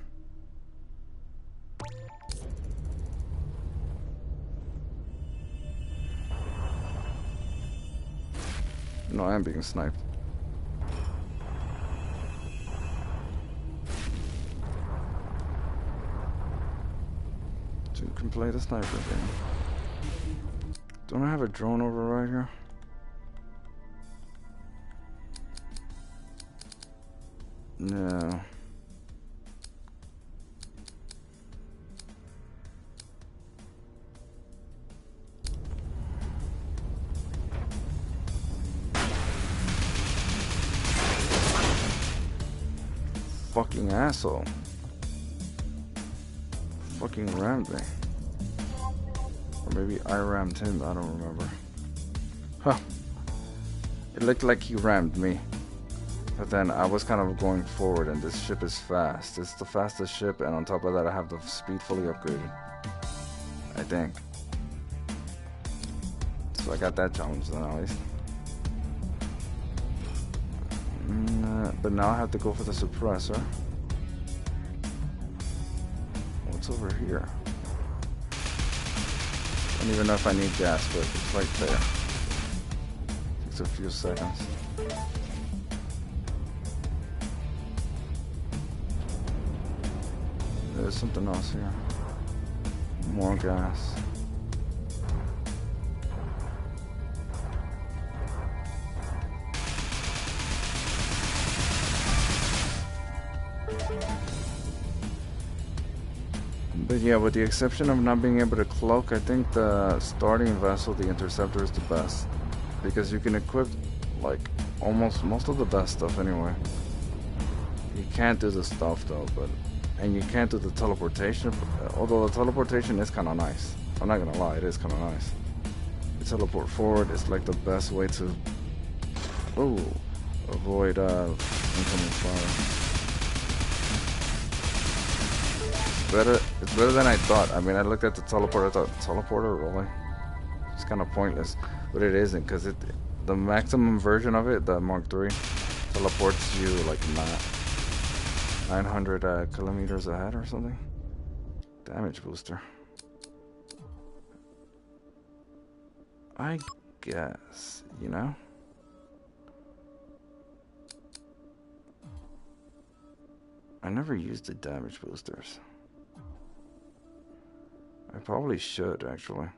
No, I am being sniped. You can play the sniper game. Don't I have a drone over right here? No. Fucking asshole. Fucking rammed me. Or maybe I rammed him, I don't remember. Huh. It looked like he rammed me. But then I was kind of going forward, and this ship is fast. It's the fastest ship, and on top of that I have the speed fully upgraded. I think. So I got that challenge then at least. But now I have to go for the suppressor. What's over here? I don't even know if I need gas, but it's right there. Takes a few seconds. There's something else here. More gas. But yeah, with the exception of not being able to cloak, I think the starting vessel, the Interceptor, is the best. Because you can equip, like, almost most of the best stuff anyway. You can't do the stuff though, but... And you can't do the teleportation, although the teleportation is kind of nice. I'm not gonna lie, it is kind of nice. You teleport forward, it's like the best way to... avoid incoming fire. It's better than I thought. I mean, I looked at the teleporter, I thought, teleporter, really? It's kind of pointless, but it isn't, because the maximum version of it, the Mark III, teleports you like 900 kilometers ahead or something. Damage booster. I guess, you know? I never used the damage boosters. I probably should, actually.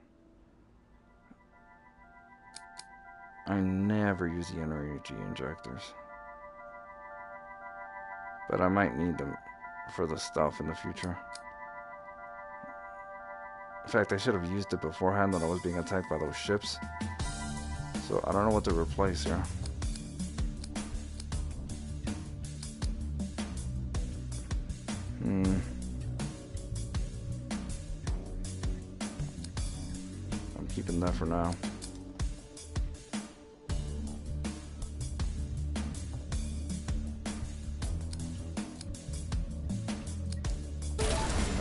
I never use the energy injectors. But I might need them for the stuff in the future. In fact, I should have used it beforehand when I was being attacked by those ships. So I don't know what to replace here. I'm keeping that for now.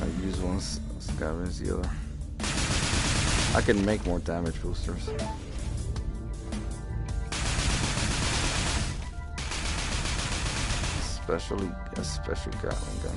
I use one, scavenge the other. I can make more damage boosters. Especially a special Gatling gun.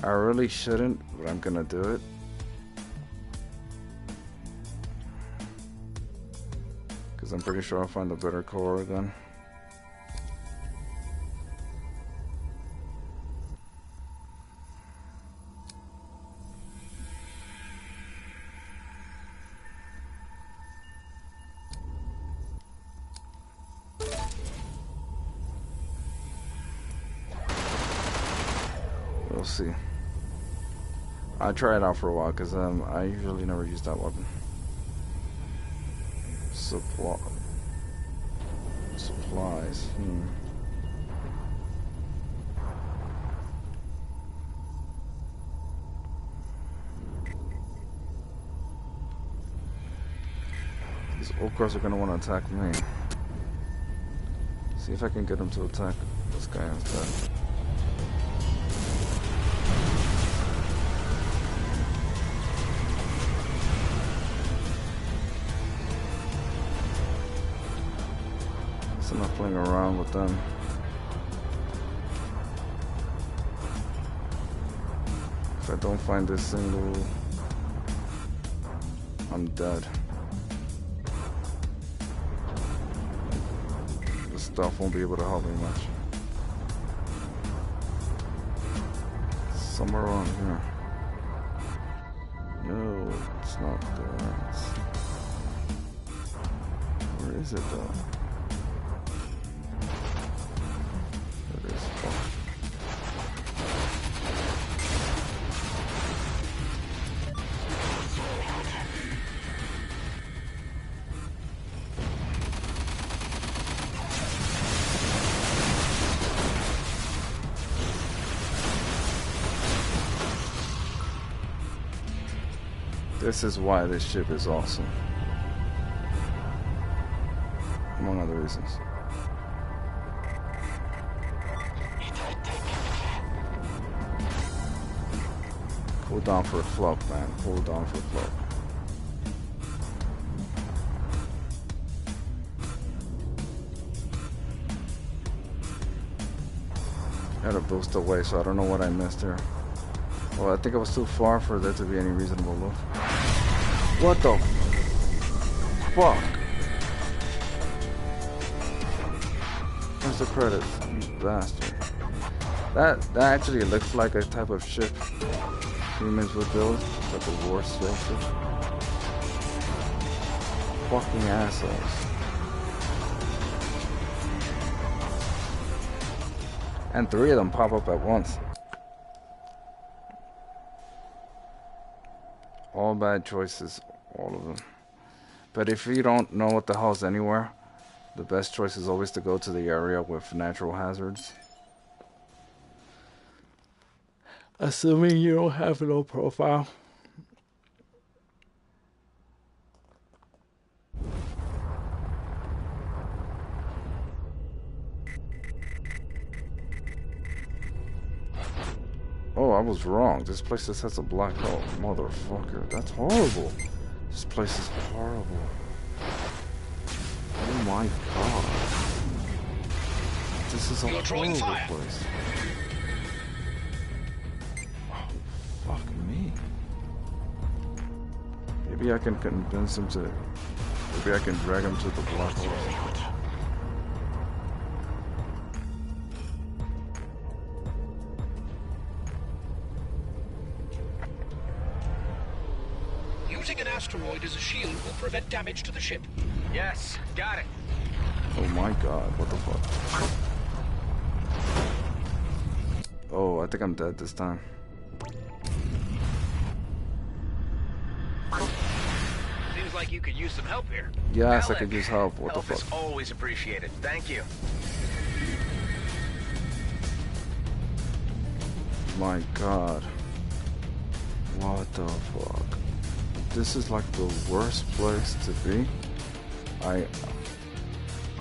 I really shouldn't, but I'm gonna do it. Because I'm pretty sure I'll find a better core gun. we'll see. I try it out for a while because I usually never use that weapon. Supplies. These Okras are gonna want to attack me. See if I can get them to attack this guy instead. So I'm not playing around with them. If I don't find this single, I'm dead. This stuff won't be able to help me much. Somewhere around here. No, it's not there. Where is it though? There it is. Oh. This is why this ship is awesome. Among other reasons. Hold on for a float, man. Hold on for a float. Gotta boost away, so I don't know what I missed here. Well, I think I was too far for there to be any reasonable loot. What the fuck? Where's the credits? You bastard. That actually looks like a type of ship humans would build, like a war sail ship. Fucking assholes. And 3 of them pop up at once. All bad choices, all of them. But if you don't know what the hell's anywhere, the best choice is always to go to the area with natural hazards. Assuming you don't have a low profile. Oh, I was wrong. This place just has a black hole. Motherfucker. That's horrible. This place is horrible. Oh my god. This is a horrible place. Oh, fuck me. Maybe I can convince him to... Maybe I can drag him to the black hole. Using an asteroid as a shield will prevent damage to the ship. Yes, got it. Oh my god, what the fuck? Oh, I think I'm dead this time. Seems like you could use some help here. Yes, I Alec, could use help. What the help fuck? is always appreciated. Thank you. My god. What the fuck? This is like the worst place to be. I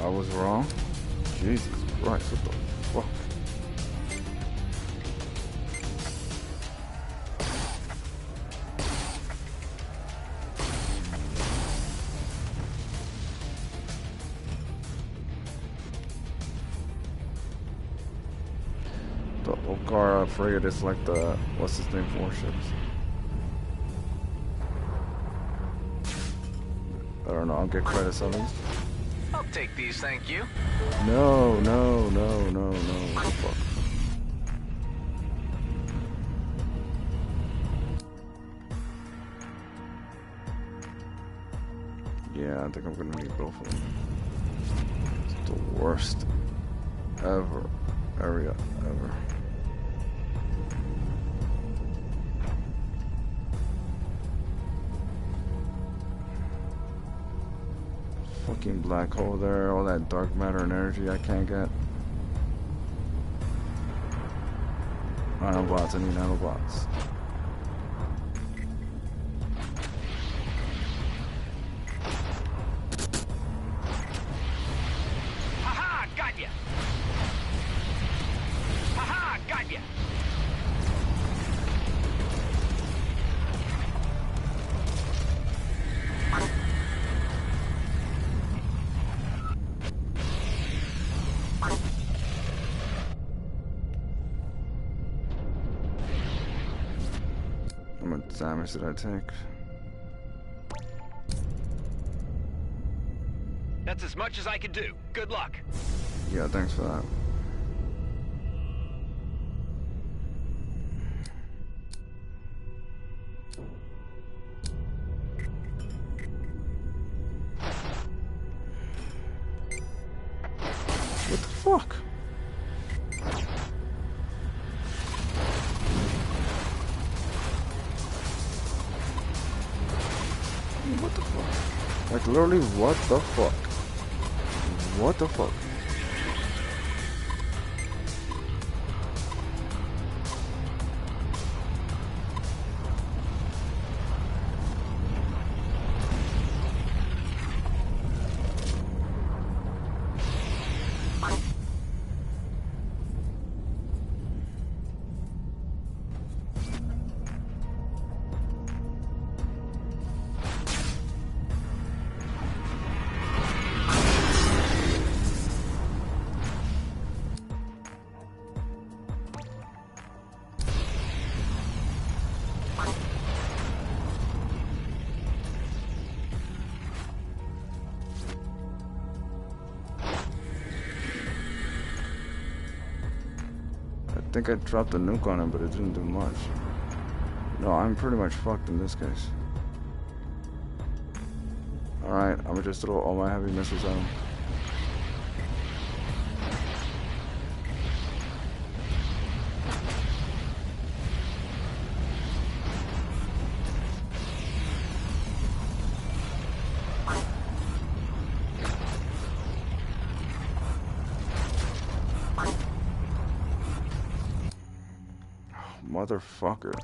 was wrong. Jesus Christ, what the fuck? The Okara frigate is like the, what's his name, warships. I don't know, I'll get credits on these. I'll take these, thank you. No, no, no, no, no. What the fuck? Yeah, I think I'm gonna need both of them. It's the worst area ever. fucking black hole there, all that dark matter and energy I can't get. Nanobots, I need nanobots. Haha, got ya! Haha, got ya! How much damage did I take? That's as much as I can do. Good luck. Yeah, thanks for that. What the fuck? What the fuck? Like literally, what the fuck? What the fuck? I think I dropped a nuke on him, but it didn't do much. No, I'm pretty much fucked in this case. Alright, I'm gonna just throw all my heavy missiles at him. Motherfucker.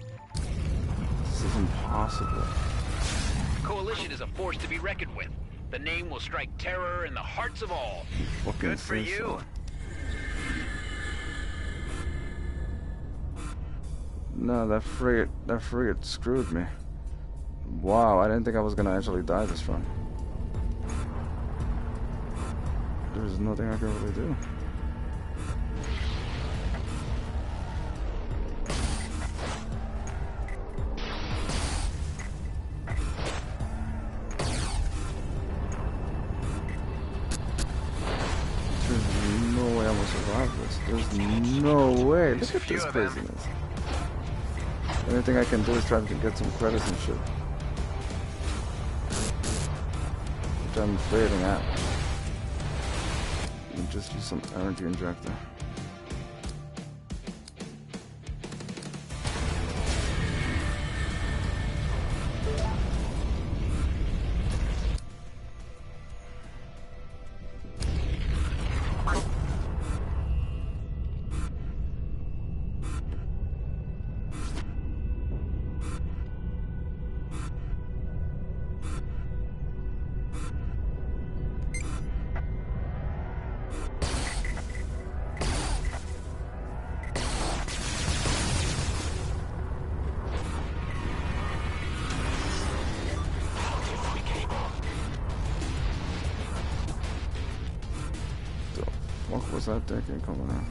This is impossible. The Coalition is a force to be reckoned with. The name will strike terror in the hearts of all. Fucking Good for say you. so. No, that frigate screwed me. Wow, I didn't think I was gonna actually die this run. There's nothing I can really do. There's no way I'm gonna survive this. There's no way. Look at this craziness. The only thing I can do is try to get some credits and shit. Which I'm failing at. And just use some energy injector. What was that decade coming out?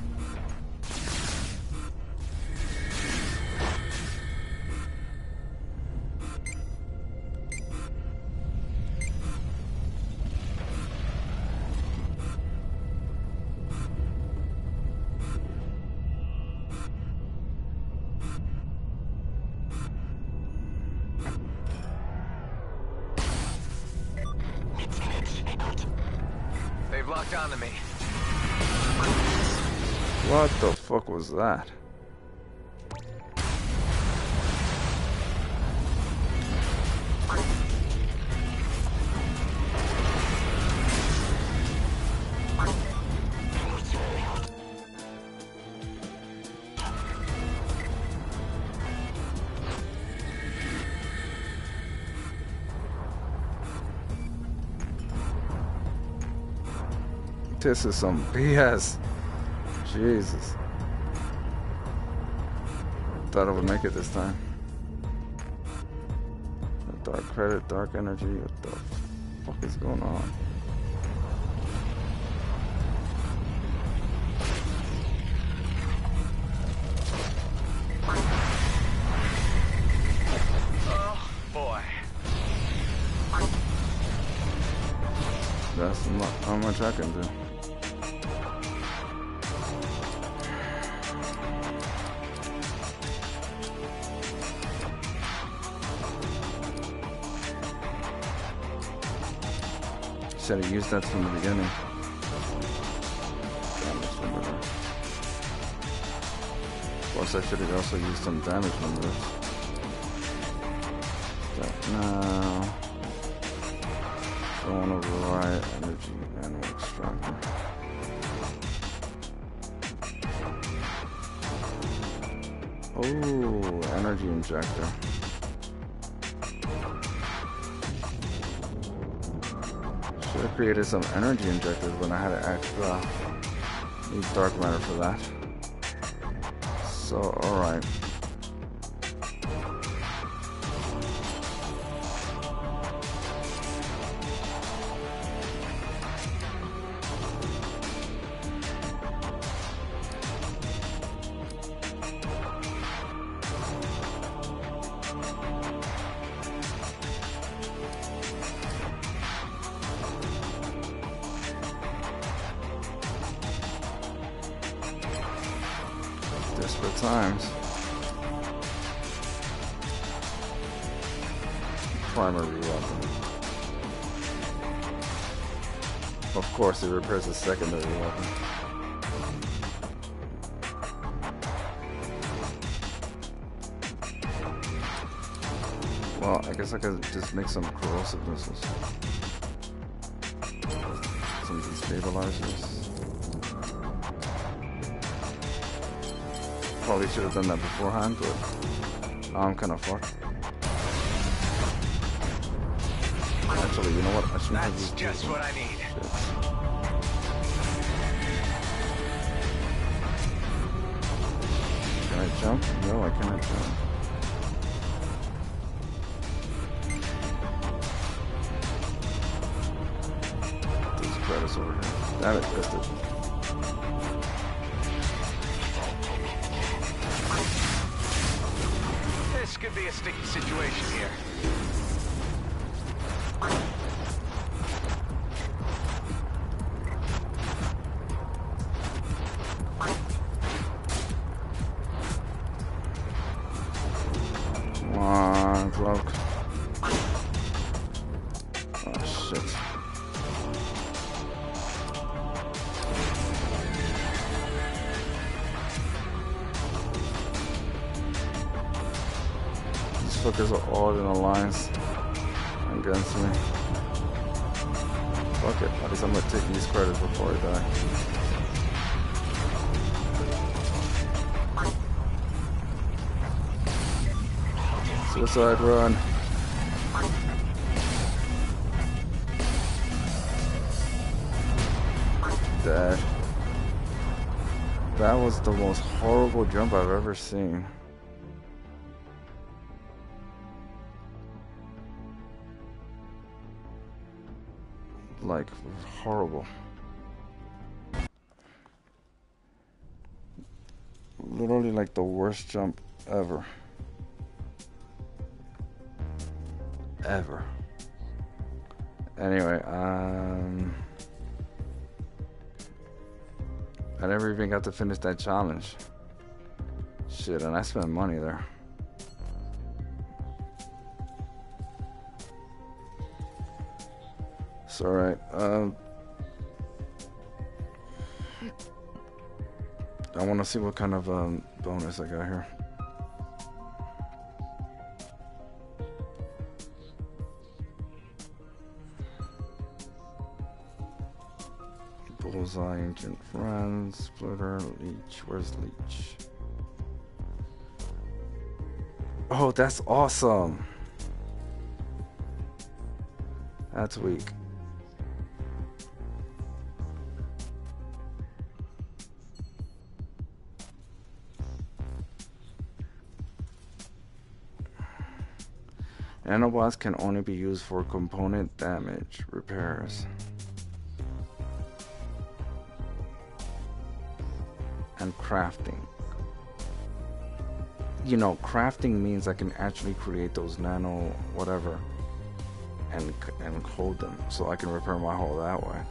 They've locked onto me. What the fuck was that? This is some BS. Jesus. Thought I would make it this time. Dark credit, dark energy. What the fuck is going on? Oh, boy. That's not how much I can do. Should have used that from the beginning. Damage limiter. Of course, I should have also used some damage limiters. Now, don't want to rely energy and extractor. Oh, energy injector. Should have created some energy injectors when I had an extra need dark matter for that. So, alright. Desperate times. Primary weapon. Of course, it repairs the secondary weapon. Well, I guess I could just make some corrosive missiles. Some destabilizers. Probably should have done that beforehand, but now I'm kind of fucked. Actually, you know what? I shouldn't have That's used just this what one. I need. Shit. Can I jump? No, I cannot jump. These credits over here. Damn it, missed it. This could be a sticky situation here. Come on, cloak. Oh, shit. These fuckers are all in alliance against me. Fuck it. At least I'm gonna take these credits before I die. Suicide run. Dead. That was the most horrible jump I've ever seen. Like, horrible. Literally like the worst jump ever. Ever. Anyway, I never even got to finish that challenge. Shit, and I spent money there. It's alright. I want to see what kind of bonus I got here. Bullseye, ancient friends, splitter, leech. Where's leech? Oh, that's awesome. That's weak. Nanobots can only be used for component damage repairs and crafting. You know, crafting means I can actually create those nano whatever and hold them, so I can repair my hull that way.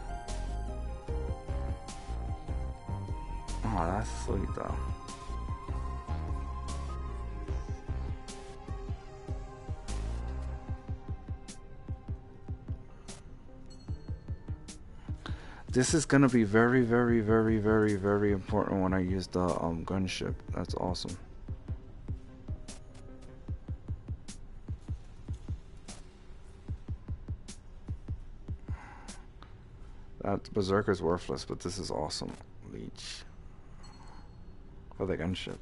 Oh, that's sweet though. This is gonna be very, very, very, very, very important when I use the gunship. That's awesome. That Berserker's worthless, but this is awesome. Leech. For the gunship.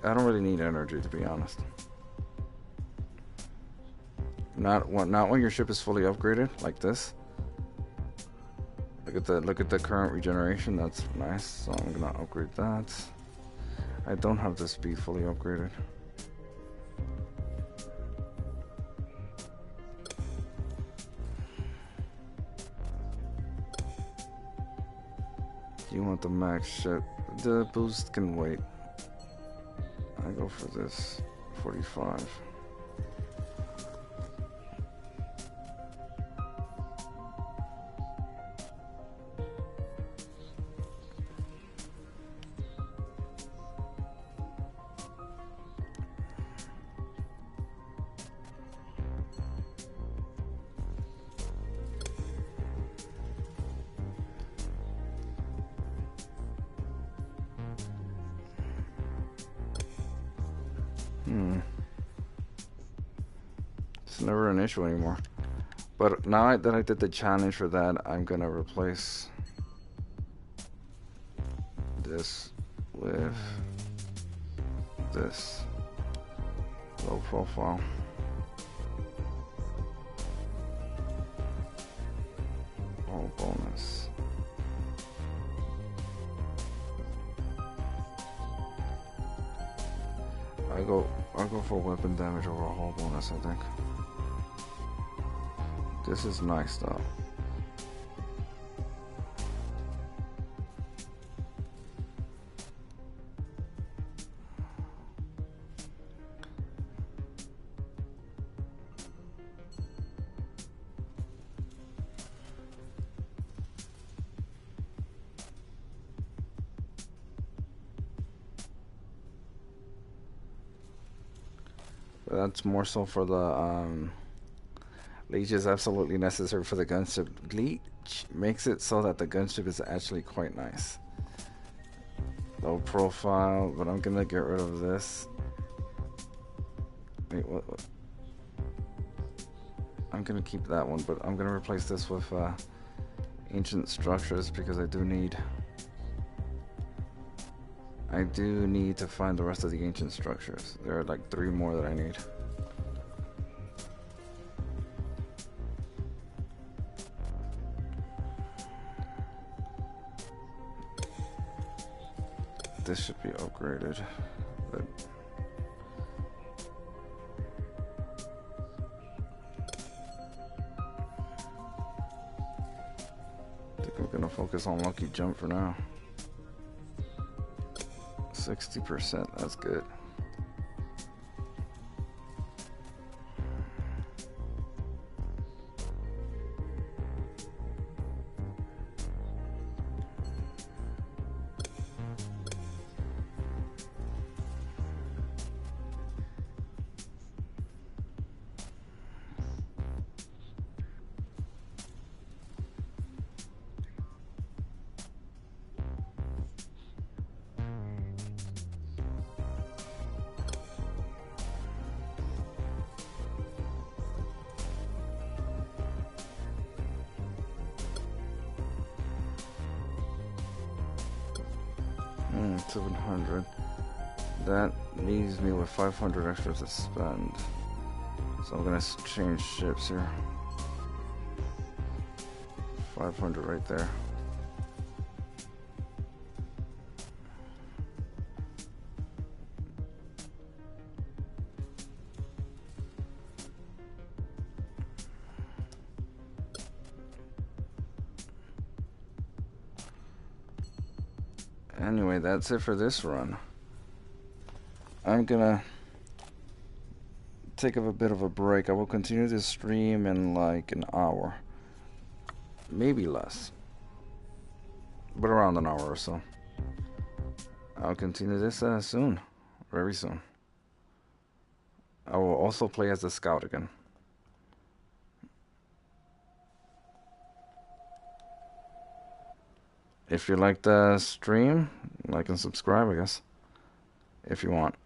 I don't really need energy, to be honest. Not when your ship is fully upgraded like this. Look at the current regeneration. That's nice. So I'm gonna upgrade that. I don't have the speed fully upgraded. You want the max ship? The boost can wait. I go for this 45. It's never an issue anymore. But now that I did the challenge for that, I'm gonna replace this with this low profile. All bonus. I'll go for weapon damage over a whole bonus, I think. This is nice though. But that's more so for the Leech is absolutely necessary for the gunship. Leech makes it so that the gunship is actually quite nice. Low profile, but I'm gonna get rid of this. Wait, what? I'm gonna keep that one, but I'm gonna replace this with ancient structures because I do need to find the rest of the ancient structures. There are like 3 more that I need. This should be upgraded, but I think I'm gonna focus on Lucky Jump for now. 60%, that's good. $700. That leaves me with 500 extra to spend. So I'm gonna change ships here. 500 right there. Anyway, that's it for this run. I'm gonna take a bit of a break. I will continue this stream in like an hour. Maybe less. But around an hour or so. I'll continue this soon. Very soon. I will also play as the Scout again. If you like the stream, like and subscribe, I guess. If you want.